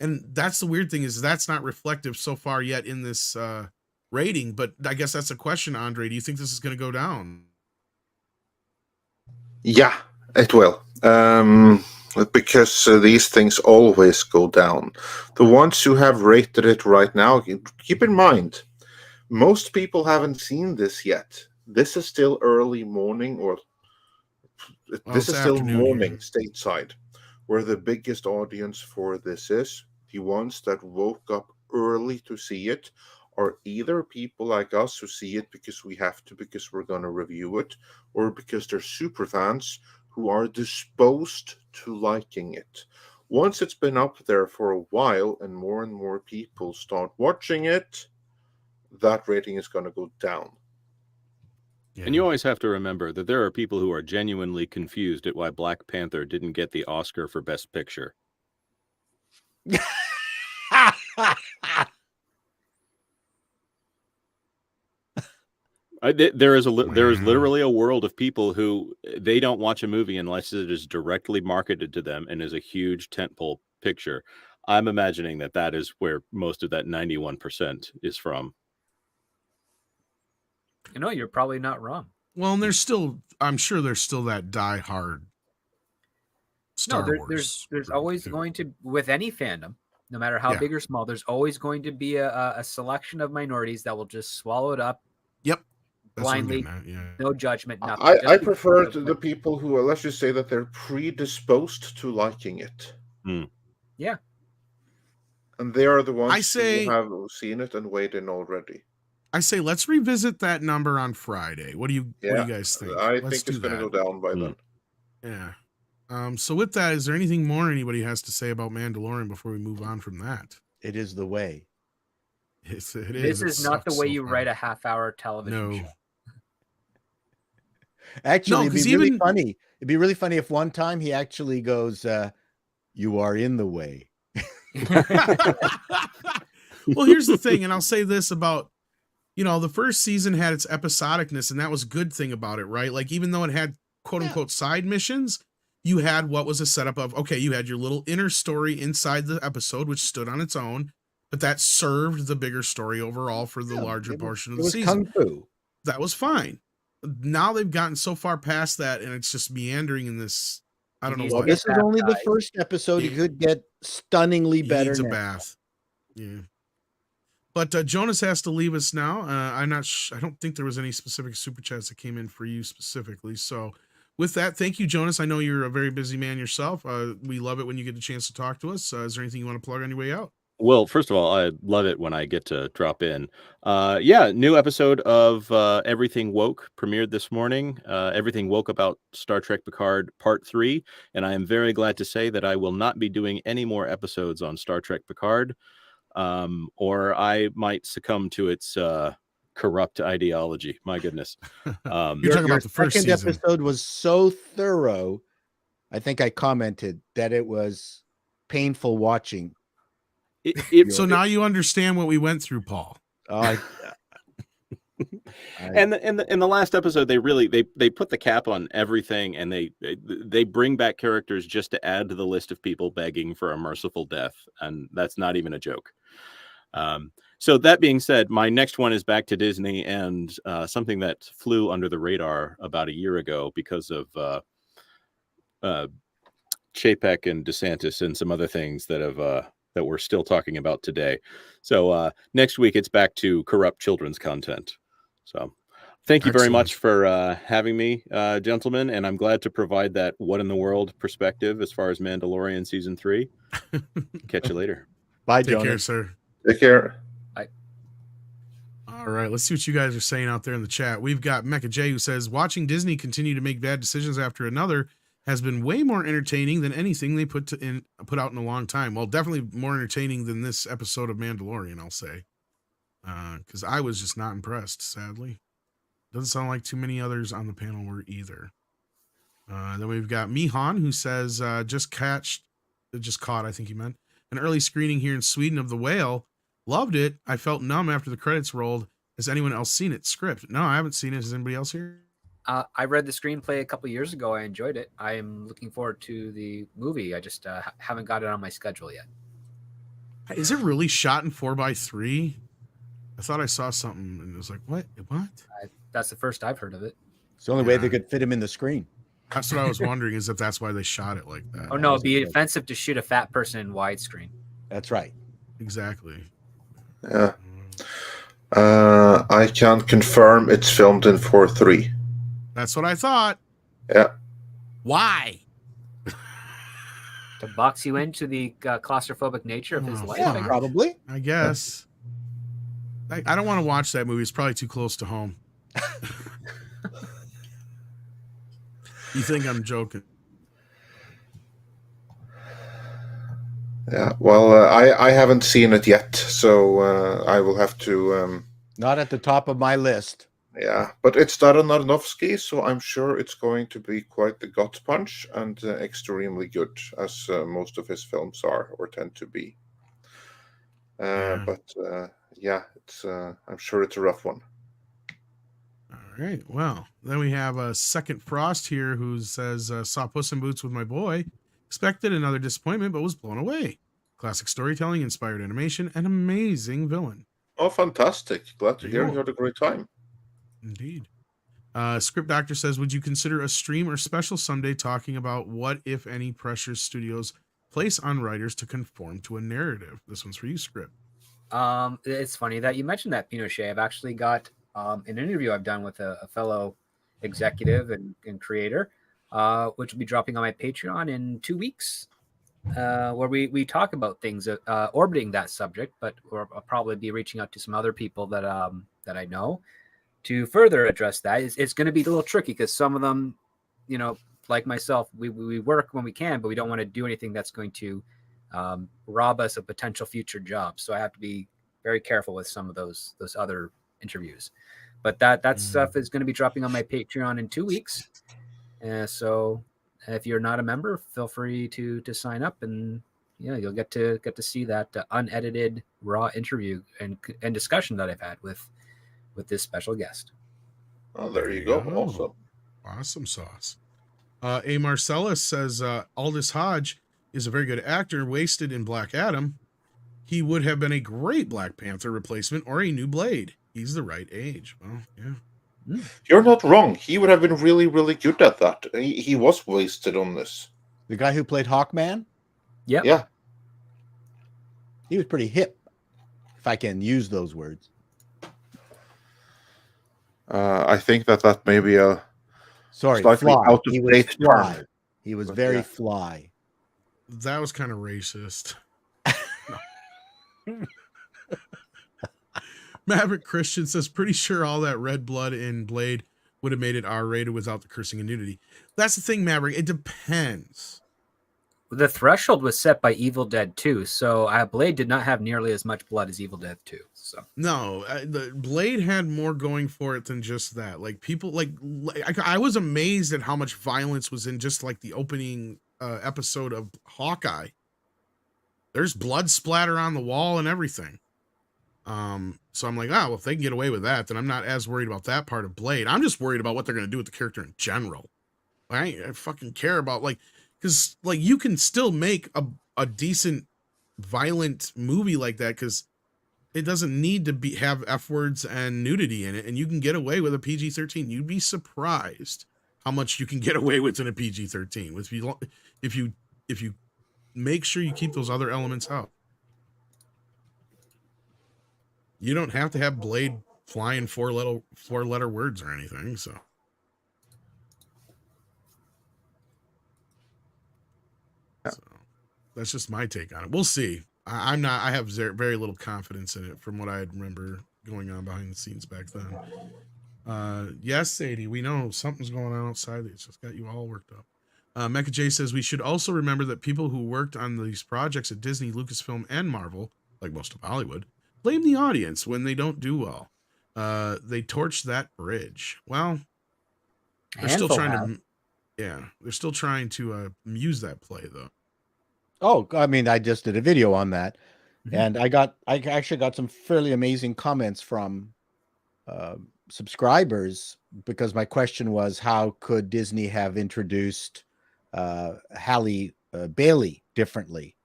S1: And that's the weird thing is that's not reflective so far yet in this rating. But I guess that's a question, Andre. Do you think this is going to go down?
S2: Yeah, it will. Because these things always go down. The ones who have rated it right now, keep in mind, most people haven't seen this yet. This is still early morning, or this is still morning stateside, where the biggest audience for this is. The ones that woke up early to see it are either people like us who see it because we have to, because we're going to review it, or because they're super fans who are disposed to liking it. Once it's been up there for a while and more people start watching it, that rating is going to go down.
S6: Yeah. And you always have to remember that there are people who are genuinely confused at why Black Panther didn't get the Oscar for Best Picture. There is literally a world of people who they don't watch a movie unless it is directly marketed to them and is a huge tentpole picture. I'm imagining that is where most of that 91% is from.
S7: You know, you're probably not wrong.
S1: Well, and I'm sure there's still that diehard Star Wars.
S7: There's always going to, with any fandom, no matter how big or small, there's always going to be a selection of minorities that will just swallow it up.
S1: Yep.
S4: blindly, no judgment, nothing.
S2: I prefer the people who, let's just say that they're predisposed to liking it.
S4: Yeah.
S2: And they are the ones who have seen it and weighed in already.
S1: I say let's revisit that number on Friday. What do you guys think?
S2: I think it's going to go down by then.
S1: Yeah. So with that, is there anything more anybody has to say about Mandalorian before we move on from that?
S5: It is the way.
S1: This
S4: is not the way you write a half-hour television show.
S5: Actually, it'd be really funny. It'd be really funny if one time he actually goes, "You are in the way."
S1: Well, here's the thing, and I'll say this about, the first season had its episodicness, and that was a good thing about it, right? Like, even though it had quote unquote side missions, you had what was a setup of, okay, you had your little inner story inside the episode, which stood on its own, but that served the bigger story overall for the larger portion of the season.
S5: Kung Fu.
S1: That was fine. Now they've gotten so far past that, and it's just meandering in this. I don't know.
S5: Well, this is only the first episode. It could get stunningly better.
S1: Needs a bath. Yeah. But Jonas has to leave us now. I don't think there was any specific super chats that came in for you specifically. So with that, thank you, Jonas. I know you're a very busy man yourself. We love it when you get a chance to talk to us. Is there anything you want to plug on your way out?
S6: Well, first of all, I love it when I get to drop in. New episode of Everything Woke premiered this morning. Everything Woke about Star Trek Picard Part 3. And I am very glad to say that I will not be doing any more episodes on Star Trek Picard, or I might succumb to its corrupt ideology. My goodness.
S1: You're talking about the first
S5: second
S1: season.
S5: Episode was so thorough. I think I commented that it was painful watching.
S1: So now you understand what we went through, Paul.
S6: And in the last episode, they put the cap on everything, and they bring back characters just to add to the list of people begging for a merciful death, and that's not even a joke. So that being said, my next one is back to Disney, and something that flew under the radar about a year ago because of Chapek and DeSantis and some other things that we're still talking about today. So next week, it's back to corrupt children's content. So thank you very much for having me, gentlemen. And I'm glad to provide that what in the world perspective as far as Mandalorian season 3. Catch you later.
S5: Bye,
S1: Take care, sir.
S2: Take care.
S4: Bye.
S1: All right, let's see what you guys are saying out there in the chat. We've got Mecha J, who says, watching Disney continue to make bad decisions after another has been way more entertaining than anything they put out in a long time. Well, definitely more entertaining than this episode of Mandalorian, I'll say. Because I was just not impressed, sadly. Doesn't sound like too many others on the panel were either. Then we've got Mihan, who says, just caught, I think he meant, an early screening here in Sweden of The Whale. Loved it. I felt numb after the credits rolled. Has anyone else seen it? Script? No, I haven't seen it. Has anybody else here?
S4: I read the screenplay a couple years ago. I enjoyed it. I am looking forward to the movie. I just haven't got it on my schedule yet.
S1: Is it really shot in 4:3? I thought I saw something and it was like, what?
S4: That's the first I've heard of it.
S5: It's the only way they could fit him in the screen.
S1: That's what I was wondering, is if that's why they shot it like that.
S4: Oh, no, it'd be offensive to shoot a fat person in widescreen.
S5: That's right.
S1: Exactly.
S2: Yeah. I can confirm it's filmed in 4:3.
S1: That's what I thought.
S2: Yeah.
S1: Why?
S4: To box you into the claustrophobic nature of his life?
S5: Yeah, probably.
S1: I guess. I don't want to watch that movie. It's probably too close to home. You think I'm joking?
S2: Yeah. Well, I haven't seen it yet, so I will have to.
S5: Not at the top of my list.
S2: Yeah, but it's Darren Aronofsky, so I'm sure it's going to be quite the gut punch and extremely good, as most of his films are or tend to be. But it's I'm sure it's a rough one.
S1: All right. Well, then we have a Second Frost here who says, saw Puss in Boots with my boy. Expected another disappointment, but was blown away. Classic storytelling, inspired animation, and amazing villain.
S2: Oh, fantastic. Glad to hear you had a great time.
S1: Indeed. Script Doctor says, would you consider a stream or special someday talking about what, if any, pressures studios place on writers to conform to a narrative? This one's for you, Script.
S4: It's funny that you mentioned that, Pinochet. I've actually got an interview I've done with a fellow executive and creator, which will be dropping on my Patreon in 2 weeks, where we talk about things orbiting that subject, but I'll probably be reaching out to some other people that I know to further address that. It's going to be a little tricky because some of them, like myself, we work when we can, but we don't want to do anything that's going to rob us of potential future jobs. So I have to be very careful with some of those other interviews. But that stuff is going to be dropping on my Patreon in 2 weeks. So if you're not a member, feel free to sign up, and you'll get to see that unedited raw interview and discussion that I've had with this special guest.
S2: Oh, there you go.
S1: Awesome sauce. A Marcellus says Aldous Hodge is a very good actor, wasted in Black Adam. He would have been a great Black Panther replacement or a new Blade. He's the right age. Well, yeah.
S2: You're not wrong. He would have been really, really good at that. He was wasted on this.
S5: The guy who played Hawkman?
S4: Yep.
S2: Yeah.
S5: He was pretty hip, if I can use those words.
S2: I think that may be a
S5: fly.
S2: Out of
S5: he was
S2: date
S5: fly.
S2: term.
S5: He was very fly.
S1: That was kind of racist. Maverick Christian says, pretty sure all that red blood in Blade would have made it R-rated without the cursing and nudity. That's the thing, Maverick. It depends.
S4: The threshold was set by Evil Dead 2, so Blade did not have nearly as much blood as Evil Dead 2. So
S1: no, the Blade had more going for it than just that. Like people, I was amazed at how much violence was in just like the opening episode of Hawkeye. There's blood splatter on the wall and everything. So I'm like, well, if they can get away with that, then I'm not as worried about that part of Blade. I'm just worried about what they're going to do with the character in general. I fucking care about because you can still make a decent violent movie like that because it doesn't need to have F words and nudity in it, and you can get away with a PG-13. You'd be surprised how much you can get away with in a PG-13 if you make sure you keep those other elements out. You don't have to have Blade flying four letter words or anything. So that's just my take on it. We'll see. I have very little confidence in it from what I remember going on behind the scenes back then. Yes, Sadie, we know something's going on outside. It's just got you all worked up. Mecha J says we should also remember that people who worked on these projects at Disney, Lucasfilm, and Marvel, like most of Hollywood, blame the audience when they don't do well. They torch that bridge. Well, they're still trying to use that play though.
S5: Oh, I mean, I just did a video on that, and I actually got some fairly amazing comments from subscribers because my question was, how could Disney have introduced Halle Bailey differently?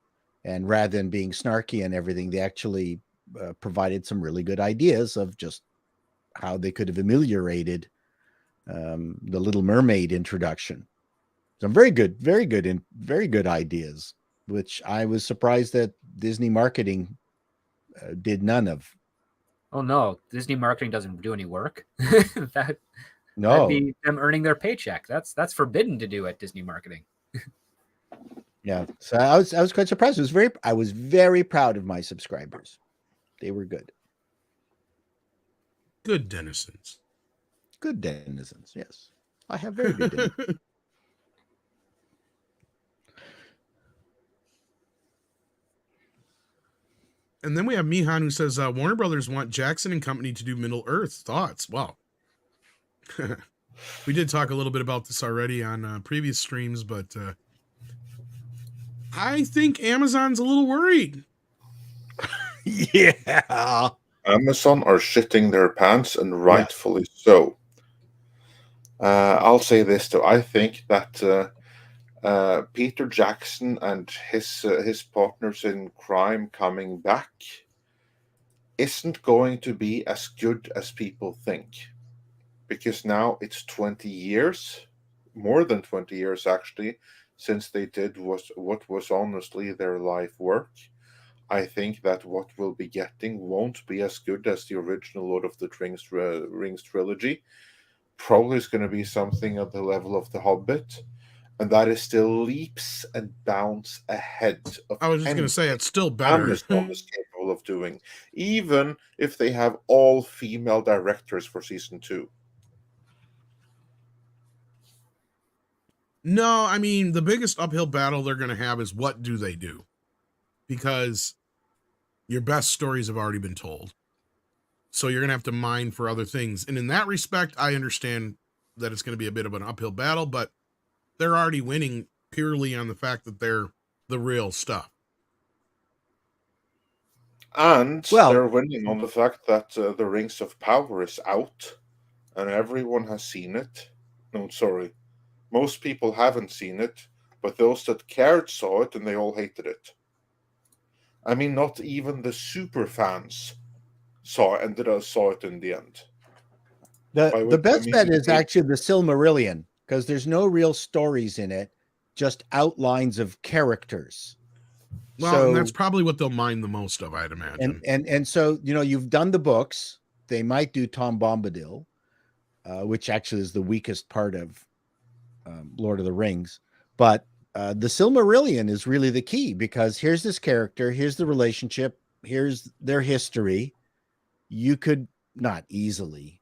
S5: And rather than being snarky and everything, they actually provided some really good ideas of just how they could have ameliorated the Little Mermaid introduction. Some very good ideas, which I was surprised that Disney marketing did none of.
S4: Oh no, Disney marketing doesn't do any work. That'd be them earning their paycheck. That's forbidden to do at Disney marketing.
S5: Yeah, so I was quite surprised. I was very proud of my subscribers. They were good.
S1: Good denizens.
S5: Good denizens, yes. I have very good denizens.
S1: And then we have Mihan who says, Warner Brothers want Jackson and company to do Middle Earth. Thoughts? Well, we did talk a little bit about this already on previous streams, but I think Amazon's a little worried.
S5: Yeah.
S2: Amazon are shitting their pants, and rightfully so. I'll say this, though. I think that Peter Jackson and his partners in crime coming back isn't going to be as good as people think. Because now it's 20 years, more than 20 years actually, since they did what was honestly their life work. I think that what we'll be getting won't be as good as the original Lord of the Rings trilogy. Probably is going to be something at the level of The Hobbit, and that is still leaps and bounds ahead of
S1: I was just going to say it's still better.
S2: Amazon is capable of doing, even if they have all female directors for season 2.
S1: No, I mean, the biggest uphill battle they're going to have is what do they do? Because your best stories have already been told. So you're going to have to mine for other things. And in that respect, I understand that it's going to be a bit of an uphill battle, but they're already winning purely on the fact that they're the real stuff.
S2: And they're winning on the fact that the Rings of Power is out and everyone has seen it. No, sorry. Most people haven't seen it, but those that cared saw it and they all hated it. I mean, not even the super fans saw it in the end.
S5: The best bet is actually the Silmarillion, because there's no real stories in it, just outlines of characters.
S1: Well, and that's probably what they'll mine the most of, I'd imagine.
S5: And so, you've done the books. They might do Tom Bombadil, which actually is the weakest part of Lord of the Rings. But the Silmarillion is really the key, because here's this character, here's the relationship, here's their history. You could not easily,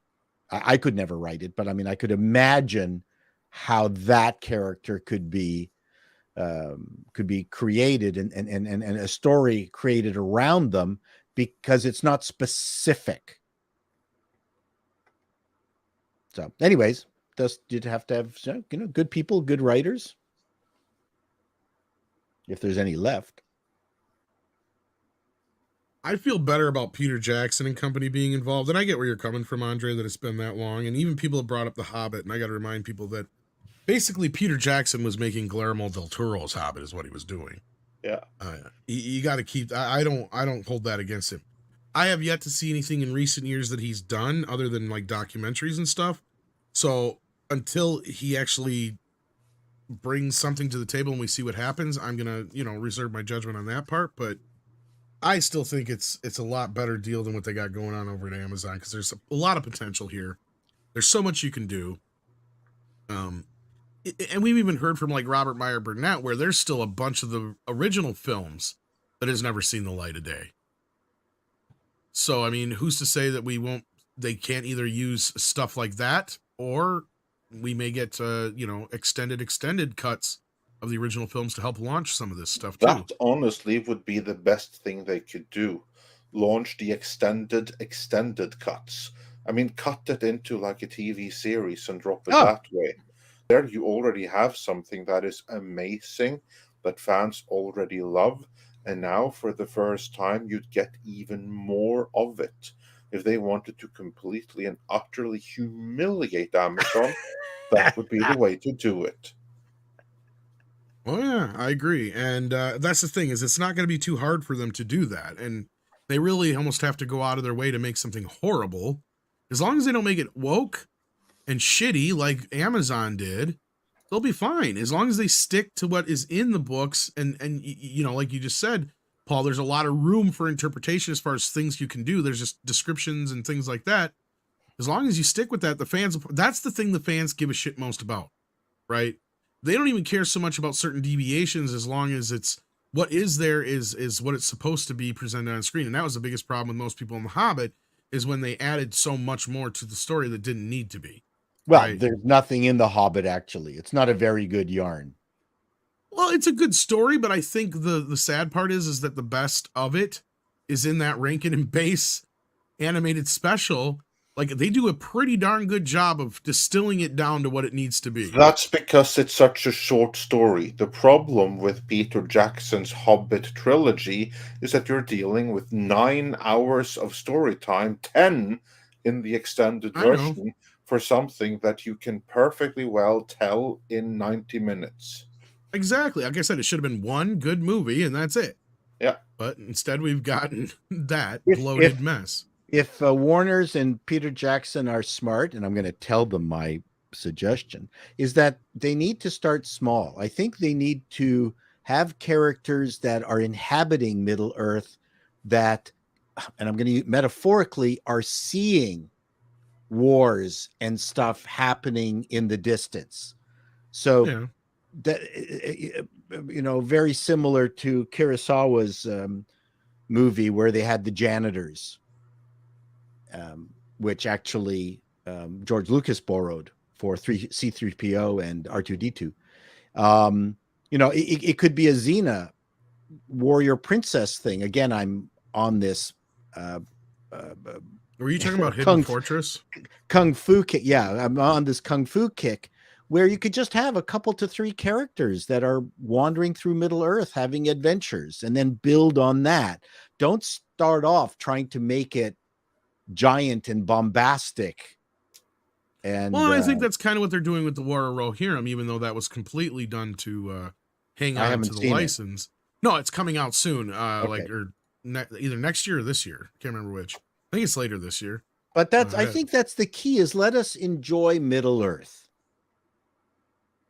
S5: I could never write it, but I mean, I could imagine how that character could be created and a story created around them, because it's not specific. So anyways, you'd have to have, good people, good writers, if there's any left.
S1: I feel better about Peter Jackson and company being involved. And I get where you're coming from, Andre, that it's been that long. And even people have brought up The Hobbit. And I got to remind people that basically Peter Jackson was making Guillermo del Toro's Hobbit is what he was doing.
S2: Yeah.
S1: You got to keep, I don't hold that against him. I have yet to see anything in recent years that he's done other than like documentaries and stuff. So until he actually brings something to the table and we see what happens, I'm going to, reserve my judgment on that part. But I still think it's a lot better deal than what they got going on over at Amazon, because there's a lot of potential here. There's so much you can do. And we've even heard from like Robert Meyer Burnett, where there's still a bunch of the original films that has never seen the light of day. So, I mean, who's to say that they can't either use stuff like that, or we may get, extended cuts of the original films to help launch some of this stuff too.
S2: That honestly would be the best thing they could do. Launch the extended cuts. I mean, cut it into like a TV series and drop it that way. There you already have something that is amazing, that fans already love. And now for the first time, you'd get even more of it. If they wanted to completely and utterly humiliate Amazon, that would be the way to do it.
S1: Oh yeah, I agree. And that's the thing, is it's not going to be too hard for them to do that. And they really almost have to go out of their way to make something horrible. As long as they don't make it woke and shitty like Amazon did, they'll be fine. As long as they stick to what is in the books. And like you just said, Paul, there's a lot of room for interpretation as far as things you can do. There's just descriptions and things like that. As long as you stick with that, that's the thing the fans give a shit most about, right? They don't even care so much about certain deviations, as long as it's what is there is what it's supposed to be presented on screen. And that was the biggest problem with most people in The Hobbit, is when they added so much more to the story that didn't need to be.
S5: Well,
S1: right?
S5: There's nothing in The Hobbit, actually. It's not a very good yarn.
S1: Well, it's a good story, but I think the sad part is that the best of it is in that Rankin and Bass animated special. Like, they do a pretty darn good job of distilling it down to what it needs to be.
S2: That's because it's such a short story. The problem with Peter Jackson's Hobbit trilogy is that you're dealing with 9 hours of story time, 10 in the extended version, for something that you can perfectly well tell in 90 minutes.
S1: Exactly. Like I said, it should have been one good movie and that's it.
S2: Yeah.
S1: But instead we've gotten that bloated mess.
S5: If Warner's and Peter Jackson are smart, and I'm going to tell them my suggestion, is that they need to start small. I think they need to have characters that are inhabiting Middle Earth that, and I'm going to metaphorically, are seeing wars and stuff happening in the distance. So that, very similar to Kurosawa's movie where they had the janitors, which actually George Lucas borrowed for C-3PO and R2-D2. It could be a Xena warrior princess thing. Again, I'm on this.
S1: Were you talking about Hidden Fortress?
S5: Kung Fu kick. Yeah, I'm on this Kung Fu kick where you could just have a couple to 3 characters that are wandering through Middle Earth, having adventures, and then build on that. Don't start off trying to make it giant and bombastic. And
S1: I think that's kind of what they're doing with the War of Rohirrim, even though that was completely done to hang on to the license. No, it's coming out soon, either next year or this year. Can't remember which. I think it's later this year.
S5: But I think that's the key, is let us enjoy Middle Earth.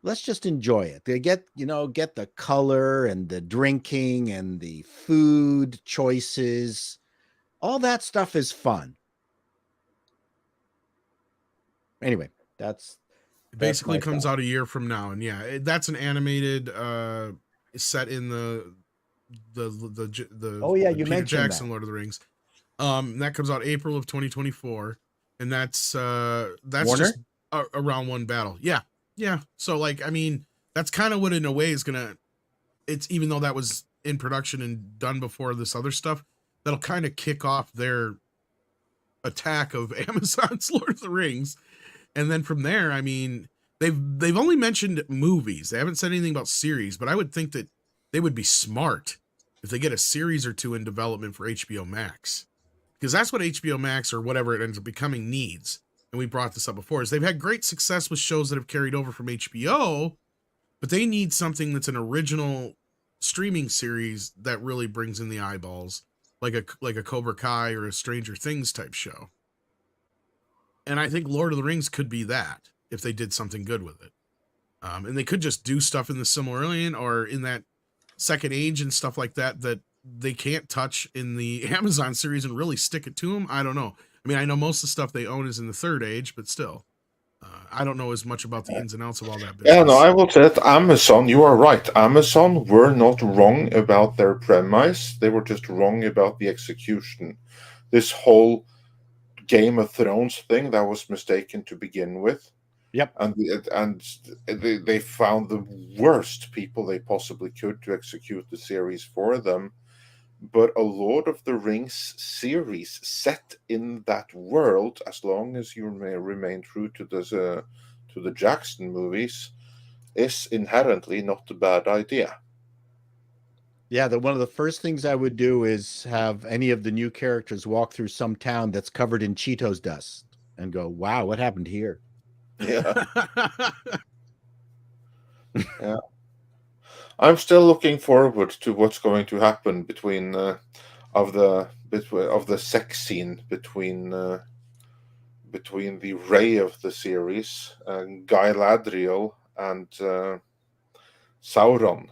S5: Let's just enjoy it. They get the color and the drinking and the food choices. All that stuff is fun. Anyway, it
S1: basically comes out a year from now, and that's an animated set in the
S5: you
S1: Peter
S5: mentioned
S1: Jackson
S5: that.
S1: Lord of the Rings. That comes out April of 2024, and that's
S5: Warner?
S1: just around one battle. Yeah. So that's kind of what in a way is gonna. It's, even though that was in production and done before this other stuff, that'll kind of kick off their attack of Amazon's Lord of the Rings. And then from there, they've only mentioned movies. They haven't said anything about series, but I would think that they would be smart if they get a series or 2 in development for HBO Max, because that's what HBO Max or whatever it ends up becoming needs. And we brought this up before, is they've had great success with shows that have carried over from HBO, but they need something that's an original streaming series that really brings in the eyeballs, like a Cobra Kai or a Stranger Things type show. And I think Lord of the Rings could be that if they did something good with it. And they could just do stuff in the Silmarillion or in that Second Age and stuff like that they can't touch in the Amazon series and really stick it to them. I don't know. I know most of the stuff they own is in the Third Age, but still, I don't know as much about the ins and outs of all that business.
S2: Yeah, no, I will say that Amazon, you are right. Amazon were not wrong about their premise. They were just wrong about the execution. This whole Game of Thrones thing, that was mistaken to begin with.
S5: Yep.
S2: And they found the worst people they possibly could to execute the series for them. But a Lord of the Rings series set in that world, as long as you may remain true to the Jackson movies, is inherently not a bad idea.
S5: Yeah, one of the first things I would do is have any of the new characters walk through some town that's covered in Cheetos dust and go, "Wow, what happened here?"
S2: Yeah. Yeah. I'm still looking forward to what's going to happen between of the sex scene between the Rey of the series, Galadriel, and Sauron.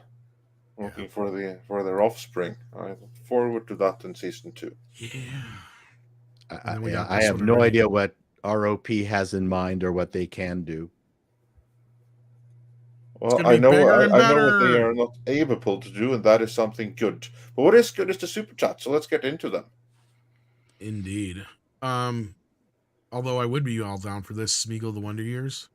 S2: Looking for their offspring. I look forward to that in season 2.
S1: Yeah.
S5: I have no idea what ROP has in mind or what they can do.
S2: Well, I know what they are not able to do, and that is something good. But what is good is the super chat, so let's get into them.
S1: Indeed. Although I would be all down for this, Smeagol the Wonder Years.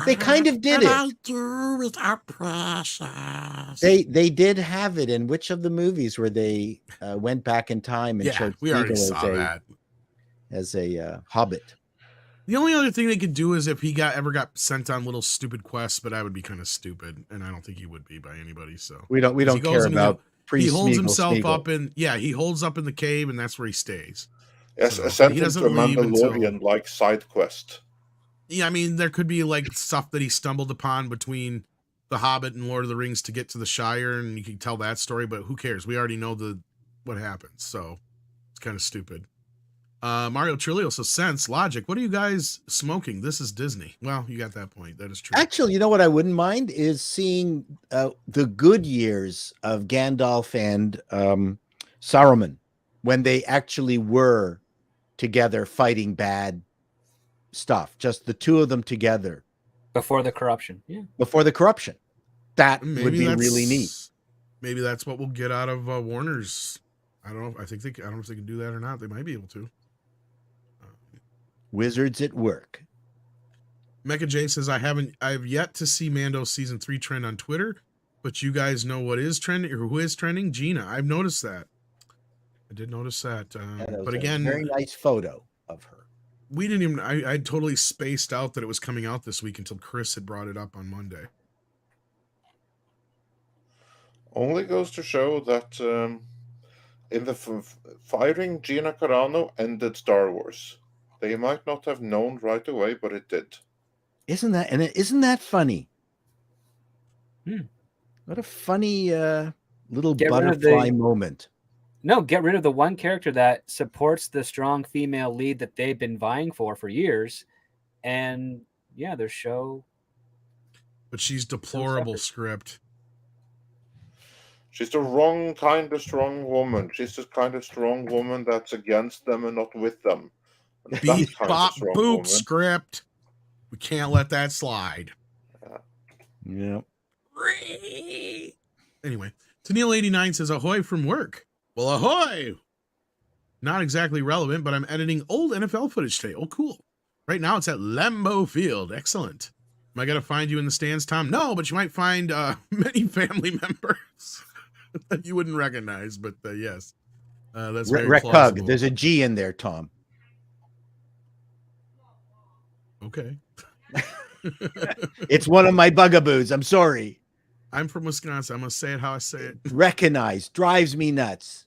S5: They kind of did it.
S8: I do without precious.
S5: They did have it in which of the movies where they went back in time and showed
S1: we already saw that
S5: as a hobbit.
S1: The only other thing they could do is if he ever got sent on little stupid quests, but I would be kind of stupid, and I don't think he would be by anybody. So
S5: we don't care about.
S1: He holds himself up he holds up in the cave, and that's where he stays.
S2: Yes, so sent him to a Mandalorian like side quest.
S1: Yeah, there could be like stuff that he stumbled upon between The Hobbit and Lord of the Rings to get to the Shire, and you can tell that story, but who cares? We already know what happens, so it's kind of stupid. Mario Trillo says, sense, logic. What are you guys smoking? This is Disney. Well, you got that point. That is true.
S5: Actually, you know what I wouldn't mind is seeing the good years of Gandalf and Saruman when they actually were together fighting bad stuff. Just the two of them together.
S7: Before the corruption. Yeah.
S5: Before the corruption. That
S1: Maybe
S5: would be really neat.
S1: Maybe that's what we'll get out of Warner's. I don't know. I don't know if they can do that or not. They might be able to.
S5: Wizards at work.
S1: Mecha J says, I've yet to see Mando season 3 trend on Twitter, but you guys know what is trending or who is trending? Gina. I've noticed that. I did notice that. But again,
S5: very nice photo of her.
S1: We didn't even, I totally spaced out that it was coming out this week until Chris had brought it up on Monday.
S2: Only goes to show that in the firing, Gina Carano ended Star Wars. They might not have known right away, but it did.
S5: Isn't that funny? What a funny little butterfly moment.
S7: No, get rid of the one character that supports the strong female lead that they've been vying for years. And yeah, their show.
S1: But she's deplorable script.
S2: She's the wrong kind of strong woman. She's the kind of strong woman that's against them and not with them.
S1: Beep, bop, boop script. We can't let that slide.
S5: Yeah.
S1: Anyway, Tennille89 says, ahoy from work. Well, ahoy! Not exactly relevant, but I'm editing old NFL footage today. Oh, cool. Right now it's at Lambeau Field. Excellent. Am I going to find you in the stands, Tom? No, but you might find many family members that you wouldn't recognize, but yes. That's very plausible.
S5: There's a G in there, Tom.
S1: Okay.
S5: It's one of my bugaboos. I'm sorry.
S1: I'm from Wisconsin. I'm going to say it how I say it.
S5: Recognize. Drives me nuts.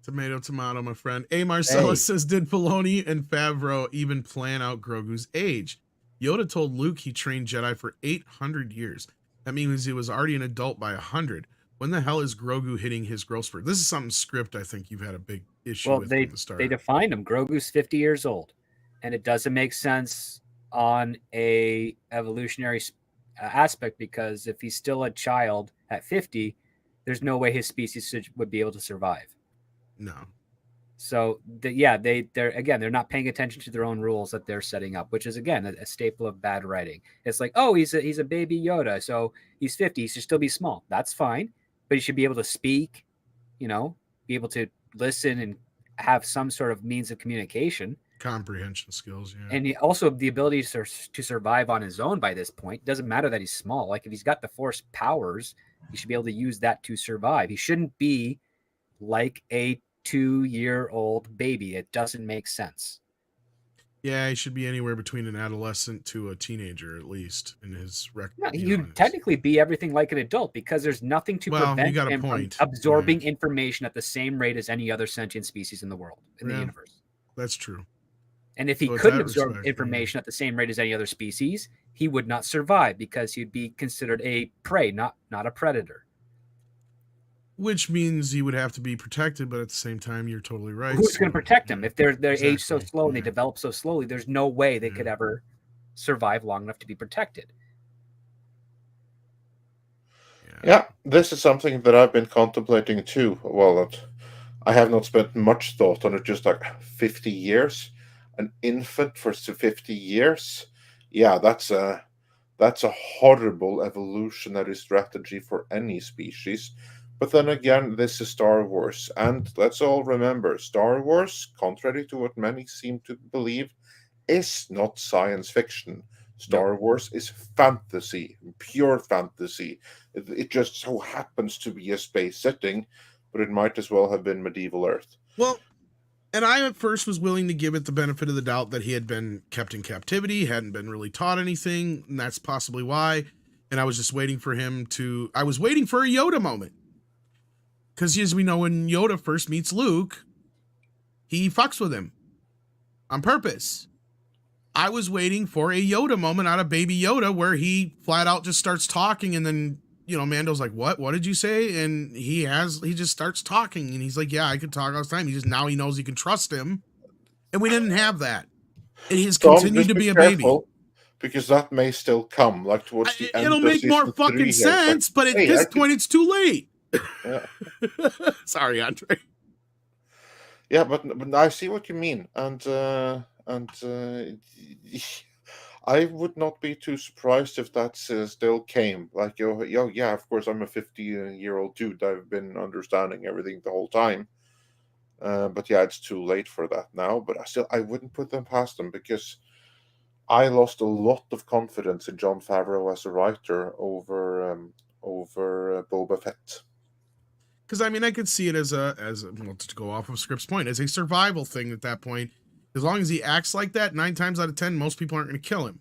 S1: Tomato, tomato, my friend. A. Marcellus says, did Filoni and Favreau even plan out Grogu's age? Yoda told Luke he trained Jedi for 800 years. That means he was already an adult by 100. When the hell is Grogu hitting his growth spurt? This is something script I think you've had a big issue with at the start.
S7: They defined him. Grogu's 50 years old. And it doesn't make sense on a evolutionary aspect, because if he's still a child at 50, there's no way his species would be able to survive.
S1: No.
S7: So they're not paying attention to their own rules that they're setting up, which is again a staple of bad writing. It's like, oh, he's a baby Yoda, so he's 50, he should still be small. That's fine, but he should be able to speak, be able to listen and have some sort of means of communication.
S1: Comprehension skills, yeah.
S7: And also the ability to survive on his own by this point. Doesn't matter that he's small. Like if he's got the Force powers, he should be able to use that to survive. He shouldn't be like a 2-year-old baby. It doesn't make sense.
S1: Yeah, he should be anywhere between an adolescent to a teenager, at least in his record.
S7: No, you'd technically be everything like an adult, because there's nothing to prevent him from absorbing information at the same rate as any other sentient species in the world, in the universe.
S1: That's true.
S7: And if he couldn't absorb information at the same rate as any other species, he would not survive, because he'd be considered a prey, not a predator.
S1: Which means he would have to be protected, but at the same time, you're totally right.
S7: Who's going to protect him? If they're age so slow and they develop so slowly, there's no way they could ever survive long enough to be protected.
S2: Yeah, this is something that I've been contemplating too. Well, I have not spent much thought on it, just like 50 years. An infant for 50 years. Yeah, that's a horrible evolutionary strategy for any species. But then again, this is Star Wars, and let's all remember, Star Wars, contrary to what many seem to believe, is not science fiction. Star Wars is fantasy, pure fantasy. It just so happens to be a space setting, but it might as well have been medieval Earth.
S1: Well, and I at first was willing to give it the benefit of the doubt that he had been kept in captivity, hadn't been really taught anything, and that's possibly why. And I was just waiting for I was waiting for a Yoda moment. Because as we know, when Yoda first meets Luke, he fucks with him on purpose. I was waiting for a Yoda moment out of Baby Yoda where he flat out just starts talking and then Mando's like, what did you say? And he just starts talking, and he's like, yeah, I could talk all the time. Now he knows he can trust him, and we didn't have that. And he's continued to be a baby,
S2: because that may still come, like towards the end.
S1: It'll make more fucking sense, but at this point it's too late.
S2: Yeah.
S1: Sorry, Andre.
S2: Yeah, but I see what you mean, and I would not be too surprised if that still came. Like, yeah, of course, I'm a 50-year-old dude. I've been understanding everything the whole time. But yeah, it's too late for that now. But I wouldn't put them past them, because I lost a lot of confidence in Jon Favreau as a writer over Boba Fett.
S1: Because I could see it as a to go off of Script's point, as a survival thing at that point. As long as he acts like that, 9 times out of 10, most people aren't going to kill him.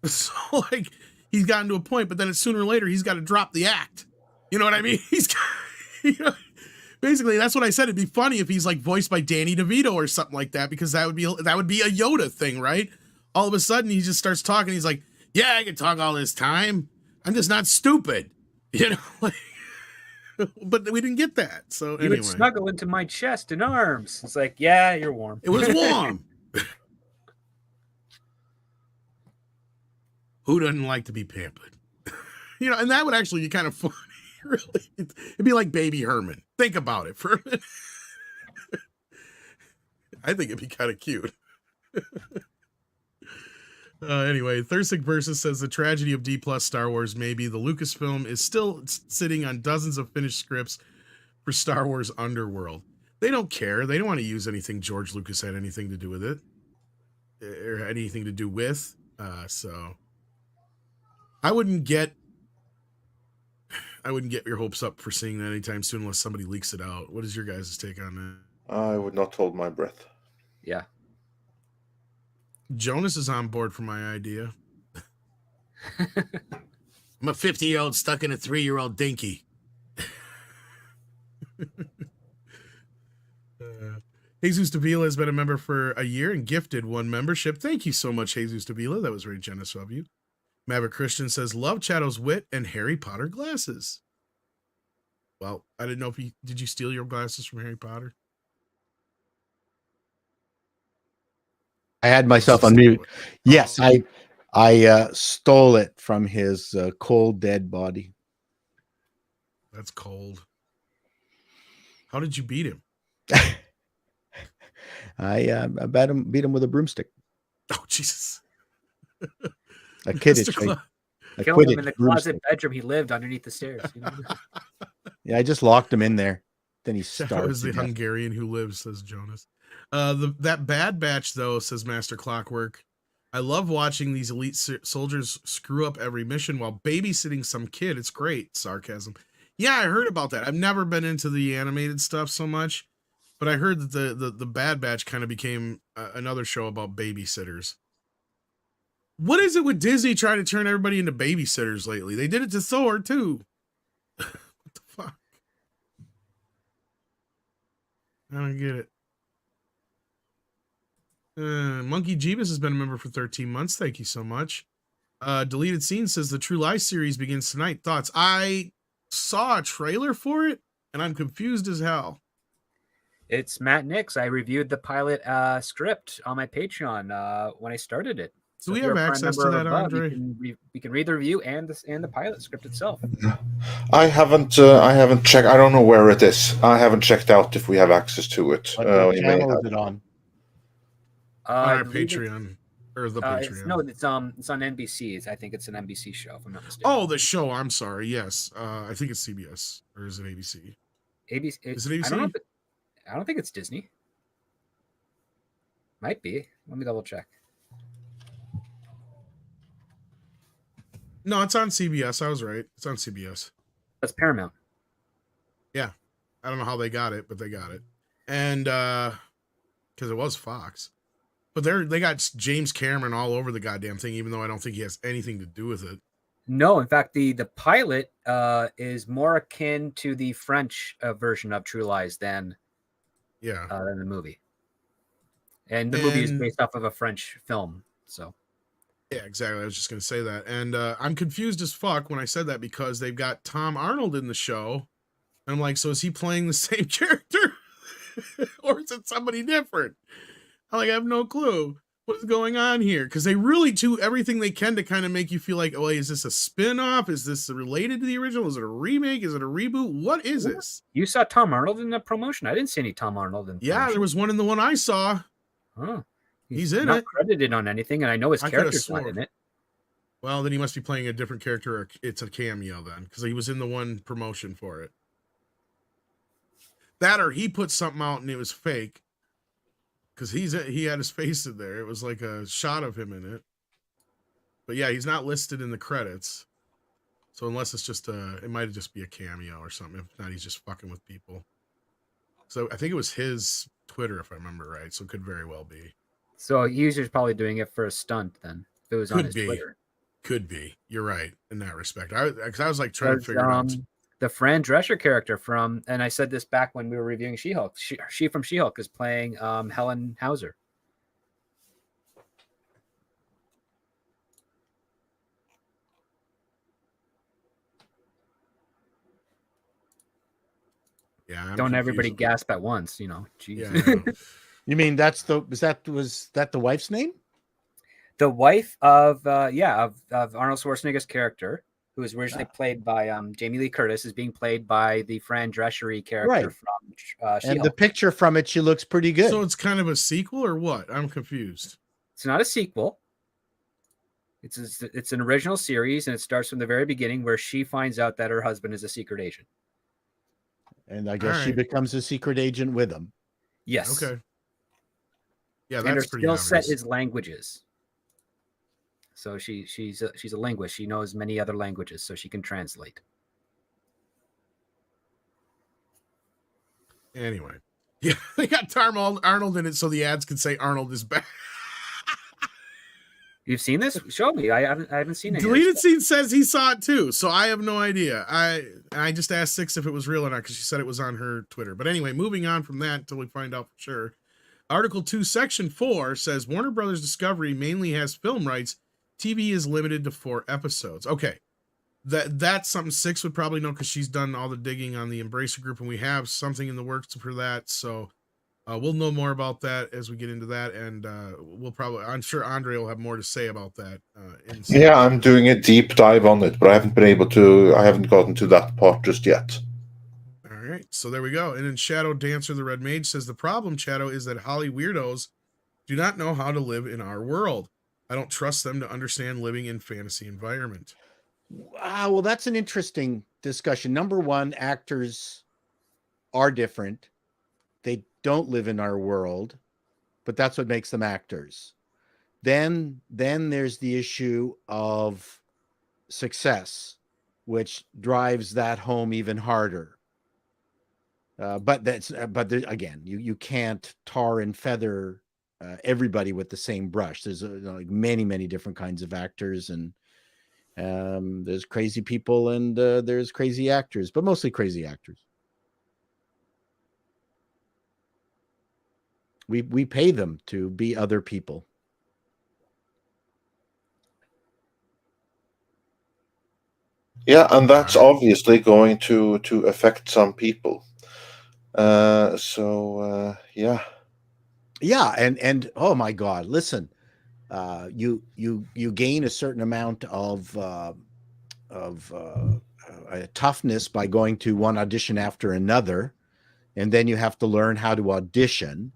S1: So like, he's gotten to a point, but then sooner or later he's got to drop the act. You know what I mean? He's got, basically that's what I said. It'd be funny if he's like voiced by Danny DeVito or something like that, because that would be a Yoda thing, right? All of a sudden he just starts talking. He's like, yeah, I can talk all this time. I'm just not stupid. Like. But we didn't get that. So
S7: you would snuggle into my chest and arms. It's like, yeah, you're warm.
S1: It was warm. Who doesn't like to be pampered? And that would actually be kind of funny. Really, it'd be like Baby Herman. Think about it for a minute. I think it'd be kind of cute. Anyway, Thursic Versus says the tragedy of D+ Star Wars may be the Lucasfilm is still sitting on dozens of finished scripts for Star Wars Underworld. They don't care. They don't want to use anything George Lucas had anything to do with it or anything to do with. So I wouldn't get your hopes up for seeing that anytime soon unless somebody leaks it out. What is your guys' take on that?
S2: I would not hold my breath.
S7: Yeah.
S1: Jonas is on board for my idea. I'm a 50-year-old stuck in a 3-year-old dinky. Jesus Davila has been a member for a year and gifted 1 membership. Thank you so much, Jesus Davila. That was very generous of you. Maverick Christian says, love Chato's wit and Harry Potter glasses. Well, I didn't know if did you steal your glasses from Harry Potter?
S5: I had myself on mute. Yes, I stole it from his cold, dead body.
S1: That's cold. How did you beat him?
S5: I beat him with a broomstick.
S1: Oh, Jesus.
S5: A Kidditch.
S7: Killed him in the closet bedroom he lived underneath the stairs.
S5: Yeah, I just locked him in there. Then he starved.
S1: That was the Hungarian who lives, says Jonas. That Bad Batch, though, says Master Clockwork. I love watching these elite soldiers screw up every mission while babysitting some kid. It's great. Sarcasm. Yeah, I heard about that. I've never been into the animated stuff so much, but I heard that the Bad Batch kind of became another show about babysitters. What is it with Disney trying to turn everybody into babysitters lately? They did it to Thor, too. What the fuck? I don't get it. Monkey Jeebus has been a member for 13 months. Thank you so much. Deleted Scene says the True Lies series begins tonight. Thoughts? I saw a trailer for it, and I'm confused as hell.
S7: It's Matt Nix. I reviewed the pilot script on my Patreon when I started it.
S1: So do we have access to that, Andre?
S7: We can read the review and the pilot script itself.
S2: I haven't checked. I don't know where it is. I haven't checked out if we have access to it.
S5: What channel is it on?
S1: On our Patreon or the Patreon?
S7: It's on NBC. I think it's an NBC show, if I'm not mistaken.
S1: Oh, the show. I'm sorry. Yes, I think it's CBS or is it ABC?
S7: ABC.
S1: Is it ABC?
S7: I don't think it's Disney. Might be. Let me double check.
S1: No, it's on CBS. I was right. It's on CBS.
S7: That's Paramount.
S1: Yeah. I don't know how they got it, but they got it. And because it was Fox. But they got James Cameron all over the goddamn thing, even though I don't think he has anything to do with it.
S7: No, in fact, the pilot is more akin to the French version of True Lies than the movie. And the movie is based off of a French film, so.
S1: Yeah, exactly. I was just going to say that. And I'm confused as fuck when I said that because they've got Tom Arnold in the show. I'm like, so is he playing the same character? Or is it somebody different? I have no clue what's going on here. Because they really do everything they can to kind of make you feel like, oh, is this a spin-off? Is this related to the original? Is it a remake? Is it a reboot? What is this?
S7: You saw Tom Arnold in the promotion? I didn't see any Tom Arnold in the
S1: promotion. There was one in the one I saw.
S7: Huh.
S1: He's in
S7: not
S1: it.
S7: Credited on anything, and I know his character's not in it.
S1: Well, then he must be playing a different character. Or it's a cameo then, because he was in the one promotion for it. That or he put something out and it was fake. Because he had his face in there. It was like a shot of him in it. But yeah, he's not listed in the credits. So unless it's just it might just be a cameo or something. If not, he's just fucking with people. So I think it was his Twitter, if I remember right. So it could very well be.
S7: So he's just probably doing it for a stunt then. If it was on his Twitter.
S1: Could be. You're right in that respect. I was like trying to figure it out.
S7: The Fran Drescher character from, and I said this back when we were reviewing She-Hulk. She from She-Hulk is playing Helen Hauser.
S1: Yeah.
S7: Don't everybody gasp at once, you know. Jeez.
S1: Yeah,
S5: you mean was that the wife's name?
S7: The wife of Arnold Schwarzenegger's character, who was originally played by Jamie Lee Curtis, is being played by the Fran Drescher character from She-Hulk.
S5: And the picture from it, she looks pretty good.
S1: So it's kind of a sequel or what? I'm confused.
S7: It's not a sequel. It's an original series, and it starts from the very beginning where she finds out that her husband is a secret agent.
S5: And I guess she becomes a secret agent with him.
S7: Yes.
S1: Okay. Yeah, that's
S7: and her
S1: pretty
S7: skill
S1: obvious.
S7: set is languages. So she's a linguist. She knows many other languages, so she can translate.
S1: Anyway, yeah, they got Tom Arnold in it, so the ads can say Arnold is back.
S7: You've seen this? Show me. I haven't seen it.
S1: Deleted Scene says he saw it too, so I have no idea. I just asked Six if it was real or not because she said it was on her Twitter. But anyway, moving on from that until we find out for sure. Article 2, Section 4 says Warner Brothers Discovery mainly has film rights. TV is limited to 4 episodes. Okay, that's something Six would probably know because she's done all the digging on the Embracer Group, and we have something in the works for that. So we'll know more about that as we get into that, and I'm sure Andre will have more to say about that.
S2: Yeah, I'm doing a deep dive on it, but I haven't gotten to that part just yet.
S1: All right, so there we go. And then Shadow Dancer, the Red Mage, says the problem, Chato, is that Holly weirdos do not know how to live in our world. I don't trust them to understand living in fantasy environment.
S5: Well, that's an interesting discussion. Number one, actors are different. They don't live in our world, but that's what makes them actors. Then there's the issue of success, which drives that home even harder. But again, you can't tar and feather everybody with the same brush. There's many different kinds of actors, and there's crazy people and there's crazy actors, but mostly crazy actors. We pay them to be other people.
S2: Yeah, and that's obviously going to affect some people.
S5: Yeah, and oh my God, listen, you gain a certain amount of toughness by going to one audition after another, and then you have to learn how to audition.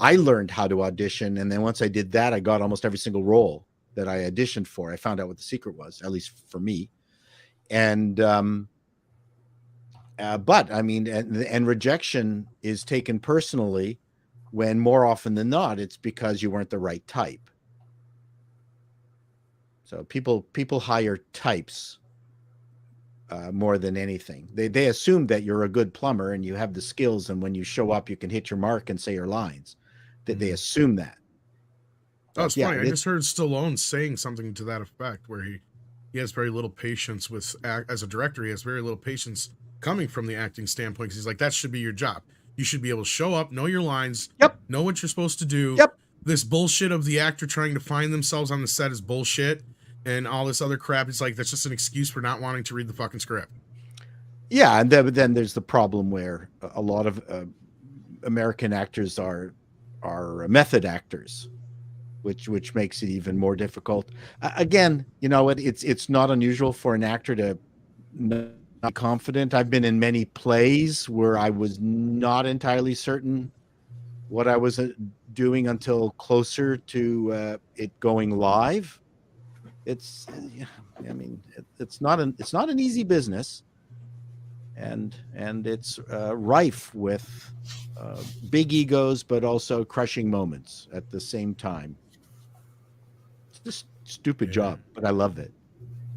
S5: I learned how to audition, and then once I did that, I got almost every single role that I auditioned for. I found out what the secret was, at least for me. And but I mean, and rejection is taken personally when more often than not, it's because you weren't the right type. So people hire types more than anything. They assume that you're a good plumber and you have the skills, and when you show up, you can hit your mark and say your lines. That they assume that.
S1: Oh, it's funny. I just heard Stallone saying something to that effect, where he has very little patience with, as a director, he has very little patience coming from the acting standpoint. Because he's like, that should be your job. You should be able to show up, know your lines, know what you're supposed to do, this bullshit of the actor trying to find themselves on the set is bullshit, and all this other crap. It's like that's just an excuse for not wanting to read the fucking script.
S5: Yeah, and then there's the problem where a lot of American actors are method actors, which makes it even more difficult. Again, you know, it's not unusual for an actor to not be confident. I've been in many plays where I was not entirely certain what I was doing until closer to it going live. It's, I mean, it's not an easy business, and it's rife with big egos, but also crushing moments at the same time. It's just stupid job, but I love it.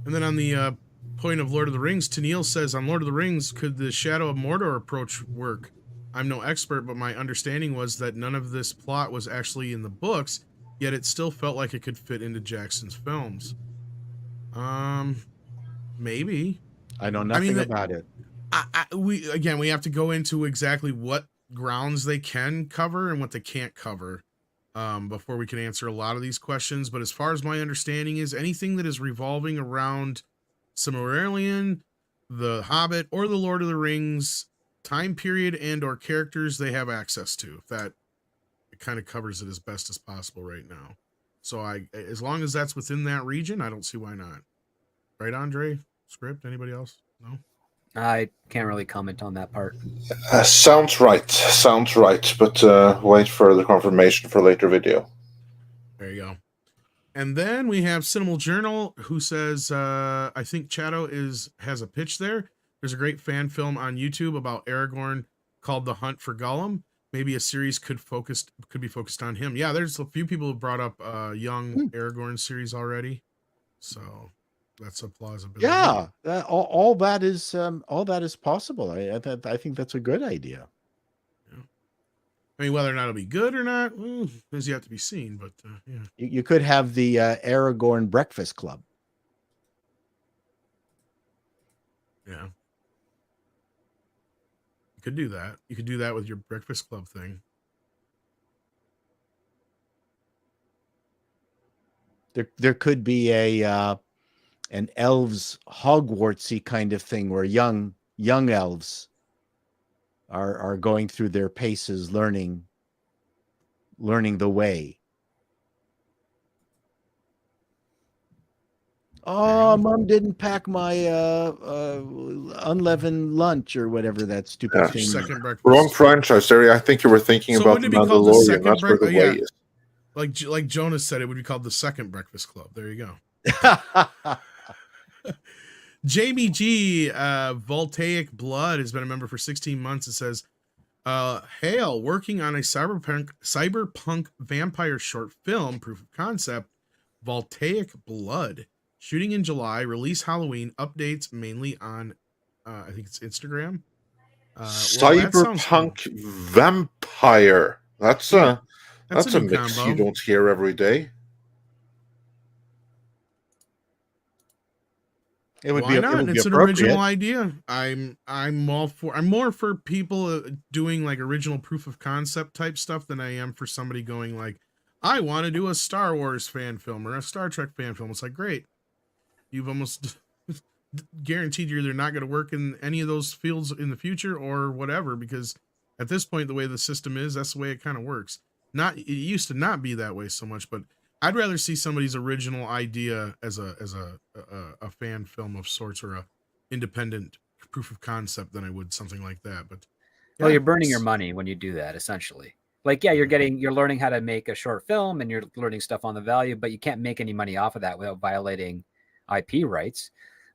S1: And then on the point of Lord of the Rings, Tennille says, on Lord of the Rings, could the Shadow of Mordor approach work? I'm no expert, but my understanding was that none of this plot was actually in the books, yet it still felt like it could fit into Jackson's films. Maybe.
S5: I know nothing about it.
S1: We have to go into exactly what grounds they can cover and what they can't cover before we can answer a lot of these questions. But as far as my understanding is, anything that is revolving around Silmarillion, The Hobbit, or The Lord of the Rings time period and or characters, they have access to. That it kind of covers it as best as possible right now. So as long as that's within that region, I don't see why not. Right, Andre? Script? Anybody else? No?
S4: I can't really comment on that part.
S2: Sounds right, but wait for the confirmation for later video.
S1: There you go. And then we have Cinemal Journal, who says, I think Chato has a pitch there. There's a great fan film on YouTube about Aragorn called The Hunt for Gollum. Maybe a series could be focused on him. Yeah, there's a few people who brought up young Aragorn series already. So that's a plausibility.
S5: Yeah, all that is possible. I think that's a good idea.
S1: Yeah. I mean, whether or not it'll be good or not is yet to be seen. But yeah,
S5: you could have the Aragorn Breakfast Club.
S1: Yeah, you could do that. You could do that with your Breakfast Club thing.
S5: There could be an elves Hogwartsy kind of thing where young elves are going through their paces, learning the way. Oh, Mom didn't pack my unleavened lunch or whatever that stupid thing.
S1: Second breakfast.
S2: Wrong franchise, Terry. I think you were thinking about the Mandalorian. That's where the way is.
S1: Like Jonas said, it would be called the Second Breakfast Club. There you go. Jamie G, Voltaic Blood, has been a member for 16 months. It says, Hale, working on a cyberpunk vampire short film, proof of concept, Voltaic Blood. Shooting in July, release Halloween, updates mainly on, I think it's Instagram.
S2: Cyberpunk vampire. That's a mix combo you don't hear every day.
S1: It would Why not? It's an original idea. I'm more for people doing like original proof of concept type stuff than I am for somebody going like, I want to do a Star Wars fan film or a Star Trek fan film. It's like, great. You've almost guaranteed you're either not going to work in any of those fields in the future or whatever, because at this point, the way the system is, that's the way it kind of works. It used to not be that way so much, but I'd rather see somebody's original idea as a fan film of sorts or a independent proof of concept than I would something like that. But
S4: yeah, well, you're burning your money when you do that, essentially. Like, yeah, you're learning how to make a short film and you're learning stuff on the value, but you can't make any money off of that without violating IP rights.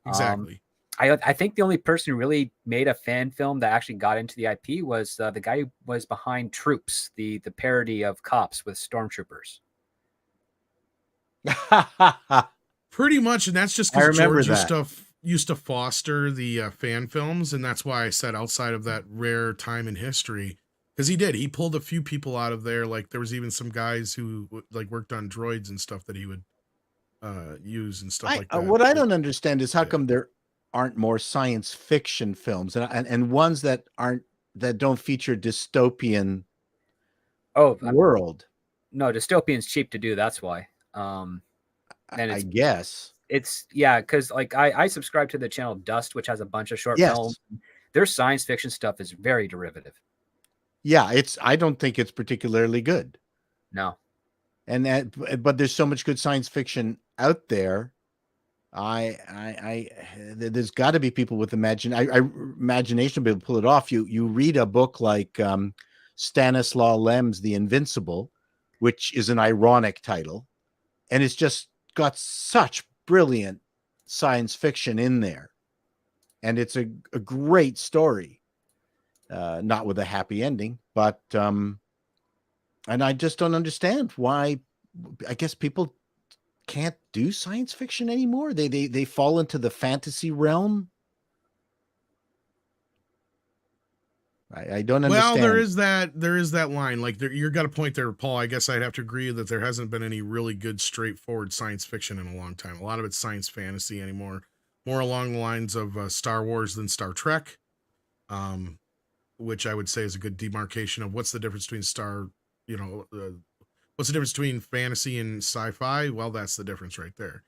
S1: Exactly.
S4: I think the only person who really made a fan film that actually got into the IP was the guy who was behind Troops, the parody of Cops with stormtroopers.
S1: Pretty much, and that's just because George used to foster the fan films, and that's why I said outside of that rare time in history, because he pulled a few people out of there. Like there was even some guys who like worked on droids and stuff that he would use and stuff like that.
S5: What I don't understand is how come there aren't more science fiction films and ones that don't feature dystopian world.
S4: No, dystopian's cheap to do. That's why.
S5: And I guess
S4: it's because like I subscribe to the channel Dust, which has a bunch of short films. Their science fiction stuff is very derivative.
S5: Yeah, I don't think it's particularly good.
S4: No.
S5: But there's so much good science fiction out there. There's got to be people with imagination to be able to pull it off. You read a book like Stanislaw Lem's The Invincible, which is an ironic title, and it's just got such brilliant science fiction in there, and it's a great story, not with a happy ending, but and I just don't understand why. I guess people can't do science fiction anymore. They fall into the fantasy realm. I don't understand.
S1: Well, there is that line. Like you've got a point there, Paul. I guess I'd have to agree that there hasn't been any really good, straightforward science fiction in a long time. A lot of it's science fantasy anymore, more along the lines of Star Wars than Star Trek, which I would say is a good demarcation of what's the difference between what's the difference between fantasy and sci-fi? Well, that's the difference right there.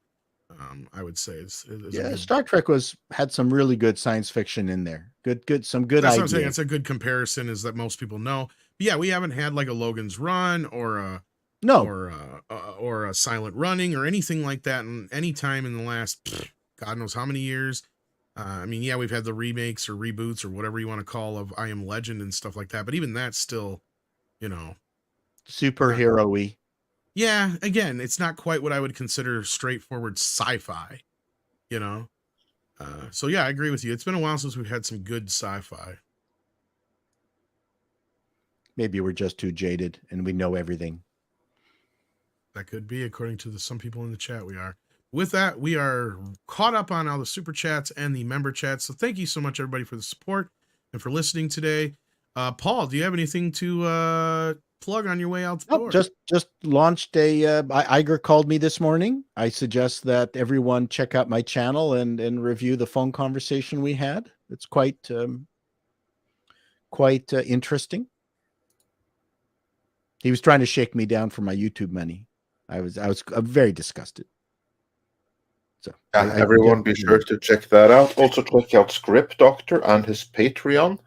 S1: I would say
S5: Star Trek had some really good science fiction in there. Some good
S1: That's
S5: ideas.
S1: what I'm saying. It's a good comparison, is that most people know. But yeah, we haven't had like a Logan's Run or a Silent Running or anything like that in any time in the last God knows how many years. I mean, yeah, we've had the remakes or reboots or whatever you want to call of I Am Legend and stuff like that. But even that's still,
S5: superhero-y.
S1: Yeah, again, it's not quite what I would consider straightforward sci-fi, So yeah, I agree with you. It's been a while since we've had some good sci-fi.
S5: Maybe we're just too jaded and we know everything.
S1: That could be, according to some people in the chat. We are. With that, we are caught up on all the super chats and the member chats. So thank you so much, everybody, for the support and for listening today. Paul, do you have anything to plug on your way out the door?
S5: Just launched Iger called me this morning. I suggest that everyone check out my channel and review the phone conversation we had. It's quite interesting. He was trying to shake me down for my YouTube money. I was very disgusted. So
S2: everyone be sure to check that out. Also check out Script Doctor and his Patreon.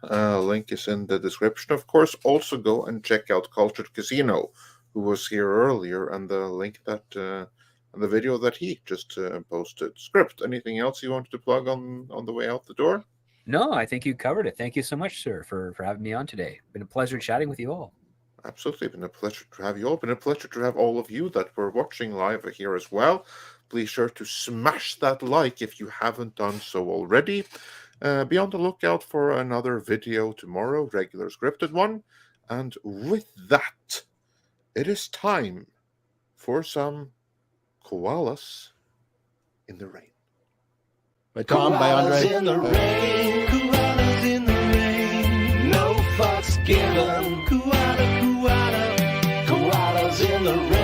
S2: Link is in the description, of course. Also go and check out Cultured Casino, who was here earlier, and the link that the video that he just posted. Script, anything else you wanted to plug on the way out the door?
S4: No, I think you covered it. Thank you so much, sir, for having me on today. Been a pleasure chatting with you all.
S2: Absolutely. Been a pleasure to have you all. Been a pleasure to have all of you that were watching live here as well. Please sure to smash that like if you haven't done so already. Be on the lookout for another video tomorrow, regular scripted one. And with that, it is time for some koalas in the rain.
S5: By Tom, by Andre.
S9: Koalas in the rain, koalas in the rain, no fucks given. Koalas in the rain.